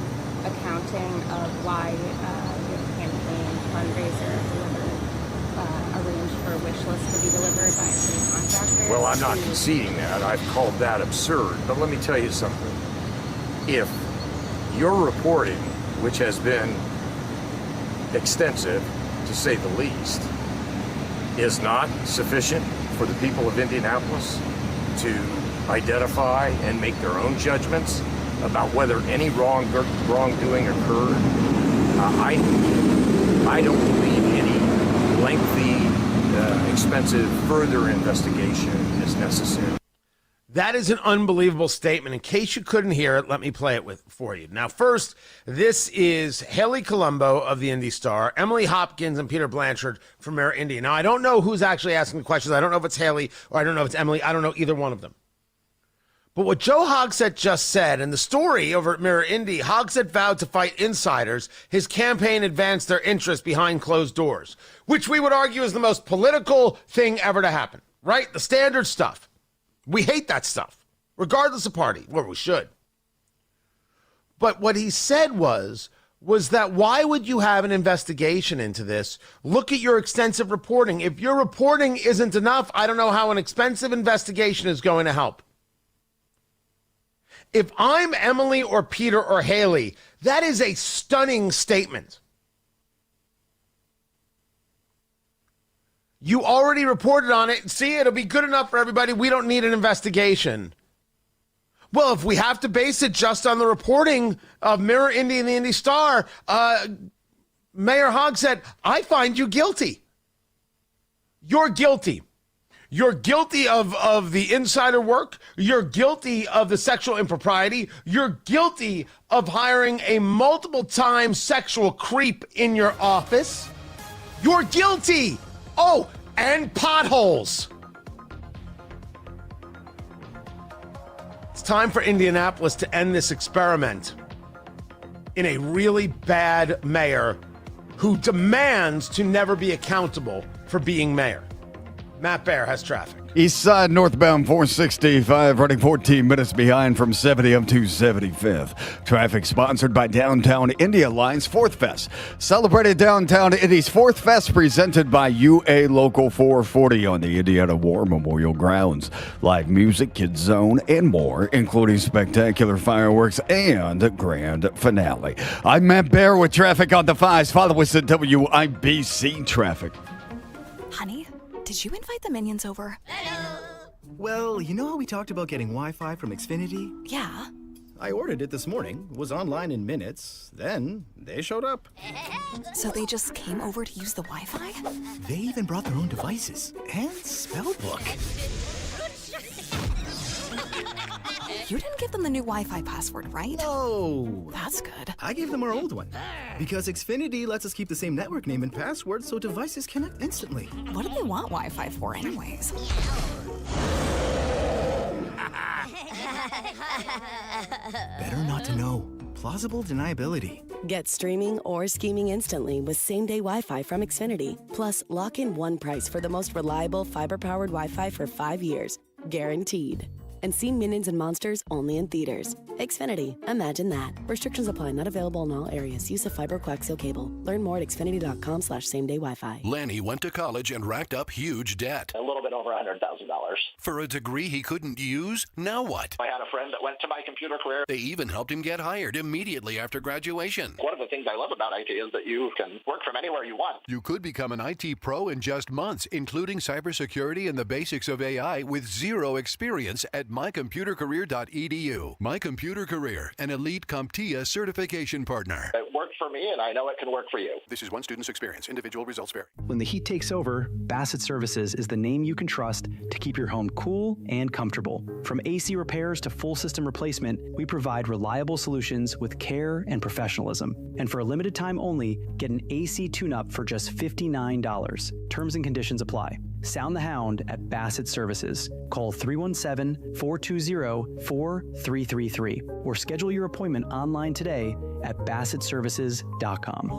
Speaker 9: accounting of why your campaign fundraiser arranged for a wish list to be delivered by a city contractor?
Speaker 1: Well, I'm not conceding that. I've called that absurd. But let me tell you something. If your reporting, which has been extensive, to say the least, is not sufficient for the people of Indianapolis to identify and make their own judgments about whether any wrongdoing occurred, I don't believe any lengthy, expensive further investigation is necessary.
Speaker 3: That is an unbelievable statement. In case you couldn't hear it, let me play it for you. Now, first, this is Haley Colombo of the Indy Star, Emily Hopkins, and Peter Blanchard from Mirror Indy. Now, I don't know who's actually asking the questions. I don't know if it's Haley or I don't know if it's Emily. I don't know either one of them. But what Joe Hogsett just said, in the story over at Mirror Indy, Hogsett vowed to fight insiders. His campaign advanced their interests behind closed doors, which we would argue is the most political thing ever to happen, right? The standard stuff. We hate that stuff, regardless of party, or we should. But what he said was that why would you have an investigation into this? Look at your extensive reporting. If your reporting isn't enough, I don't know how an expensive investigation is going to help. If I'm Emily or Peter or Haley, that is a stunning statement. You already reported on it. See, it'll be good enough for everybody. We don't need an investigation. Well, if we have to base it just on the reporting of Mirror Indy and the Indy Star, Mayor Hogsett, I find you guilty. You're guilty. You're guilty of the insider work. You're guilty of the sexual impropriety. You're guilty of hiring a multiple-time sexual creep in your office. You're guilty. Oh, and potholes. time for Indianapolis to end this experiment in a really bad mayor who demands to never be accountable for being mayor. Matt Bear has traffic.
Speaker 2: East side northbound 465 running 14 minutes behind from 70 up to 75th. Traffic sponsored by Downtown Indy Alliance Fourth Fest. Celebrated Downtown Indy's Fourth Fest presented by UA Local 440 on the Indiana War Memorial Grounds. Live music, Kids Zone, and more, including spectacular fireworks and a grand finale. I'm Matt Bear with traffic on the 5s. Follow us at WIBC Traffic.
Speaker 10: Honey, did you invite the minions over?
Speaker 11: Well, you know how we talked about getting Wi-Fi from Xfinity?
Speaker 10: Yeah.
Speaker 11: I ordered it this morning, was online in minutes, then they showed up.
Speaker 10: So they just came over to use the Wi-Fi?
Speaker 11: They even brought their own devices and spell book.
Speaker 10: You didn't give them the new Wi-Fi password, right?
Speaker 11: No.
Speaker 10: That's good.
Speaker 11: I gave them our old one. Because Xfinity lets us keep the same network name and password so devices connect instantly.
Speaker 10: What do they want Wi-Fi for anyways?
Speaker 11: Better not to know. Plausible deniability.
Speaker 12: Get streaming or scheming instantly with same-day Wi-Fi from Xfinity. Plus, lock in one price for the most reliable fiber-powered Wi-Fi for 5 years. Guaranteed. And see Minions and Monsters only in theaters. Xfinity. Imagine that. Restrictions apply. Not available in all areas. Use of fiber coaxial cable. Learn more at xfinity.com/same-day Wi-Fi.
Speaker 5: Lanny went to college and racked up huge debt.
Speaker 13: A little bit over $100,000.
Speaker 5: For a degree he couldn't use? Now what?
Speaker 13: I had a friend that went to my computer career.
Speaker 5: They even helped him get hired immediately after graduation.
Speaker 13: One of the things I love about IT is that you can work from anywhere you want.
Speaker 5: You could become an IT pro in just months, including cybersecurity and the basics of AI with zero experience at mycomputercareer.edu. My Computer Career, an elite CompTIA certification partner.
Speaker 13: It worked for me, and I know it can work for you.
Speaker 5: This is one student's experience. Individual results vary.
Speaker 16: When the heat takes over, Bassett Services is the name you can trust to keep your home cool and comfortable. From AC repairs to full system replacement, we provide reliable solutions with care and professionalism. And for a limited time only, get an AC tune-up for just $59. Terms and conditions apply. Sound the Hound at Bassett Services. Call 317-420-4333 or schedule your appointment online today at BassettServices.com.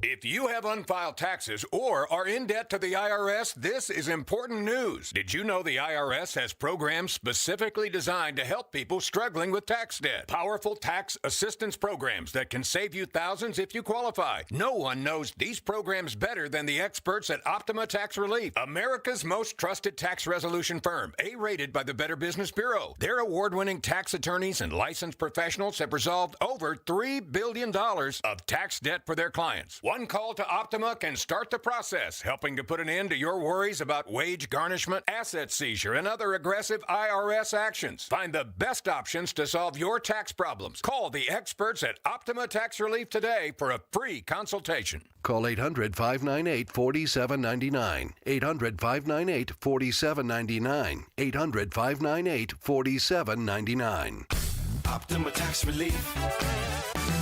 Speaker 17: If you have unfiled taxes or are in debt to the IRS, this is important news. Did you know the IRS has programs specifically designed to help people struggling with tax debt? Powerful tax assistance programs that can save you thousands if you qualify. No one knows these programs better than the experts at Optima Tax Relief, America's most trusted tax resolution firm, A-rated by the Better Business Bureau. Their award-winning tax attorneys and licensed professionals have resolved over $3 billion of tax debt for their clients. One call to Optima can start the process, helping to put an end to your worries about wage garnishment, asset seizure, and other aggressive IRS actions. Find the best options to solve your tax problems. Call the experts at Optima Tax Relief today for a free consultation.
Speaker 5: Call 800-598-4799. 800-598-4799. 800-598-4799.
Speaker 17: Optima Tax Relief.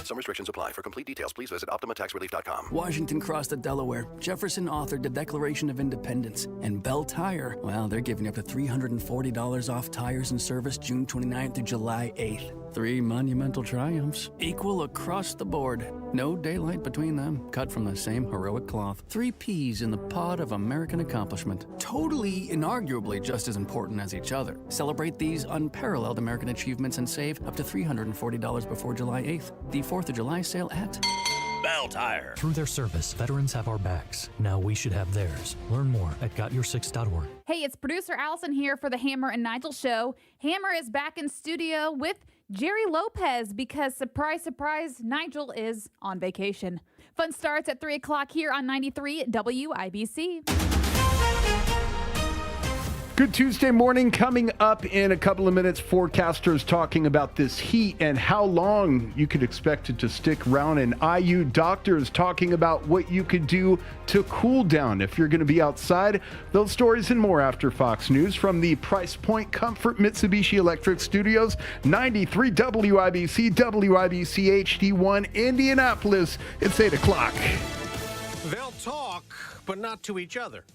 Speaker 5: Some restrictions apply. For complete details, please visit OptimaTaxRelief.com.
Speaker 25: Washington crossed the Delaware. Jefferson authored the Declaration of Independence. And Bell Tire, well, they're giving up to $340 off tires and service June 29th through July 8th. 3 monumental triumphs, equal across the board. No daylight between them, cut from the same heroic cloth. 3 Ps in the pod of American accomplishment. Totally, inarguably just as important as each other. Celebrate these unparalleled American achievements and save up to $340 before July 8th. The 4th of July sale at
Speaker 28: Bell Tire.
Speaker 29: Through their service, veterans have our backs. Now we should have theirs. Learn more at gotyoursix.org.
Speaker 30: Hey, it's producer Allison here for the Hammer and Nigel Show. Hammer is back in studio with Jerry Lopez because, surprise, surprise, Nigel is on vacation. Fun starts at 3 o'clock here on 93 WIBC.
Speaker 4: Good Tuesday morning. Coming up in a couple of minutes, forecasters talking about this heat and how long you could expect it to stick around, and IU doctors talking about what you could do to cool down if you're going to be outside. Those stories and more after Fox News from the Price Point Comfort Mitsubishi Electric Studios, 93 WIBC, WIBC HD1, Indianapolis. It's 8 o'clock.
Speaker 15: They'll talk, but not to each other.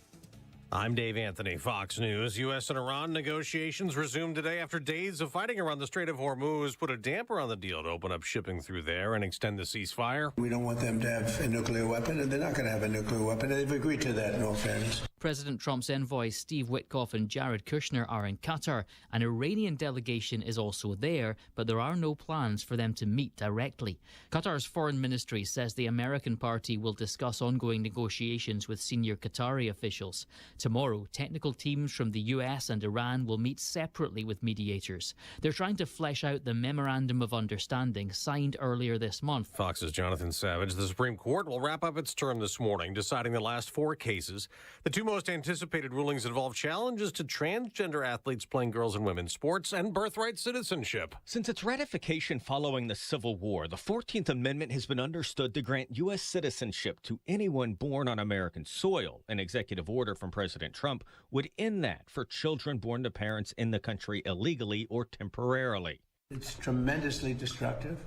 Speaker 6: I'm Dave Anthony, Fox News. U.S. and Iran negotiations resumed today after days of fighting around the Strait of Hormuz put a damper on the deal to open up shipping through there and extend the ceasefire.
Speaker 7: We don't want them to have a nuclear weapon, and they're not going to have a nuclear weapon. They've agreed to that, in all fairness.
Speaker 8: President Trump's envoys Steve Witkoff and Jared Kushner are in Qatar. An Iranian delegation is also there, but there are no plans for them to meet directly. Qatar's foreign ministry says the American party will discuss ongoing negotiations with senior Qatari officials. Tomorrow, technical teams from the US and Iran will meet separately with mediators. They're trying to flesh out the Memorandum of Understanding signed earlier this month.
Speaker 6: Fox's Jonathan Savage. The Supreme Court will wrap up its term this morning, deciding the last 4 cases. The 2 most anticipated rulings involve challenges to transgender athletes playing girls and women's sports and birthright citizenship.
Speaker 14: Since its ratification following the Civil War, the 14th Amendment has been understood to grant U.S. citizenship to anyone born on American soil. An executive order from President Trump would end that for children born to parents in the country illegally or temporarily.
Speaker 7: It's tremendously destructive.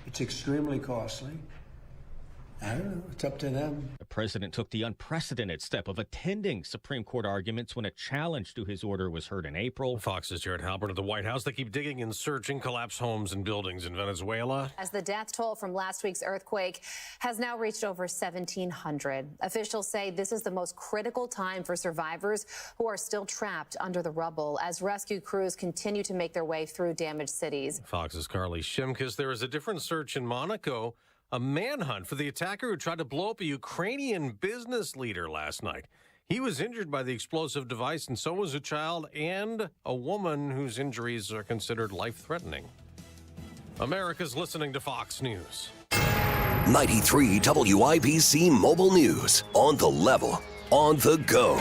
Speaker 7: It's extremely costly. I don't know. It's up to them.
Speaker 14: The president took the unprecedented step of attending Supreme Court arguments when a challenge to his order was heard in April.
Speaker 6: Fox's Jared Halpern at the White House. They keep digging and searching collapsed homes and buildings in Venezuela.
Speaker 18: As the death toll from last week's earthquake has now reached over 1,700. Officials say this is the most critical time for survivors who are still trapped under the rubble as rescue crews continue to make their way through damaged cities.
Speaker 6: Fox's Carly Shimkus. There is a different search in Monaco. A manhunt for the attacker who tried to blow up a Ukrainian business leader last night. He was injured by the explosive device, and so was a child and a woman whose injuries are considered life-threatening. America's listening to Fox News.
Speaker 5: 93 WIBC Mobile News. On the level, on the go.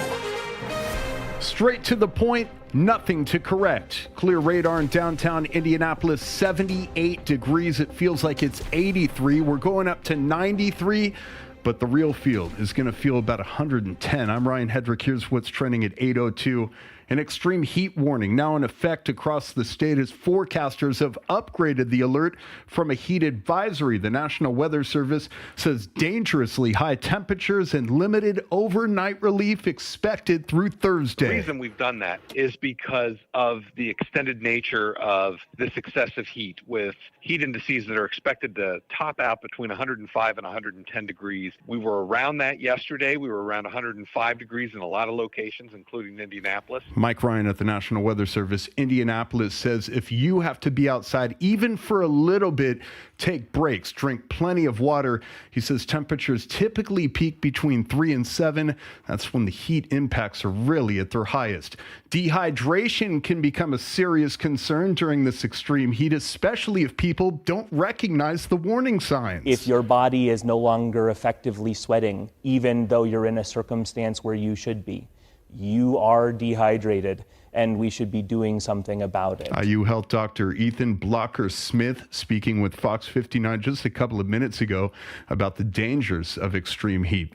Speaker 4: Straight to the point, nothing to correct. Clear radar in downtown Indianapolis, 78 degrees. It feels like it's 83. We're going up to 93, but the real field is going to feel about 110. I'm Ryan Hedrick. Here's what's trending at 8:02. An extreme heat warning now in effect across the state as forecasters have upgraded the alert from a heat advisory. The National Weather Service says dangerously high temperatures and limited overnight relief expected through Thursday.
Speaker 19: The reason we've done that is because of the extended nature of this excessive heat, with heat indices that are expected to top out between 105 and 110 degrees. We were around that yesterday. We were around 105 degrees in a lot of locations, including Indianapolis.
Speaker 4: Mike Ryan at the National Weather Service. Indianapolis says if you have to be outside even for a little bit, take breaks, drink plenty of water. He says temperatures typically peak between 3 and 7. That's when the heat impacts are really at their highest. Dehydration can become a serious concern during this extreme heat, especially if people don't recognize the warning signs.
Speaker 20: If your body is no longer effectively sweating, even though you're in a circumstance where you should be, you are dehydrated, and we should be doing something about it.
Speaker 4: IU Health Dr. Ethan Blocker-Smith speaking with Fox 59 just a couple of minutes ago about the dangers of extreme heat.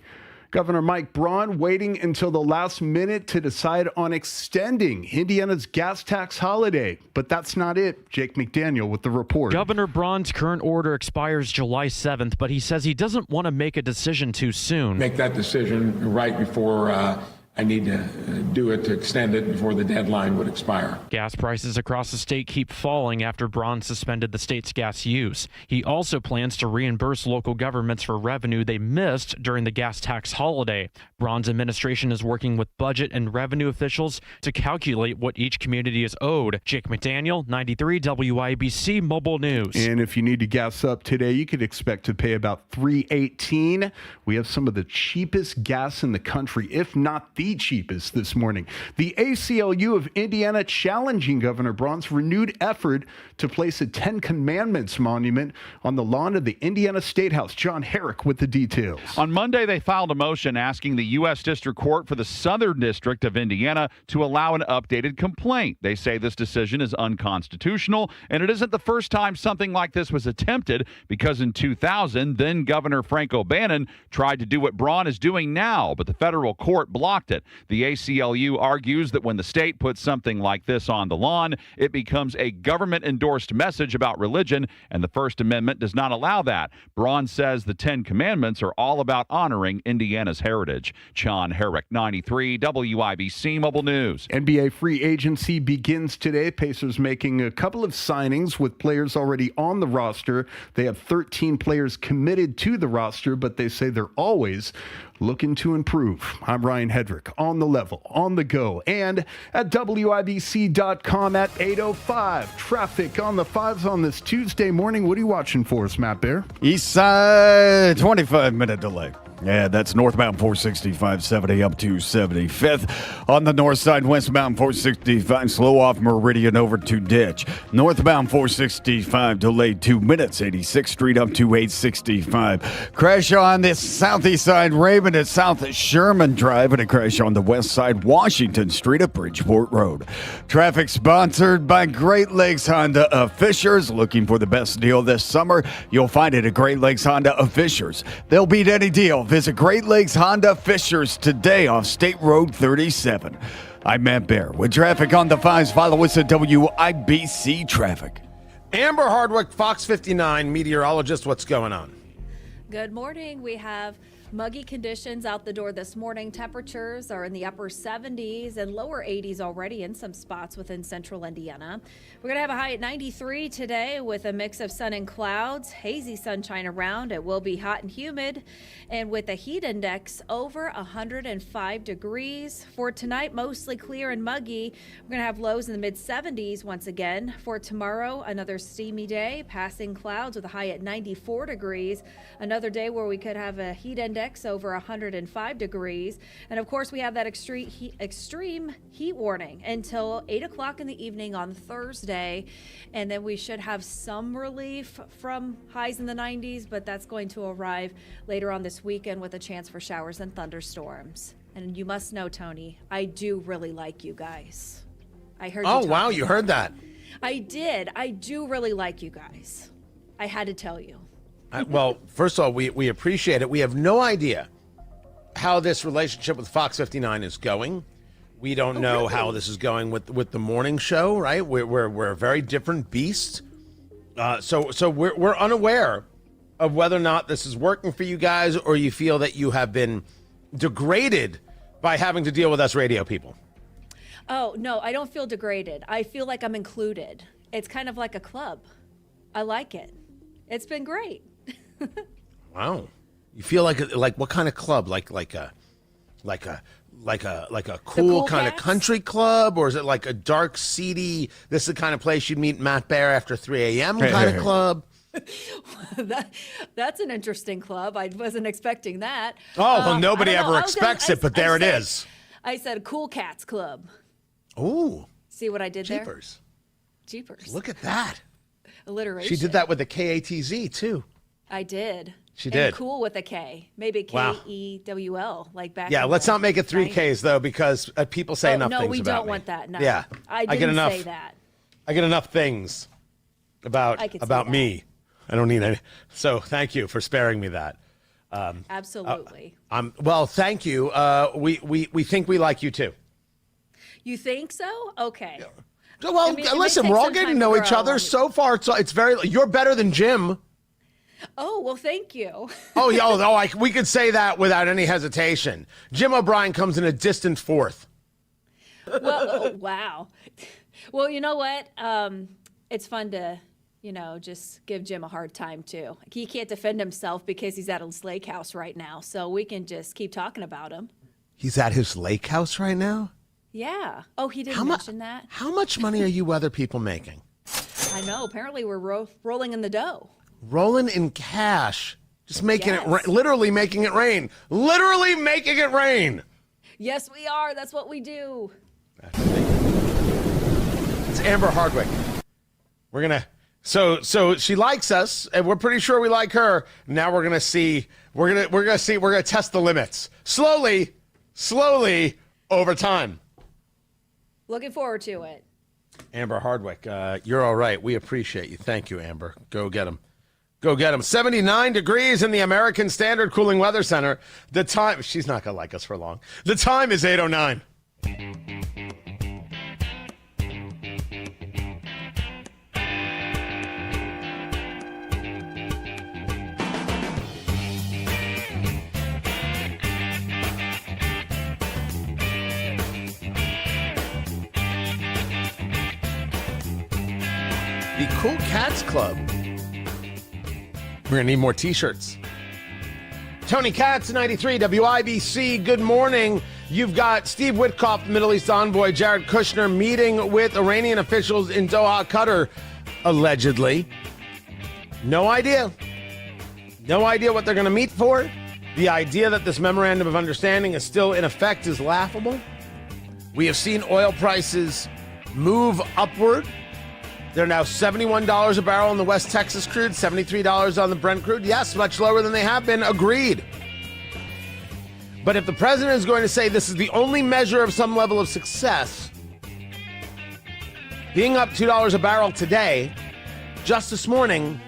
Speaker 4: Governor Mike Braun waiting until the last minute to decide on extending Indiana's gas tax holiday. But that's not it. Jake McDaniel with the report.
Speaker 21: Governor Braun's current order expires July 7th, but he says he doesn't want to make a decision too soon.
Speaker 24: Make that decision right before I need to do it to extend it before the deadline would expire.
Speaker 21: Gas prices across the state keep falling after Braun suspended the state's gas use. He also plans to reimburse local governments for revenue they missed during the gas tax holiday. Braun's administration is working with budget and revenue officials to calculate what each community is owed. Jake McDaniel, 93 WIBC Mobile News.
Speaker 4: And if you need to gas up today, you could expect to pay about $3.18. We have some of the cheapest gas in the country, if not the cheapest this morning. The ACLU of Indiana challenging Governor Braun's renewed effort to place a 10 Commandments monument on the lawn of the Indiana State House. John Herrick with the details.
Speaker 28: On Monday, they filed a motion asking the U.S. District Court for the Southern District of Indiana to allow an updated complaint. They say this decision is unconstitutional, and it isn't the first time something like this was attempted, because in 2000, then Governor Frank O'Bannon tried to do what Braun is doing now, but the federal court blocked it. it. The ACLU argues that when the state puts something like this on the lawn, it becomes a government-endorsed message about religion, and the First Amendment does not allow that. Braun says the Ten Commandments are all about honoring Indiana's heritage. John Herrick, 93 WIBC Mobile News.
Speaker 4: NBA free agency begins today. Pacers making a couple of signings with players already on the roster. They have 13 players committed to the roster, but they say they're always looking to improve. I'm Ryan Hedrick, on the level, on the go, and at WIBC.com at 8:05. Traffic on the 5s on this Tuesday morning. What are you watching for us, Matt Bear?
Speaker 1: East side, 25-minute delay. Yeah, that's northbound 465, 70 up to 75th. On the north side, westbound 465, slow off Meridian over to Ditch. Northbound 465, delayed 2 minutes, 86th Street up to 865. Crash on the southeast side, Raven at South Sherman Drive, and a crash on the west side, Washington Street at Bridgeport Road. Traffic sponsored by Great Lakes Honda of Fishers. Looking for the best deal this summer? You'll find it at Great Lakes Honda of Fishers. They'll beat any deal. Visit Great Lakes Honda Fishers today off State Road 37. I'm Matt Bear. With traffic on the 5s, follow us at WIBC Traffic.
Speaker 2: Amber Hardwick, Fox 59 meteorologist, what's going on?
Speaker 3: Good morning. We have muggy conditions out the door this morning. Temperatures are in the upper 70s and lower 80s already in some spots within central Indiana. We're going to have a high at 93 today with a mix of sun and clouds, hazy sunshine around. It will be hot and humid, and with a heat index over 105 degrees. For tonight, mostly clear and muggy. We're going to have lows in the mid 70s once again. For tomorrow, another steamy day, passing clouds with a high at 94 degrees. Another day where we could have a heat index over 105 degrees. And of course, we have that extreme heat warning until 8 o'clock in the evening on Thursday. And then we should have some relief from highs in the 90s, but that's going to arrive later on this weekend with a chance for showers and thunderstorms. And you must know, Tony, I do really like you guys. I heard you.
Speaker 2: Oh, wow, you heard that.
Speaker 3: I did. I do really like you guys. I had to tell you.
Speaker 2: Well, first of all, we appreciate it. We have no idea how this relationship with Fox 59 is going. We don't know how this is going with the morning show, right? We're a very different beast. So we're unaware of whether or not this is working for you guys, or you feel that you have been degraded by having to deal with us radio people.
Speaker 3: Oh, no, I don't feel degraded. I feel like I'm included. It's kind of like a club. I like it. It's been great.
Speaker 2: Wow. You feel like what kind of club? Like a cool kind of country club, or is it like a dark, seedy, this is the kind of place you'd meet Matt Bear after 3 a.m. kind of club?
Speaker 3: That's an interesting club. I wasn't expecting that.
Speaker 2: Oh, well, nobody ever expects it, but there it is.
Speaker 3: I said Cool Cats Club.
Speaker 2: Ooh.
Speaker 3: See what I did there?
Speaker 2: Jeepers. Look at that.
Speaker 3: Alliteration.
Speaker 2: She did that with the KATZ, too.
Speaker 3: I did.
Speaker 2: She did.
Speaker 3: Cool with a K. Maybe Kewl, like back.
Speaker 2: Yeah, let's not make it 3 Ks, though, because people say enough things about me.
Speaker 3: No, we don't want that. No.
Speaker 2: Yeah.
Speaker 3: I didn't say that.
Speaker 2: I get enough things about me. I don't need any. So thank you for sparing me that.
Speaker 3: Absolutely.
Speaker 2: Well, thank you. We think we like you, too.
Speaker 3: You think so? Okay.
Speaker 2: Yeah. Well, listen, we're all getting to know each other. So far, it's very. You're better than Jim.
Speaker 3: Oh, well, thank you.
Speaker 2: Oh, yeah. We could say that without any hesitation. Jim O'Brien comes in a distant fourth.
Speaker 3: Well, wow. Well, you know what? It's fun to, just give Jim a hard time, too. He can't defend himself because he's at his lake house right now. So we can just keep talking about him.
Speaker 2: He's at his lake house right now?
Speaker 3: Yeah. Oh, he didn't mention that.
Speaker 2: How much money are you other people making?
Speaker 3: I know. Apparently, we're rolling in the dough.
Speaker 2: Rolling in cash. Just making it rain. Literally making it rain. Literally making it rain.
Speaker 3: Yes, we are. That's what we do.
Speaker 2: It's Amber Hardwick. We're going to... So she likes us, and we're pretty sure we like her. Now we're going to see... We're going to test the limits. Slowly, over time.
Speaker 3: Looking forward to it.
Speaker 2: Amber Hardwick, you're all right. We appreciate you. Thank you, Amber. Go get him. Go get them. 79 degrees in the American Standard Cooling Weather Center. The time, she's not going to like us for long. The time is 8:09. The Cool Cats Club. We're going to need more t-shirts. Tony Katz, 93 WIBC. Good morning. You've got Steve Witkoff, the Middle East envoy, Jared Kushner meeting with Iranian officials in Doha, Qatar, allegedly. No idea. No idea what they're going to meet for. The idea that this memorandum of understanding is still in effect is laughable. We have seen oil prices move upward. They're now $71 a barrel on the West Texas crude, $73 on the Brent crude. Yes, much lower than they have been. Agreed. But if the president is going to say this is the only measure of some level of success, being up $2 a barrel today, just this morning,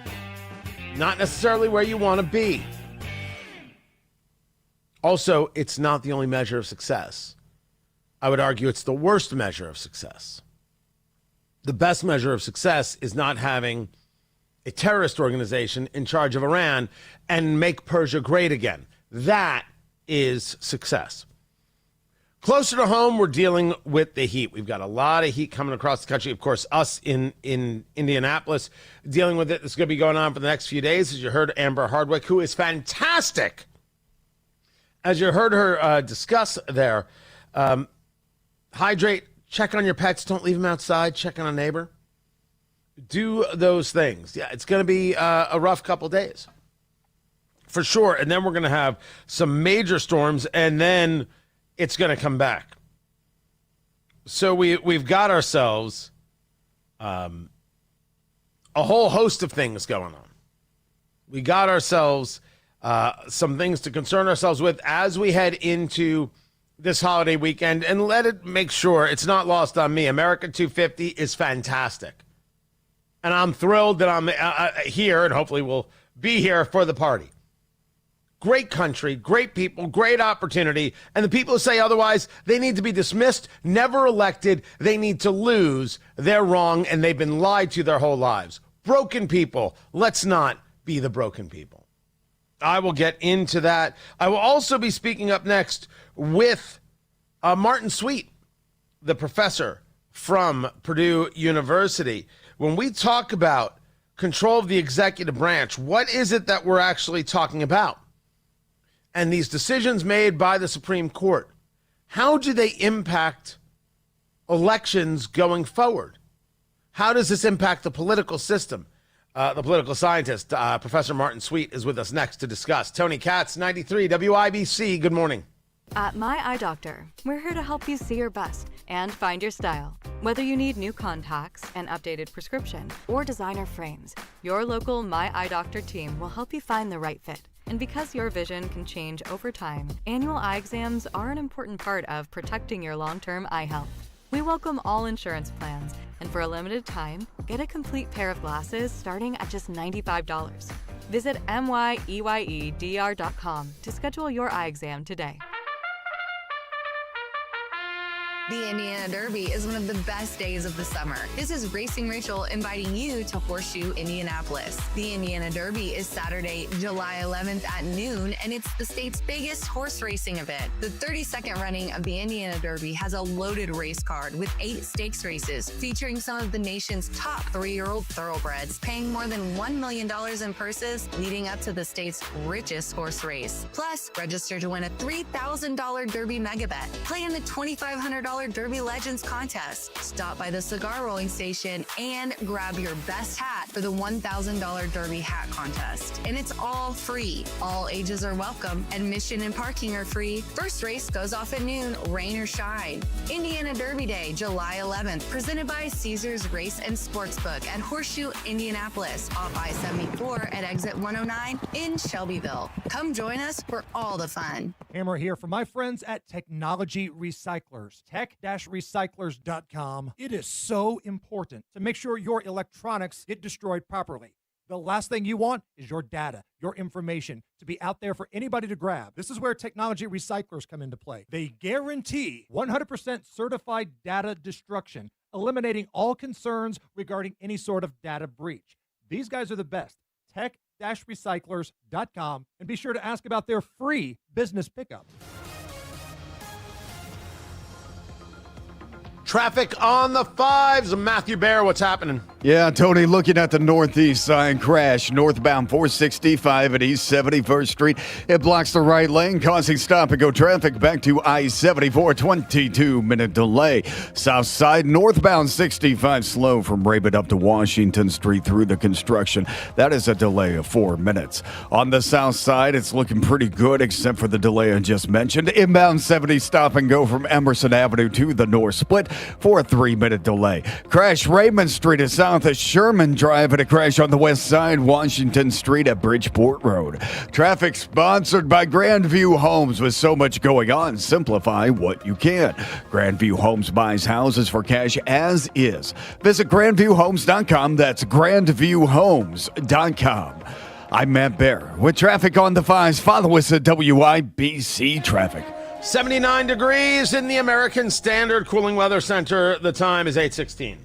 Speaker 2: not necessarily where you want to be. Also, it's not the only measure of success. I would argue it's the worst measure of success. The best measure of success is not having a terrorist organization in charge of Iran and make Persia great again. That is success. Closer to home, we're dealing with the heat. We've got a lot of heat coming across the country. Of course, us in Indianapolis dealing with it. This is going to be going on for the next few days. As you heard Amber Hardwick, who is fantastic. As you heard her discuss there, hydrate. Check on your pets. Don't leave them outside. Check on a neighbor. Do those things. Yeah, it's going to be a rough couple days. For sure. And then we're going to have some major storms, and then it's going to come back. So we've got ourselves a whole host of things going on. We got ourselves some things to concern ourselves with as we head into this holiday weekend, and let it make sure it's not lost on me. America 250 is fantastic. And I'm thrilled that I'm here, and hopefully we'll be here for the party. Great country, great people, great opportunity. And the people who say otherwise, they need to be dismissed, never elected. They need to lose. They're wrong, and they've been lied to their whole lives. Broken people. Let's not be the broken people. I will get into that. I will also be speaking up next with Martin Sweet, the professor from Purdue University. When we talk about control of the executive branch, what is it that we're actually talking about? And these decisions made by the Supreme Court, how do they impact elections going forward? How does this impact the political system? The political scientist, Professor Martin Sweet, is with us next to discuss. Tony Katz, 93 WIBC. Good morning.
Speaker 9: At My Eye Doctor, we're here to help you see your best and find your style. Whether you need new contacts, an updated prescription, or designer frames, your local My Eye Doctor team will help you find the right fit. And because your vision can change over time, annual eye exams are an important part of protecting your long-term eye health. We welcome all insurance plans, and for a limited time, get a complete pair of glasses starting at just $95. Visit myeyedr.com to schedule your eye exam today.
Speaker 10: The Indiana Derby is one of the best days of the summer. This is Racing Rachel inviting you to Horseshoe Indianapolis. The Indiana Derby is Saturday, July 11th at noon, and it's the state's biggest horse racing event. The 32nd running of the Indiana Derby has a loaded race card with 8 stakes races featuring some of the nation's top 3-year-old thoroughbreds, paying more than $1 million in purses leading up to the state's richest horse race. Plus, register to win a $3,000 Derby mega bet. Play in the $2,500 Derby Legends contest. Stop by the cigar rolling station and grab your best hat for the $1,000 Derby hat contest. And it's all free. All ages are welcome. Admission and parking are free. First race goes off at noon, rain or shine. Indiana Derby Day, July 11th, presented by Caesars Race and Sportsbook at Horseshoe Indianapolis, off I-74 at exit 109 in Shelbyville. Come join us for all the fun.
Speaker 11: Hammer here for my friends at Technology Recyclers. Tech-recyclers.com. It is so important to make sure your electronics get destroyed properly. The last thing you want is your data, your information to be out there for anybody to grab. This is where technology recyclers come into play. They guarantee 100% certified data destruction, eliminating all concerns regarding any sort of data breach. These guys are the best. Tech-recyclers.com, and be sure to ask about their free business pickup.
Speaker 2: Traffic on the fives. Matthew Bear, what's happening?
Speaker 1: Yeah, Tony, looking at the northeast side, crash northbound 465 at East 71st Street. It blocks the right lane, causing stop-and-go traffic back to I-74, 22-minute delay. South side, northbound 65 slow from Raymond up to Washington Street through the construction. That is a delay of 4 minutes. On the south side, it's looking pretty good, except for the delay I just mentioned. Inbound 70 stop-and-go from Emerson Avenue to the north split for a 3-minute delay. Crash Raymond Street is south of Sherman Drive, and a crash on the west side, Washington Street at Bridgeport Road. Traffic sponsored by Grandview Homes. With so much going on, simplify what you can. Grandview Homes buys houses for cash as is. Visit grandviewhomes.com. That's grandviewhomes.com. I'm Matt Bear. With traffic on the fives, follow us at WIBC Traffic.
Speaker 2: 79 degrees in the American Standard Cooling Weather Center. The time is 8:16.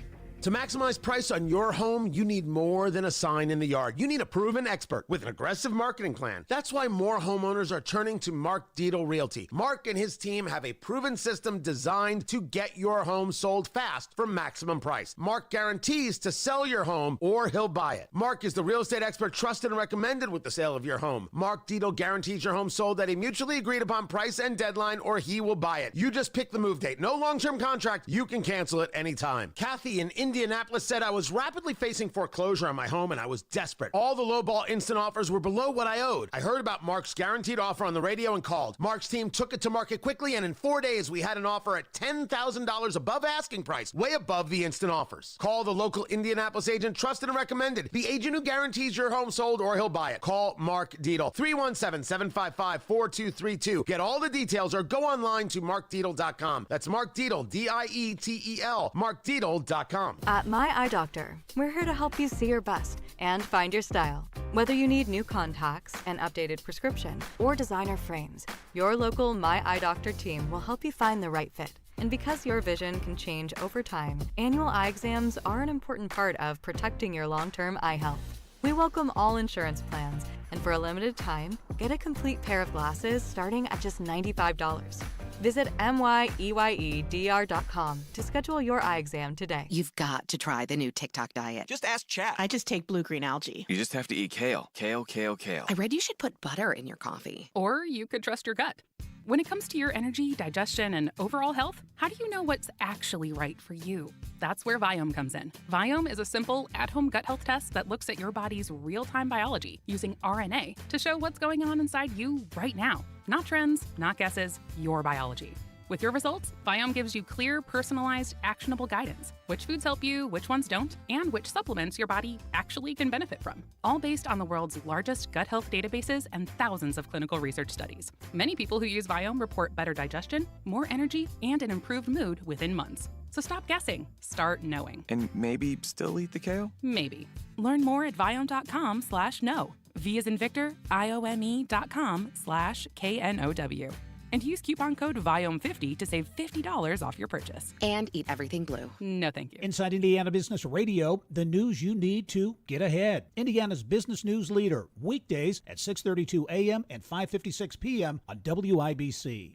Speaker 2: To maximize price on your home, you need more than a sign in the yard. You need a proven expert with an aggressive marketing plan. That's why more homeowners are turning to Mark Dietel Realty. Mark and his team have a proven system designed to get your home sold fast for maximum price. Mark guarantees to sell your home or he'll buy it. Mark is the real estate expert trusted and recommended with the sale of your home. Mark Dietel guarantees your home sold at a mutually agreed upon price and deadline, or he will buy it. You just pick the move date. No long-term contract. You can cancel it anytime. Kathy in Indianapolis said, I was rapidly facing foreclosure on my home and I was desperate. All the lowball instant offers were below what I owed. I heard about Mark's guaranteed offer on the radio and called. Mark's team took it to market quickly, and in 4 days we had an offer at $10,000 above asking price, way above the instant offers. Call the local Indianapolis agent, trusted and recommended. The agent who guarantees your home sold or he'll buy it. Call Mark Dietel, 317-755-4232. Get all the details or go online to markdietel.com. That's Mark Dietel, D-I-E-T-E-L, markdietel.com.
Speaker 9: At My Eye Doctor, we're here to help you see your best and find your style. Whether you need new contacts, an updated prescription, or designer frames, your local My Eye Doctor team will help you find the right fit. And because your vision can change over time, annual eye exams are an important part of protecting your long-term eye health. We welcome all insurance plans, and for a limited time, get a complete pair of glasses starting at just $95. Visit MYEYEDR.com to schedule your eye exam today.
Speaker 12: You've got to try the new TikTok diet.
Speaker 13: Just ask Chat.
Speaker 12: I just take blue-green algae.
Speaker 13: You just have to eat kale. Kale, kale, kale.
Speaker 12: I read you should put butter in your coffee.
Speaker 16: Or you could trust your gut. When it comes to your energy, digestion, and overall health, how do you know what's actually right for you? That's where Viome comes in. Viome is a simple, at-home gut health test that looks at your body's real-time biology using RNA to show what's going on inside you right now. Not trends, not guesses, your biology. With your results, Viome gives you clear, personalized, actionable guidance. Which foods help you, which ones don't, and which supplements your body actually can benefit from. All based on the world's largest gut health databases and thousands of clinical research studies. Many people who use Viome report better digestion, more energy, and an improved mood within months. So stop guessing. Start knowing.
Speaker 13: And maybe still eat the kale?
Speaker 16: Maybe. Learn more at Viome.com/know. V as in Victor, IOME.com/KNOW. And use coupon code VIOME50 to save $50 off your purchase.
Speaker 12: And eat everything blue.
Speaker 16: No, thank you.
Speaker 17: Inside Indiana Business Radio, the news you need to get ahead. Indiana's business news leader, weekdays at 6:32 a.m. and 5:56 p.m. on WIBC.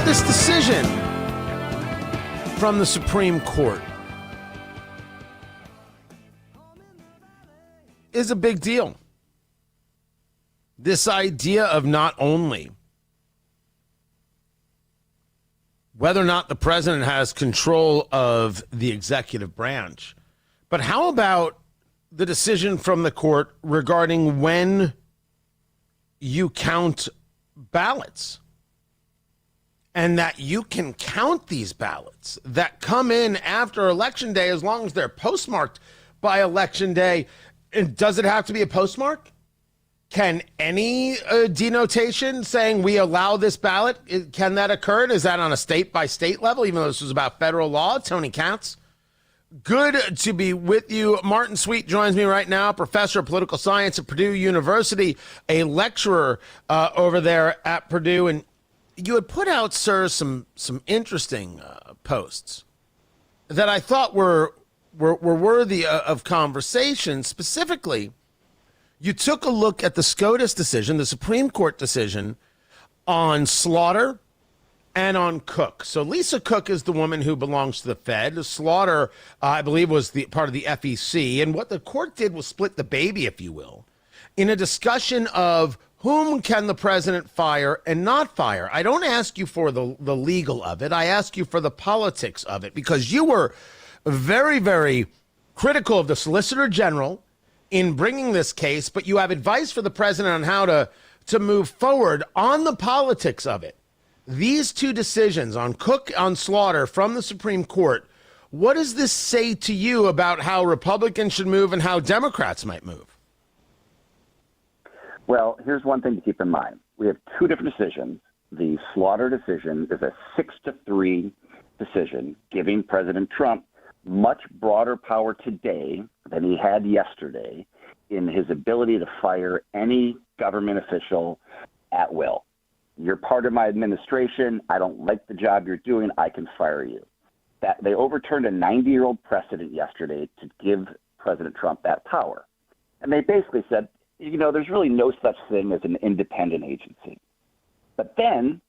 Speaker 2: This decision from the Supreme Court is a big deal. This idea of not only whether or not the president has control of the executive branch, but how about the decision from the court regarding when you count ballots? and that you can count these ballots that come in after Election Day as long as they're postmarked by Election Day. And does it have to be a postmark? Can any denotation saying we allow this ballot, can that occur? Is that on a state-by-state level, even though this was about federal law? Tony Katz, good to be with you. Martin Sweet joins me right now, professor of political science at Purdue University, a lecturer over there at Purdue. And you had put out, sir, some interesting posts that I thought were worthy of conversation. Specifically, you took a look at the SCOTUS decision, the Supreme Court decision, on Slaughter and on Cook. So Lisa Cook is the woman who belongs to the Fed. Slaughter, I believe, was the part of the FEC. And what the court did was split the baby, if you will, in a discussion of whom can the president fire and not fire. I don't ask you for the legal of it. I ask you for the politics of it, because you were very, very critical of the Solicitor General in bringing this case, but you have advice for the president on how to move forward on the politics of it. These two decisions on Cook, on Slaughter from the Supreme Court, what does this say to you about how Republicans should move and how Democrats might move?
Speaker 7: Well, here's one thing to keep in mind. We have two different decisions. The Slaughter decision is a 6-3 decision, giving President Trump much broader power today than he had yesterday in his ability to fire any government official at will. You're part of my administration. I don't like the job you're doing. I can fire you. That they overturned a 90-year-old precedent yesterday to give President Trump that power. And they basically said, you know, there's really no such thing as an independent agency. But then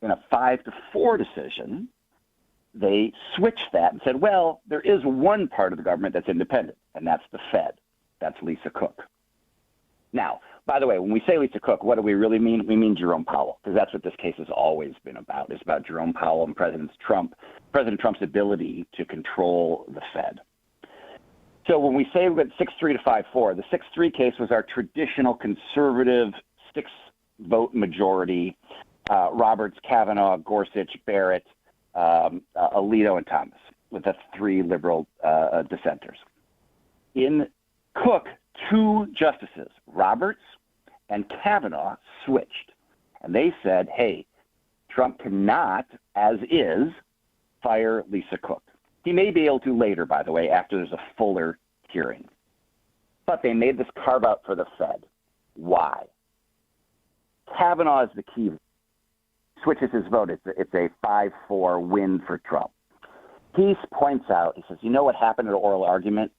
Speaker 7: in a 5-4 decision, they switched that and said, well, there is one part of the government that's independent, and that's the Fed. That's Lisa Cook. Now, by the way, when we say Lisa Cook, what do we really mean? We mean Jerome Powell, because that's what this case has always been about. It's about Jerome Powell and President Trump's ability to control the Fed. So when we say we went 6-3 to 5-4, the 6-3 case was our traditional conservative 6-vote majority, Roberts, Kavanaugh, Gorsuch, Barrett, Alito, and Thomas, with the 3 liberal dissenters. In Cook, 2 justices, Roberts and Kavanaugh, switched. And they said, hey, Trump cannot, as is, fire Lisa Cook. He may be able to later, by the way, after there's a fuller hearing. But they made this carve-out for the Fed. Why? Kavanaugh is the key. Switches his vote. It's a 5-4 win for Trump. He points out, he says, you know what happened at an oral argument?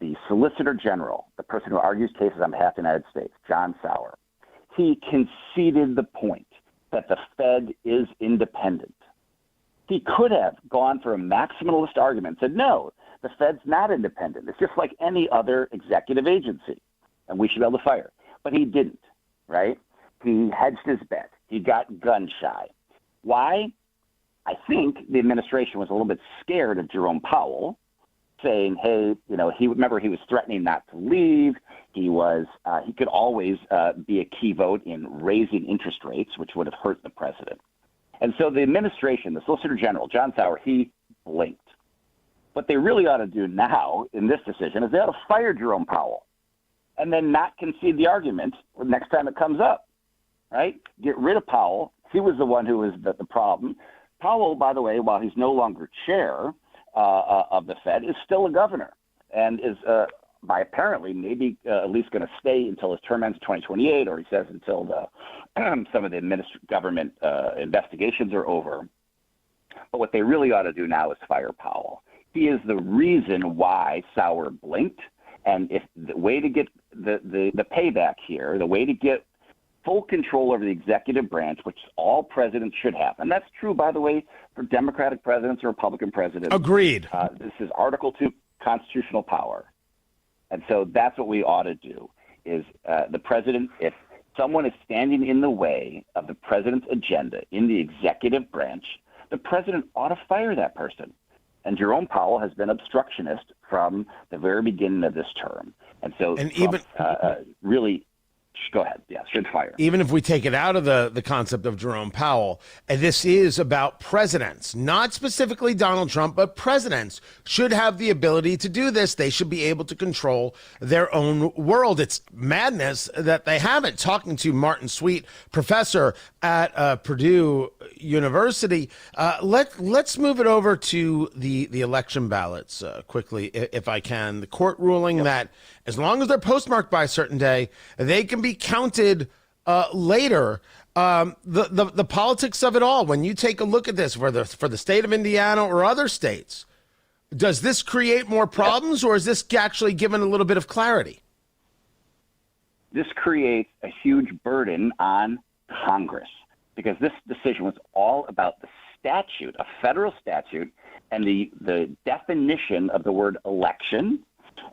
Speaker 7: The Solicitor General, the person who argues cases on behalf of the United States, John Sauer, he conceded the point that the Fed is independent. He could have gone for a maximalist argument and said, no, the Fed's not independent. It's just like any other executive agency, and we should be able to fire. But he didn't, right? He hedged his bet. He got gun shy. Why? I think the administration was a little bit scared of Jerome Powell, saying, hey, you know, he was threatening not to leave. He could always be a key vote in raising interest rates, which would have hurt the president. And so the administration, the Solicitor General, John Sauer, he blinked. What they really ought to do now in this decision is they ought to fire Jerome Powell and then not concede the argument next time it comes up, right? Get rid of Powell. He was the one who was the problem. Powell, by the way, while he's no longer chair of the Fed, is still a governor and is by apparently maybe at least going to stay until his term ends 2028, or he says until some of the government investigations are over. But what they really ought to do now is fire Powell. He is the reason why Sauer blinked. And if the way to get the payback here, the way to get full control over the executive branch, which all presidents should have, and that's true, by the way, for Democratic presidents or Republican presidents.
Speaker 2: Agreed.
Speaker 7: This is Article 2 constitutional power. And so that's what we ought to do, is the president, if someone is standing in the way of the president's agenda in the executive branch, the president ought to fire that person. And Jerome Powell has been obstructionist from the very beginning of this term. And so Trump really Go ahead. Yeah, should fire.
Speaker 2: Even if we take it out of the concept of Jerome Powell, and this is about presidents, not specifically Donald Trump, but presidents should have the ability to do this. They should be able to control their own world. It's madness that they haven't. Talking to Martin Sweet, professor at Purdue University, let's move it over to the election ballots quickly, if I can. The court ruling that as long as they're postmarked by a certain day, they can be counted later. The politics of it all, when you take a look at this, whether for the state of Indiana or other states, does this create more problems, or is this actually given a little bit of clarity?
Speaker 7: This creates a huge burden on Congress, because this decision was all about the statute, a federal statute, and the definition of the word election.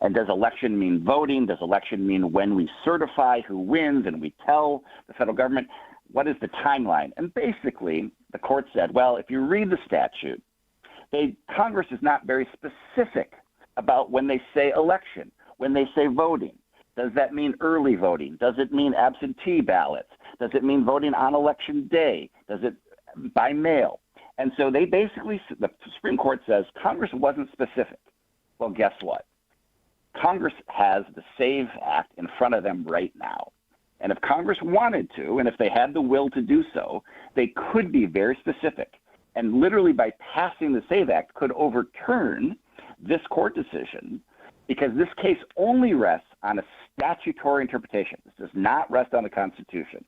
Speaker 7: And does election mean voting? Does election mean when we certify who wins and we tell the federal government? What is the timeline? And basically, the court said, well, if you read the statute, Congress is not very specific about when they say election, when they say voting. Does that mean early voting? Does it mean absentee ballots? Does it mean voting on election day? Does it by mail? And so they basically, the Supreme Court says Congress wasn't specific. Well, guess what? Congress has the SAVE Act in front of them right now. And if Congress wanted to, and if they had the will to do so, they could be very specific. And literally by passing the SAVE Act could overturn this court decision, because this case only rests on a statutory interpretation. This does not rest on the Constitution.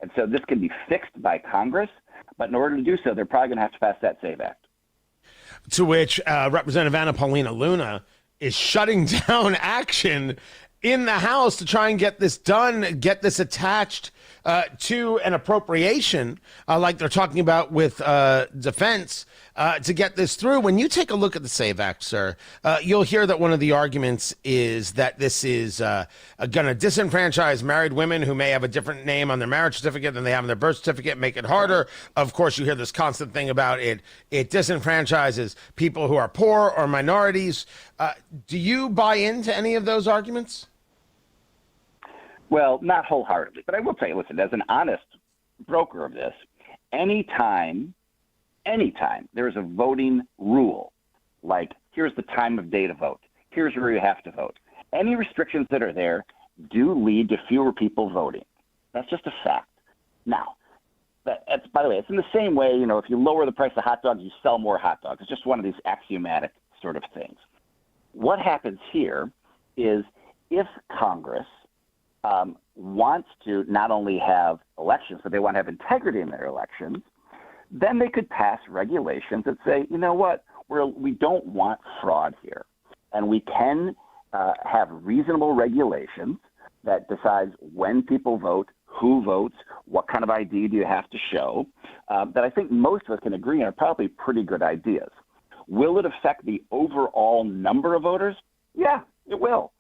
Speaker 7: And so this can be fixed by Congress, but in order to do so, they're probably going to have to pass that SAVE Act.
Speaker 2: To which Representative Anna Paulina Luna is shutting down action in the House to try and get this done, get this attached to an appropriation like they're talking about with defense to get this through. When you take a look at the SAVE Act, sir, you'll hear that one of the arguments is that this is going to disenfranchise married women who may have a different name on their marriage certificate than they have on their birth certificate, make it harder. Of course, you hear this constant thing about it disenfranchises people who are poor or minorities. Do you buy into any of those arguments?
Speaker 7: Well, not wholeheartedly, but I will tell you, listen, as an honest broker of this, anytime there is a voting rule, like here's the time of day to vote, here's where you have to vote, any restrictions that are there do lead to fewer people voting. That's just a fact. Now, by the way, it's in the same way, if you lower the price of hot dogs, you sell more hot dogs. It's just one of these axiomatic sort of things. What happens here is if Congress wants to not only have elections, but they want to have integrity in their elections, then they could pass regulations that say, you know what, we don't want fraud here. And we can have reasonable regulations that decides when people vote, who votes, what kind of ID do you have to show, that I think most of us can agree on are probably pretty good ideas. Will it affect the overall number of voters? Yeah, it will.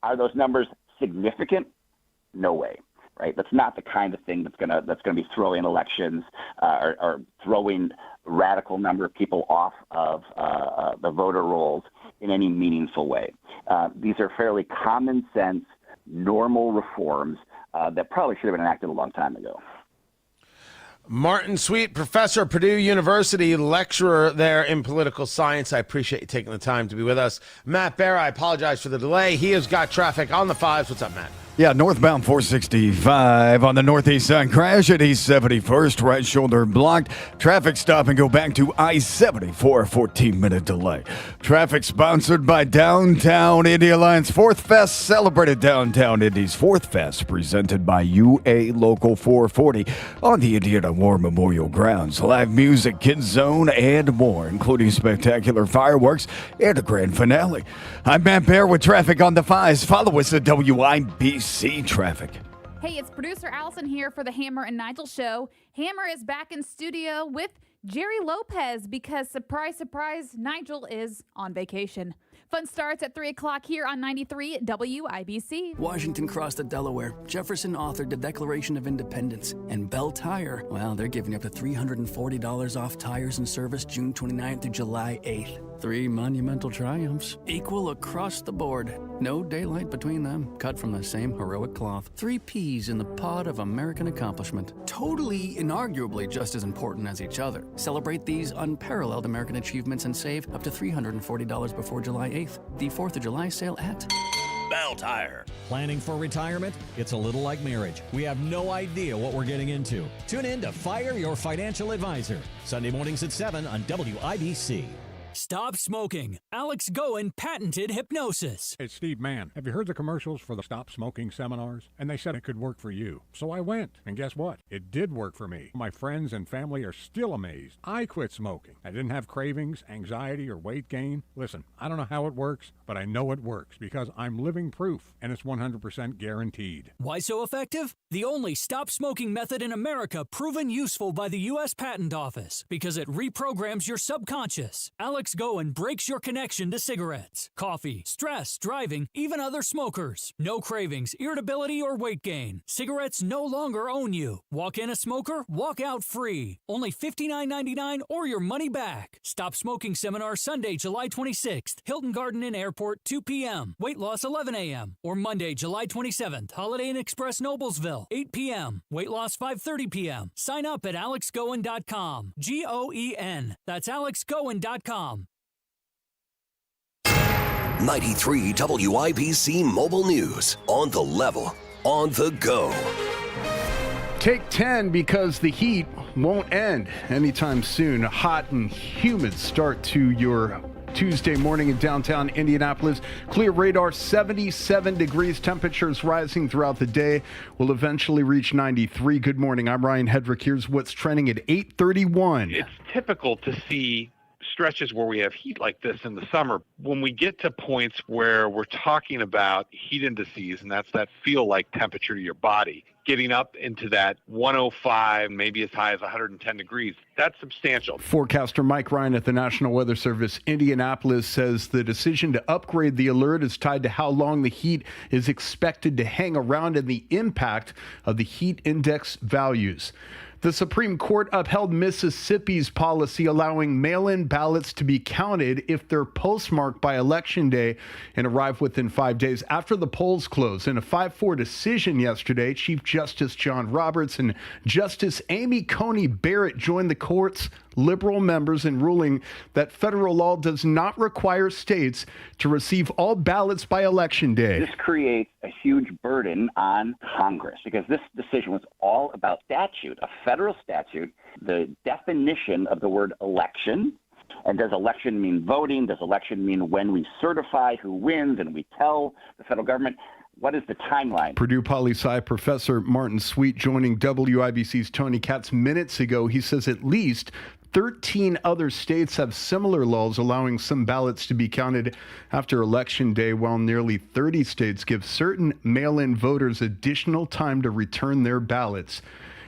Speaker 7: Are those numbers significant? No way, right? That's not the kind of thing that's gonna be throwing elections or throwing radical number of people off of the voter rolls in any meaningful way. These are fairly common sense, normal reforms that probably should have been enacted a long time ago.
Speaker 2: Martin Sweet, professor at Purdue University, lecturer there in political science. I appreciate you taking the time to be with us. Matt Barrett, I apologize for the delay. He has got traffic on the 5s. What's up, Matt?
Speaker 1: Yeah, northbound 465 on the northeast side. Crash at East 71st, right shoulder blocked. Traffic stop and go back to I-70 for a 14-minute delay. Traffic sponsored by Downtown Indy Alliance 4th Fest. Celebrated Downtown Indy's 4th Fest, presented by UA Local 440 on the Indiana War Memorial Grounds. Live music, kids zone, and more, including spectacular fireworks and a grand finale. I'm Matt Bear with traffic on the 5s. Follow us at WIBC Traffic.
Speaker 8: Hey, it's producer Allison here for the Hammer and Nigel show. Hammer is back in studio with Jerry Lopez because, surprise, surprise, Nigel is on vacation. Fun starts at 3 o'clock here on 93 WIBC.
Speaker 14: Washington crossed the Delaware. Jefferson authored the Declaration of Independence. And Bell Tire, well, they're giving up to $340 off tires and service June 29th through July 8th. 3 monumental triumphs, equal across the board. No daylight between them, cut from the same heroic cloth. 3 peas in the pod of American accomplishment. Totally, inarguably just as important as each other. Celebrate these unparalleled American achievements and save up to $340 before July 8th. The 4th of July sale at
Speaker 6: Bell Tire. Planning for retirement? It's a little like marriage. We have no idea what we're getting into. Tune in to Fire Your Financial Advisor, Sunday mornings at 7 on WIBC.
Speaker 15: Stop smoking. Alex Goen patented hypnosis.
Speaker 18: It's Steve Mann. Have you heard the commercials for the Stop Smoking seminars? And they said it could work for you. So I went, and guess what? It did work for me. My friends and family are still amazed. I quit smoking. I didn't have cravings, anxiety, or weight gain. Listen, I don't know how it works, but I know it works because I'm living proof, and it's 100% guaranteed.
Speaker 15: Why so effective? The only stop smoking method in America proven useful by the U.S. Patent Office because it reprograms your subconscious. Alex Goen breaks your connection to cigarettes, coffee, stress, driving, even other smokers. No cravings, irritability, or weight gain. Cigarettes no longer own you. Walk in a smoker, walk out free. Only $59.99 or your money back. Stop Smoking Seminar Sunday, July 26th. Hilton Garden Inn Airport, 2 p.m. Weight loss, 11 a.m. Or Monday, July 27th. Holiday Inn Express, Noblesville, 8 p.m. Weight loss, 5:30 p.m. Sign up at alexgoen.com. Goen. That's alexgoen.com.
Speaker 5: 93 WIBC Mobile News. On the level, on the go.
Speaker 4: Take 10 because the heat won't end anytime soon. A hot and humid start to your Tuesday morning in downtown Indianapolis. Clear radar, 77 degrees. Temperatures rising throughout the day. Will eventually reach 93. Good morning. I'm Ryan Hedrick. Here's what's trending at 8:31.
Speaker 19: It's typical to see stretches where we have heat like this in the summer. When we get to points where we're talking about heat indices, and that's that feel-like temperature to your body, getting up into that 105, maybe as high as 110 degrees, that's substantial.
Speaker 4: Forecaster Mike Ryan at the National Weather Service Indianapolis says the decision to upgrade the alert is tied to how long the heat is expected to hang around and the impact of the heat index values. The Supreme Court upheld Mississippi's policy allowing mail-in ballots to be counted if they're postmarked by Election Day and arrive within 5 days after the polls close. In a 5-4 decision yesterday, Chief Justice John Roberts and Justice Amy Coney Barrett joined the court's liberal members in ruling that federal law does not require states to receive all ballots by Election Day.
Speaker 7: This creates a huge burden on Congress because this decision was all about statute, a federal statute, the definition of the word election. And does election mean voting? Does election mean when we certify who wins and we tell the federal government? What is the timeline?
Speaker 4: Purdue Poli-Sci professor Martin Sweet joining WIBC's Tony Katz minutes ago. He says at least 13 other states have similar laws allowing some ballots to be counted after Election Day, while nearly 30 states give certain mail-in voters additional time to return their ballots.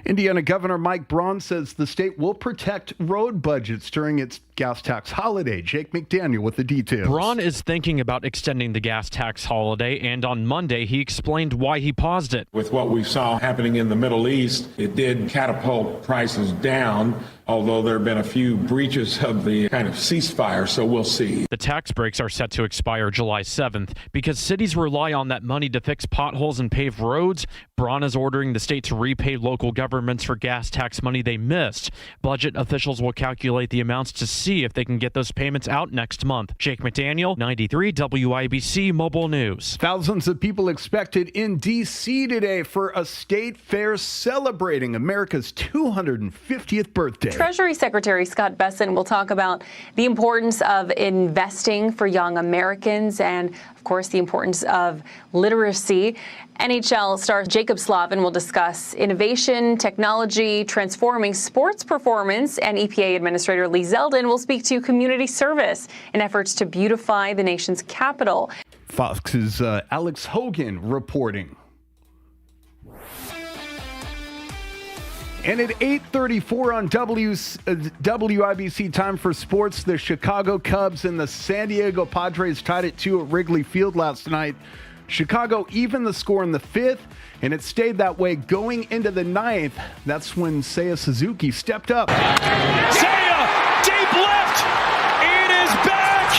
Speaker 4: Indiana Governor Mike Braun says the state will protect road budgets during its gas tax holiday. Jake McDaniel with the details.
Speaker 21: Braun is thinking about extending the gas tax holiday, and on Monday he explained why he paused it.
Speaker 24: With what we saw happening in the Middle East, it did catapult prices down, although there have been a few breaches of the kind of ceasefire, so we'll see.
Speaker 21: The tax breaks are set to expire July 7th. Because cities rely on that money to fix potholes and pave roads, Braun is ordering the state to repay local governments for gas tax money they missed. Budget officials will calculate the amounts to see if they can get those payments out next month. Jake McDaniel, 93 WIBC Mobile News.
Speaker 4: Thousands of people expected in D.C. today for a state fair celebrating America's 250th birthday.
Speaker 22: Treasury Secretary Scott Bessent will talk about the importance of investing for young Americans and, of course, the importance of literacy. NHL star Jacob Slavin will discuss innovation, technology, transforming sports performance, and EPA Administrator Lee Zeldin will speak to community service in efforts to beautify the nation's capital.
Speaker 4: Fox's Alex Hogan reporting. And at 8:34 on WIBC time for sports, the Chicago Cubs and the San Diego Padres tied at 2 at Wrigley Field last night. Chicago evened the score in the 5th, and it stayed that way going into the 9th. That's when Seiya Suzuki stepped up.
Speaker 23: Seiya, deep left. It is back.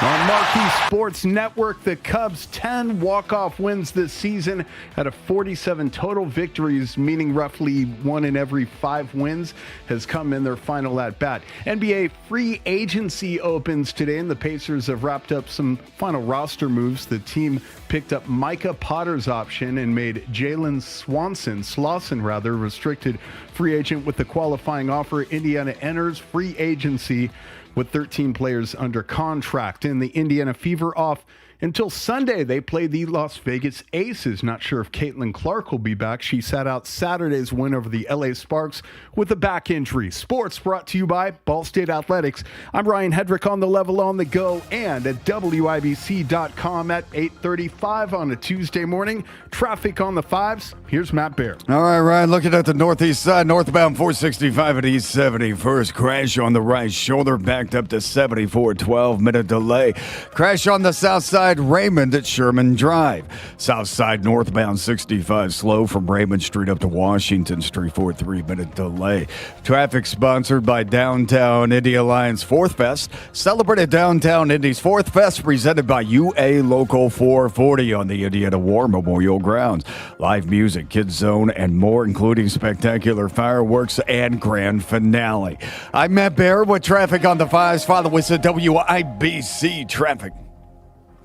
Speaker 4: On Marquee Sports Network, the Cubs' 10 walk-off wins this season out of 47 total victories, meaning roughly 1 in every 5 wins has come in their final at-bat. NBA free agency opens today, and the Pacers have wrapped up some final roster moves. The team picked up Micah Potter's option and made Jalen Slauson, restricted free agent with the qualifying offer. Indiana enters free agency with 13 players under contract. And the Indiana Fever off until Sunday. They play the Las Vegas Aces. Not sure if Caitlin Clark will be back. She sat out Saturday's win over the LA Sparks with a back injury. Sports brought to you by Ball State Athletics. I'm Ryan Hedrick on the level on the go and at WIBC.com at 8:35 on a Tuesday morning. Traffic on the 5s. Here's Matt Bear.
Speaker 1: All right, Ryan, looking at the northeast side, northbound 465 at East 71st. Crash on the right shoulder, backed up to 74, 12-minute delay. Crash on the south side, Raymond at Sherman Drive. South side northbound 65 slow from Raymond Street up to Washington Street for a 3-minute delay. Traffic sponsored by Downtown Indy Alliance 4th Fest. Celebrated Downtown Indy's 4th Fest presented by UA Local 440 on the Indiana War Memorial Grounds. Live music, Kids Zone, and more, including spectacular fireworks and grand finale. I'm Matt Bear with traffic on the 5s. Follow us at WIBC Traffic.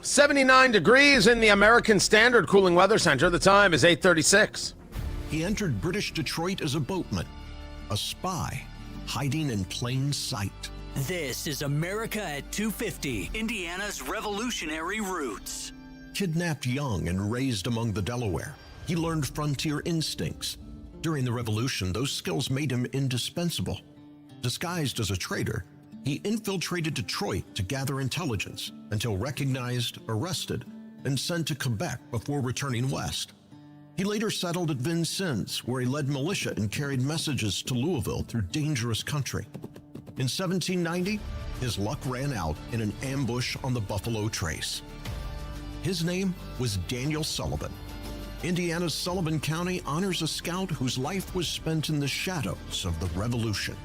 Speaker 2: 79 degrees in the American Standard Cooling Weather Center. The time is 8:36.
Speaker 3: He entered British Detroit as a boatman, a spy, hiding in plain sight.
Speaker 15: This is America at 250, Indiana's revolutionary roots.
Speaker 3: Kidnapped young and raised among the Delaware, he learned frontier instincts. During the Revolution, those skills made him indispensable. Disguised as a traitor, he infiltrated Detroit to gather intelligence until recognized, arrested, and sent to Quebec before returning west. He later settled at Vincennes, where he led militia and carried messages to Louisville through dangerous country. In 1790, his luck ran out in an ambush on the Buffalo Trace. His name was Daniel Sullivan. Indiana's Sullivan County honors a scout whose life was spent in the shadows of the Revolution.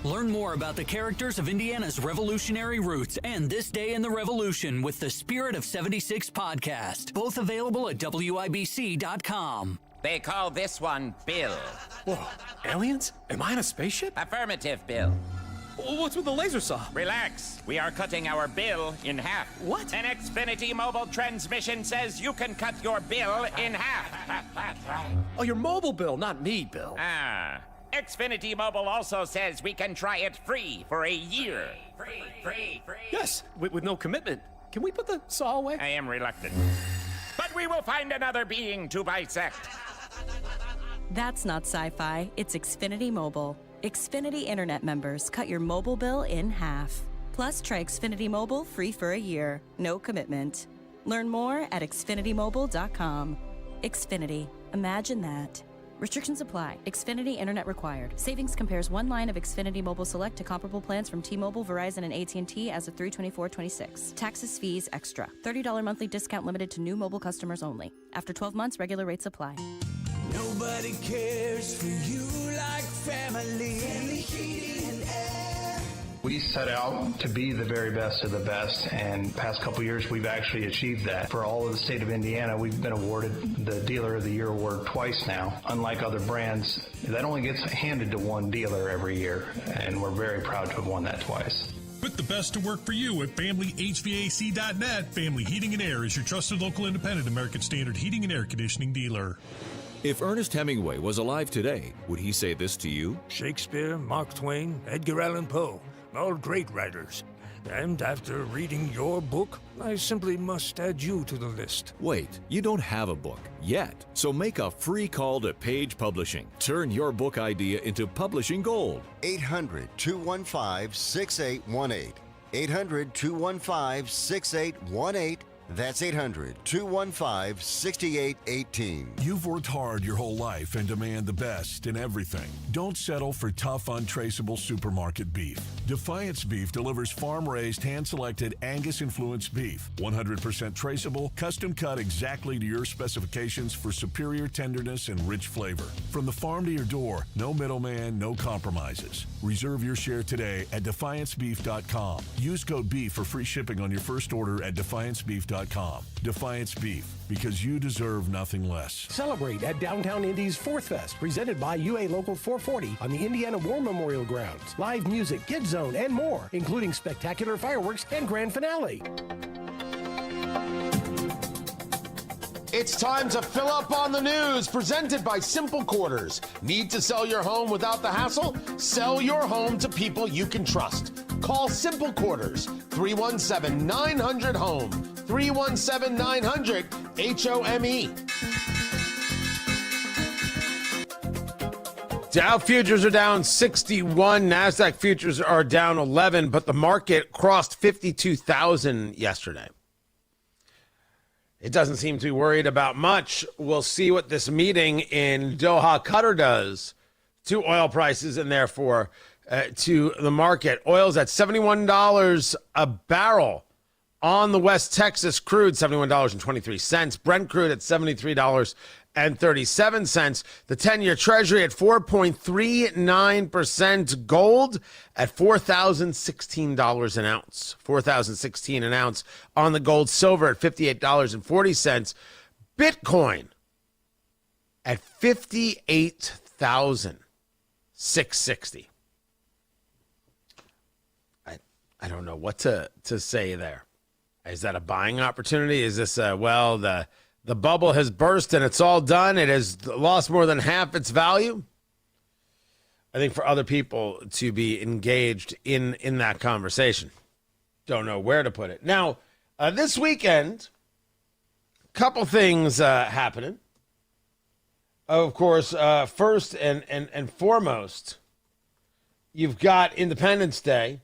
Speaker 15: Learn more about the characters of Indiana's revolutionary roots and This Day in the Revolution with the Spirit of 76 podcast. Both available at WIBC.com.
Speaker 10: They call this one Bill.
Speaker 20: Whoa, aliens? Am I in a spaceship?
Speaker 10: Affirmative, Bill.
Speaker 20: What's with the laser saw?
Speaker 10: Relax. We are cutting our bill in half.
Speaker 20: What?
Speaker 10: An Xfinity mobile transmission says you can cut your bill in half.
Speaker 20: Oh, your mobile bill, not me, Bill.
Speaker 10: Ah. Xfinity Mobile also says we can try it free for a year. Free.
Speaker 20: Yes, with no commitment. Can we put the saw away?
Speaker 10: I am reluctant. But we will find another being to bisect.
Speaker 23: That's not sci-fi. It's Xfinity Mobile. Xfinity Internet members cut your mobile bill in half. Plus, try Xfinity Mobile free for a year. No commitment. Learn more at xfinitymobile.com. Xfinity. Imagine that. Restrictions apply. Xfinity Internet required. Savings compares one line of Xfinity Mobile Select to comparable plans from T-Mobile, Verizon, and AT&T as of 3/24/26. Taxes, fees, extra. $30 monthly discount limited to new mobile customers only. After 12 months, regular rates apply.
Speaker 25: Nobody cares for you like family. Family heating and air.
Speaker 26: We set out to be the very best of the best, and past couple years we've actually achieved that. For all of the state of Indiana, we've been awarded the Dealer of the Year award twice now. Unlike other brands, that only gets handed to one dealer every year, and we're very proud to have won that twice.
Speaker 27: Put the best to work for you at FamilyHVAC.net. Family Heating and Air is your trusted local independent American Standard heating and air conditioning dealer.
Speaker 28: If Ernest Hemingway was alive today, would he say this to you?
Speaker 29: Shakespeare, Mark Twain, Edgar Allan Poe, all great writers. And after reading your book, I simply must add you to the list.
Speaker 28: Wait, you don't have a book yet. So make a free call to Page Publishing. Turn your book idea into publishing gold.
Speaker 30: 800-215-6818. 800-215-6818.
Speaker 6: That's 800-215-6818.
Speaker 28: You've worked hard your whole life and demand the best in everything. Don't settle for tough, untraceable supermarket beef. Defiance Beef delivers farm-raised, hand-selected Angus-influenced beef. 100% traceable, custom cut exactly to your specifications for superior tenderness and rich flavor. From the farm to your door, no middleman, no compromises. Reserve your share today at DefianceBeef.com. Use code BEEF for free shipping on your first order at DefianceBeef.com. Defiance Beef, because you deserve nothing less.
Speaker 8: Celebrate at Downtown Indy's Fourth Fest, presented by UA Local 440 on the Indiana War Memorial Grounds. Live music, Kids Zone, and more, including spectacular fireworks and grand finale.
Speaker 2: It's time to fill up on the news, presented by Simple Quarters. Need to sell your home without the hassle? Sell your home to people you can trust. Call Simple Quarters, 317-900-HOME, 317-900-HOME. Dow futures are down 61, NASDAQ futures are down 11, but the market crossed 52,000 yesterday. It doesn't seem to be worried about much. We'll see what this meeting in Doha, Qatar does to oil prices and therefore to the market. Oil's at $71 a barrel on the West Texas crude, $71.23. Brent crude at $73.37. The 10-year Treasury at 4.39%. Gold at $4,016 an ounce. $4,016 an ounce on the gold. Silver at $58.40. Bitcoin at $58,660. I don't know what to say there. Is that a buying opportunity? Is this the bubble has burst and it's all done? It has lost more than half its value? I think for other people to be engaged in that conversation. Don't know where to put it. Now, this weekend, a couple things happening. Of course, first and foremost, you've got Independence Day.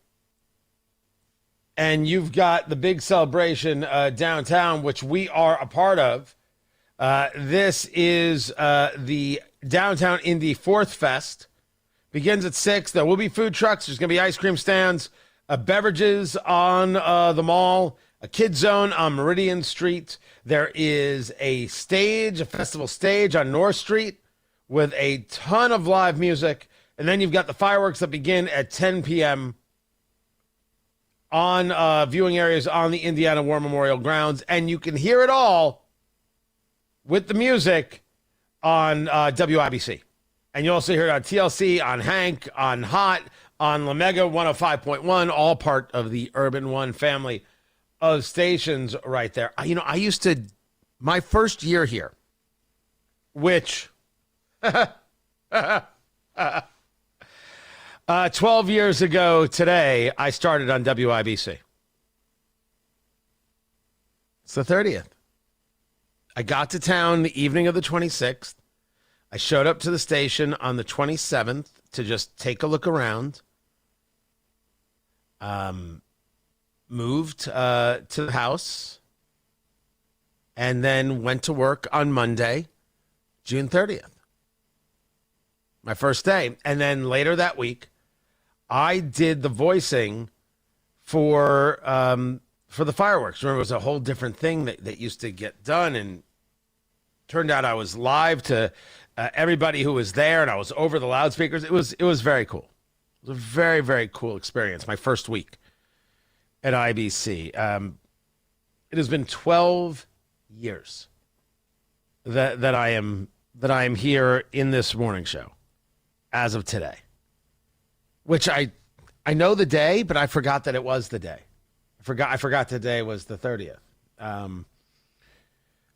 Speaker 2: And you've got the big celebration downtown, which we are a part of. This is the Downtown Indy Fourth Fest. Begins at 6. There will be food trucks. There's going to be ice cream stands, beverages on the mall, a kids zone on Meridian Street. There is a stage, a festival stage on North Street with a ton of live music. And then you've got the fireworks that begin at 10 p.m. on viewing areas on the Indiana War Memorial Grounds. And you can hear it all with the music on WIBC. And you also hear it on TLC, on Hank, on Hot, on La Mega 105.1, all part of the Urban One family of stations right there. I used to, my first year here, which 12 years ago today, I started on WIBC. It's the 30th. I got to town the evening of the 26th. I showed up to the station on the 27th to just take a look around. Moved to the house. And then went to work on Monday, June 30th. My first day. And then later that week, I did the voicing for the fireworks. Remember, it was a whole different thing that used to get done, and turned out I was live to everybody who was there, and I was over the loudspeakers. It was very cool. It was a very, very cool experience. My first week at IBC. It has been 12 years that I am here in this morning show as of today. Which I know the day, but I forgot that it was the day. I forgot today was the 30th.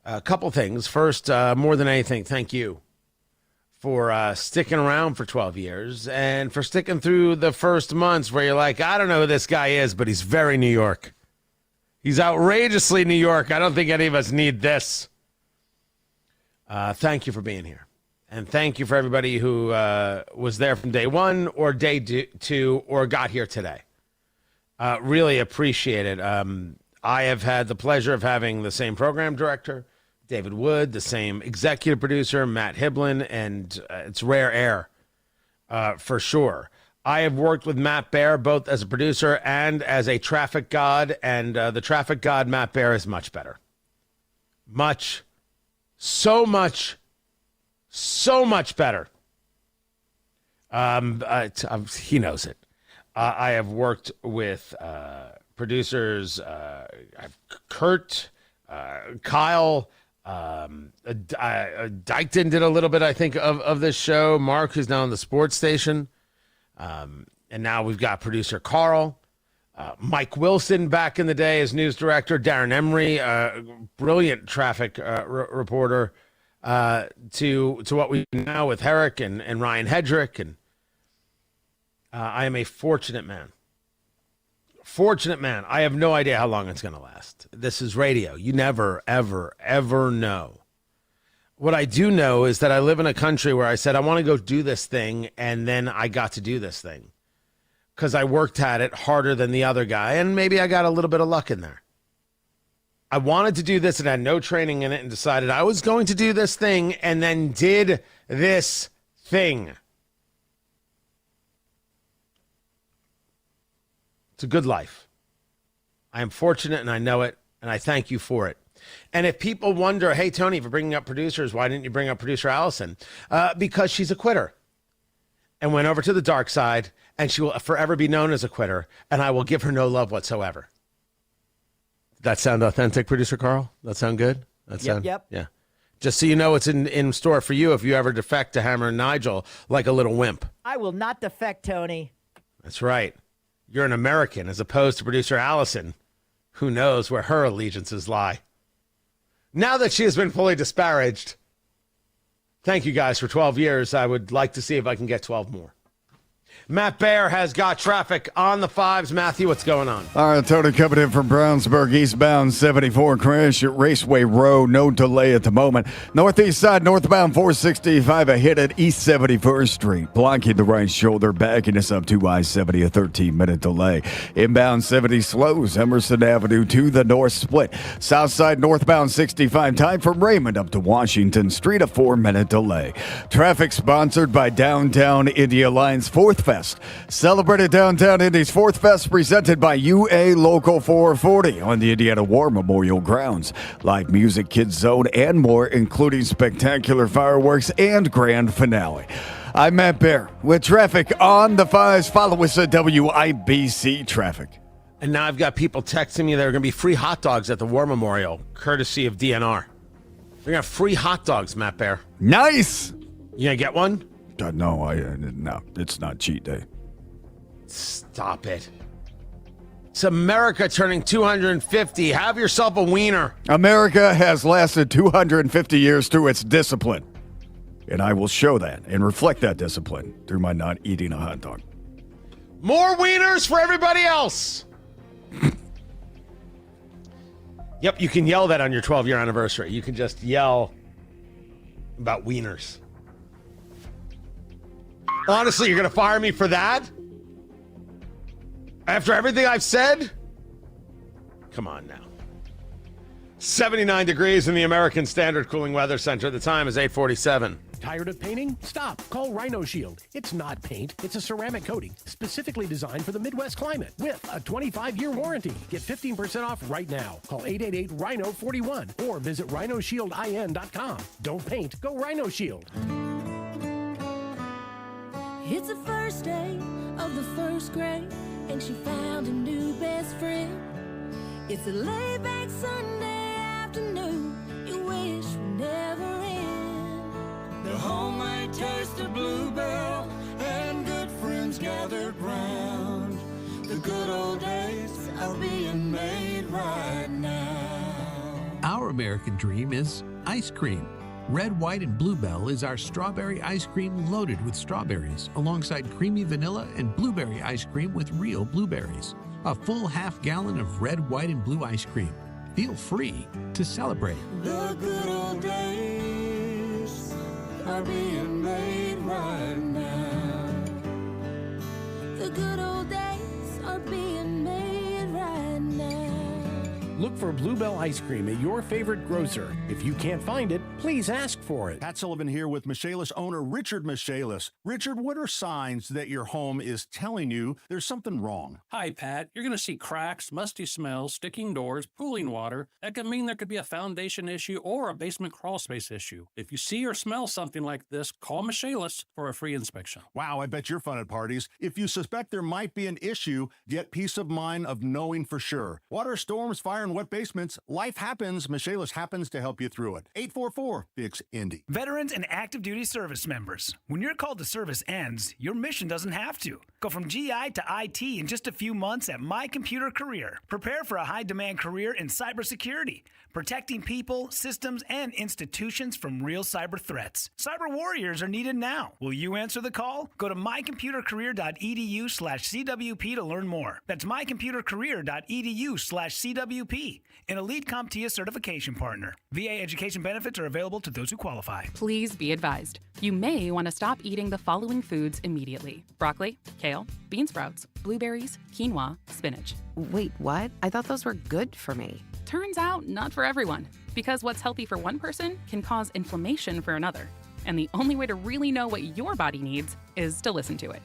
Speaker 2: A couple things. First, more than anything, thank you for sticking around for 12 years and for sticking through the first months where you're like, I don't know who this guy is, but he's very New York. He's outrageously New York. I don't think any of us need this. Thank you for being here. And thank you for everybody who was there from day one or day two or got here today. Really appreciate it. I have had the pleasure of having the same program director, David Wood, the same executive producer, Matt Hiblin, and it's rare air for sure. I have worked with Matt Baer both as a producer and as a traffic god, and the traffic god, Matt Baer, is much better. So much better. He knows it. I have worked with producers, Kurt, Kyle, Dykton did a little bit, I think, of this show. Mark, who's now on the sports station. And now we've got producer Carl. Mike Wilson back in the day as news director. Darren Emery, brilliant traffic reporter, to what we do now with Herrick and Ryan Hedrick. And I am a fortunate man. I have no idea how long it's going to last. This is radio. You never, ever, ever know. What I do know is that I live in a country where I said, I want to go do this thing, and then I got to do this thing because I worked at it harder than the other guy, and maybe I got a little bit of luck in there. I wanted to do this and had no training in it and decided I was going to do this thing and then did this thing. It's a good life. I am fortunate and I know it, and I thank you for it. And if people wonder, hey, Tony, for bringing up producers, why didn't you bring up producer Allison? Because she's a quitter and went over to the dark side, and she will forever be known as a quitter, and I will give her no love whatsoever. Did that sound authentic, producer Carl? That sound good?
Speaker 6: Yep.
Speaker 2: Yeah. Just so you know what's in store for you if you ever defect to Hammer and Nigel like a little wimp.
Speaker 6: I will not defect, Tony.
Speaker 2: That's right. You're an American as opposed to producer Allison. Who knows where her allegiances lie? Now that she has been fully disparaged, thank you guys for 12 years. I would like to see if I can get 12 more. Matt Baer has got traffic on the fives. Matthew, what's going on?
Speaker 1: All right, Tony coming in from Brownsburg, eastbound 74 crash at Raceway Road. No delay at the moment. Northeast side, northbound 465, a hit at East 71st Street. Blocking the right shoulder, backing us up to I-70, a 13-minute delay. Inbound 70 slows, Emerson Avenue to the north split. South side, northbound 65, time from Raymond up to Washington Street, a 4-minute delay. Traffic sponsored by Downtown Indy Alliance 4th Fest. Celebrated Downtown Indy's 4th Fest, presented by UA Local 440 on the Indiana War Memorial Grounds. Live music, kids zone, and more, including spectacular fireworks and grand finale. I'm Matt Baer with traffic on the fives. Follow us at WIBC Traffic.
Speaker 2: And now I've got people texting me there are going to be free hot dogs at the War Memorial, courtesy of DNR. We're going to have free hot dogs, Matt Baer.
Speaker 1: Nice!
Speaker 2: You going to get one?
Speaker 1: No, it's not cheat day.
Speaker 2: Stop it. It's America turning 250. Have yourself a wiener.
Speaker 1: America has lasted 250 years through its discipline. And I will show that and reflect that discipline through my not eating a hot dog.
Speaker 2: More wieners for everybody else. Yep, you can yell that on your 12-year anniversary. You can just yell about wieners. Honestly, you're going to fire me for that? After everything I've said? Come on now. 79 degrees in the American Standard Cooling Weather Center. The time is 8:47.
Speaker 8: Tired of painting? Stop. Call Rhino Shield. It's not paint. It's a ceramic coating specifically designed for the Midwest climate with a 25-year warranty. Get 15% off right now. Call 888-RHINO-41 or visit rhinoshieldin.com. Don't paint. Go Rhino Shield.
Speaker 9: It's the first day of the first grade, and she found a new best friend. It's a laid-back Sunday afternoon you wish would never end.
Speaker 25: The homemade taste of Bluebell and good friends gathered round. The good old days are being made right now.
Speaker 11: Our American dream is ice cream. Red, White, and Bluebell is our strawberry ice cream loaded with strawberries, alongside creamy vanilla and blueberry ice cream with real blueberries. A full half-gallon of red, white, and blue ice cream. Feel free to celebrate.
Speaker 25: The good old days are being made right now.
Speaker 9: The good old days are being made right now.
Speaker 8: Look for Bluebell ice cream at your favorite grocer. If you can't find it, please ask for it.
Speaker 5: Pat Sullivan here with Michaelis owner Richard Michaelis. Richard, what are signs that your home is telling you there's something wrong?
Speaker 7: Hi, Pat. You're going to see cracks, musty smells, sticking doors, pooling water. That could mean there could be a foundation issue or a basement crawl space issue. If you see or smell something like this, call Michaelis for a free inspection.
Speaker 5: Wow, I bet you're fun at parties. If you suspect there might be an issue, get peace of mind of knowing for sure. Water, storms, fire, and wet basements, life happens. Michaelis happens to help you through it. 844-FIX-INDY.
Speaker 12: Veterans and active duty service members. When your call to service ends, your mission doesn't have to. Go from GI to IT in just a few months at My Computer Career. Prepare for a high-demand career in cybersecurity, protecting people, systems, and institutions from real cyber threats. Cyber warriors are needed now. Will you answer the call? Go to mycomputercareer.edu/CWP to learn more. That's mycomputercareer.edu/CWP, an elite CompTIA certification partner. VA education benefits are available to those who qualify.
Speaker 13: Please be advised. You may want to stop eating the following foods immediately: broccoli, kale, bean sprouts, blueberries, quinoa, spinach.
Speaker 14: Wait, what? I thought those were good for me.
Speaker 13: Turns out, not for everyone. Because what's healthy for one person can cause inflammation for another. And the only way to really know what your body needs is to listen to it.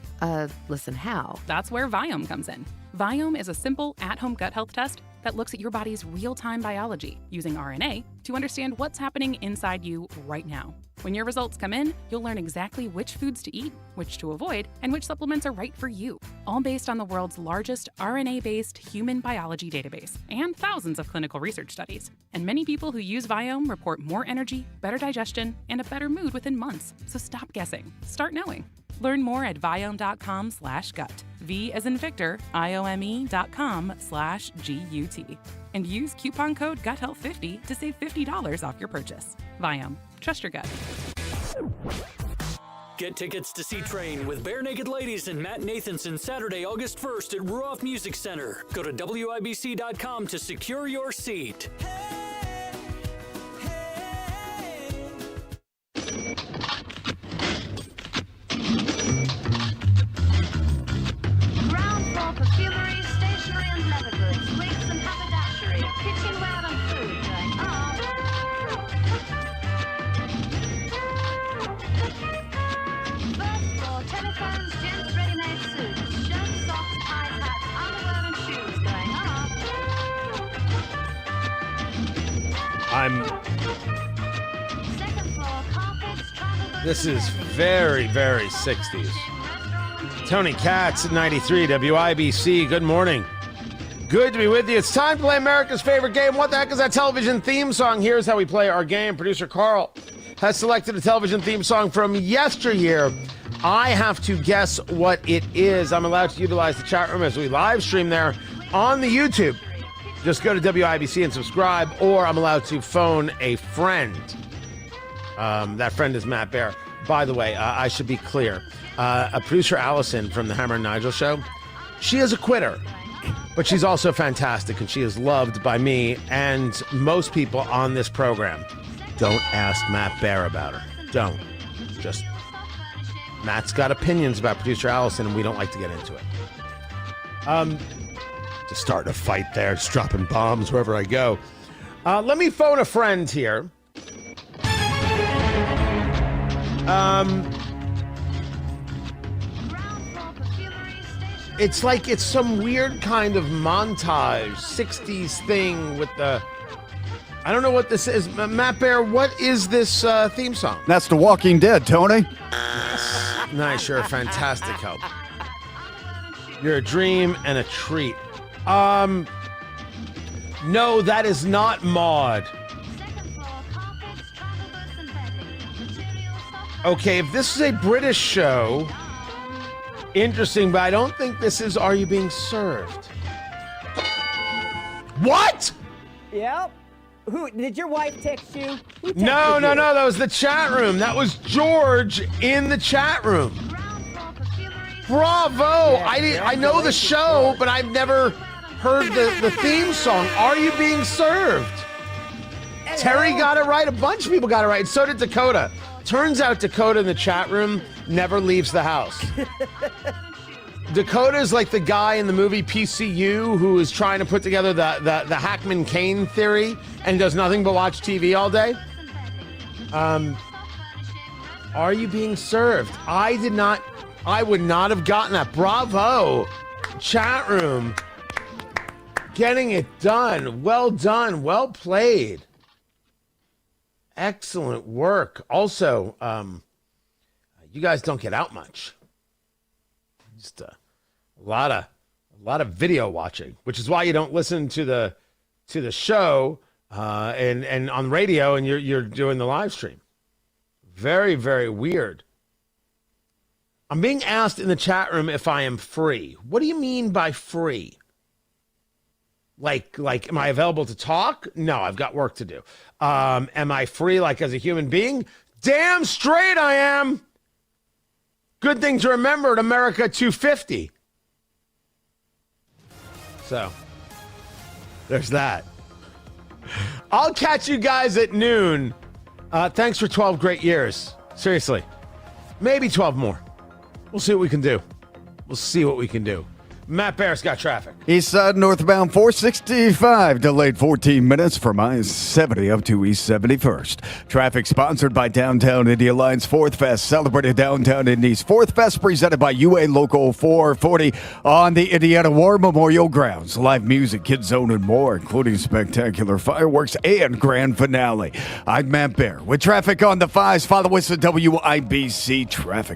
Speaker 14: Listen how?
Speaker 13: That's where Viome comes in. Viome is a simple, at-home gut health test that looks at your body's real-time biology using RNA to understand what's happening inside you right now. When your results come in, you'll learn exactly which foods to eat, which to avoid, and which supplements are right for you, all based on the world's largest RNA-based human biology database and thousands of clinical research studies. And many people who use Viome report more energy, better digestion, and a better mood within months. So stop guessing. Start knowing. Learn more at viome.com/gut. V as in Victor, IOME.com/GUT. And use coupon code GUTHEALTH50 to save $50 off your purchase. Viome. Trust your gut.
Speaker 15: Get tickets to see Train with Bare Naked Ladies and Matt Nathanson Saturday, August 1st at Ruoff Music Center. Go to WIBC.com to secure your seat.
Speaker 9: Ground floor perfumery, stationery and leather goods, wigs and haberdashery, kitchenware and food going on. First floor, telephones, gents' ready-made suits, shirts, socks, ties, hats, underwear and shoes going on. Second floor, carpets, travel goods.
Speaker 2: This is very, very 60s. Tony Katz at 93 WIBC. Good morning. Good to be with you. It's time to play America's favorite game. What the heck is that television theme song? Here's how we play our game. Producer Carl has selected a television theme song from yesteryear. I have to guess what it is. I'm allowed to utilize the chat room as we live stream there on the YouTube. Just go to WIBC and subscribe, or I'm allowed to phone a friend. That friend is Matt Barrett. By the way, I should be clear. Producer Allison from the Hammer and Nigel show, she is a quitter, but she's also fantastic, and she is loved by me and most people on this program. Don't ask Matt Bear about her. Don't. Just, Matt's got opinions about producer Allison, and we don't like to get into it. Just starting a fight there, just dropping bombs wherever I go. Let me phone a friend here. It's like it's some weird kind of montage, 60s thing with the... I don't know what this is. Matt Bear, what is this theme song?
Speaker 1: That's The Walking Dead, Tony.
Speaker 2: Nice, you're a fantastic help. You're a dream and a treat. No, that is not Maude. Okay, if this is a British show, interesting, but I don't think this is Are You Being Served? What?
Speaker 6: Yep. Who did your wife text you? Who texted
Speaker 2: No,
Speaker 6: you?
Speaker 2: that was the chat room. That was George in the chat room. Bravo!
Speaker 6: Yeah,
Speaker 2: I know the show, but I've never heard the theme song. Are You Being Served?
Speaker 6: Hello?
Speaker 2: Terry got it right. A bunch of people got it right. So did Dakota. Turns out Dakota in the chat room never leaves the house. Dakota's like the guy in the movie PCU who is trying to put together the Hackman Kane theory and does nothing but watch TV all day. Are you being served? I would not have gotten that. Bravo, chat room. Getting it done. Well done. Well played. Excellent work. Also, you guys don't get out much. Just a lot of video watching, which is why you don't listen to the show and on radio, and you're doing the live stream. Very, very weird. I'm being asked in the chat room if I am free. What do you mean by free? Like, am I available to talk? No, I've got work to do. Am I free, like, as a human being? Damn straight I am. Good thing to remember at America 250. So, there's that. I'll catch you guys at noon. Thanks for 12 great years. Seriously. Maybe 12 more. We'll see what we can do. Matt Barrett's got traffic.
Speaker 1: East side northbound 465 delayed 14 minutes from I-70 up to East 71st. Traffic sponsored by Downtown Indy Alliance 4th Fest, celebrated downtown Indy's 4th Fest, presented by UA Local 440 on the Indiana War Memorial Grounds. Live music, Kids Zone, and more, including spectacular fireworks and grand finale. I'm Matt Barrett with traffic on the 5s. Follow us at WIBC Traffic.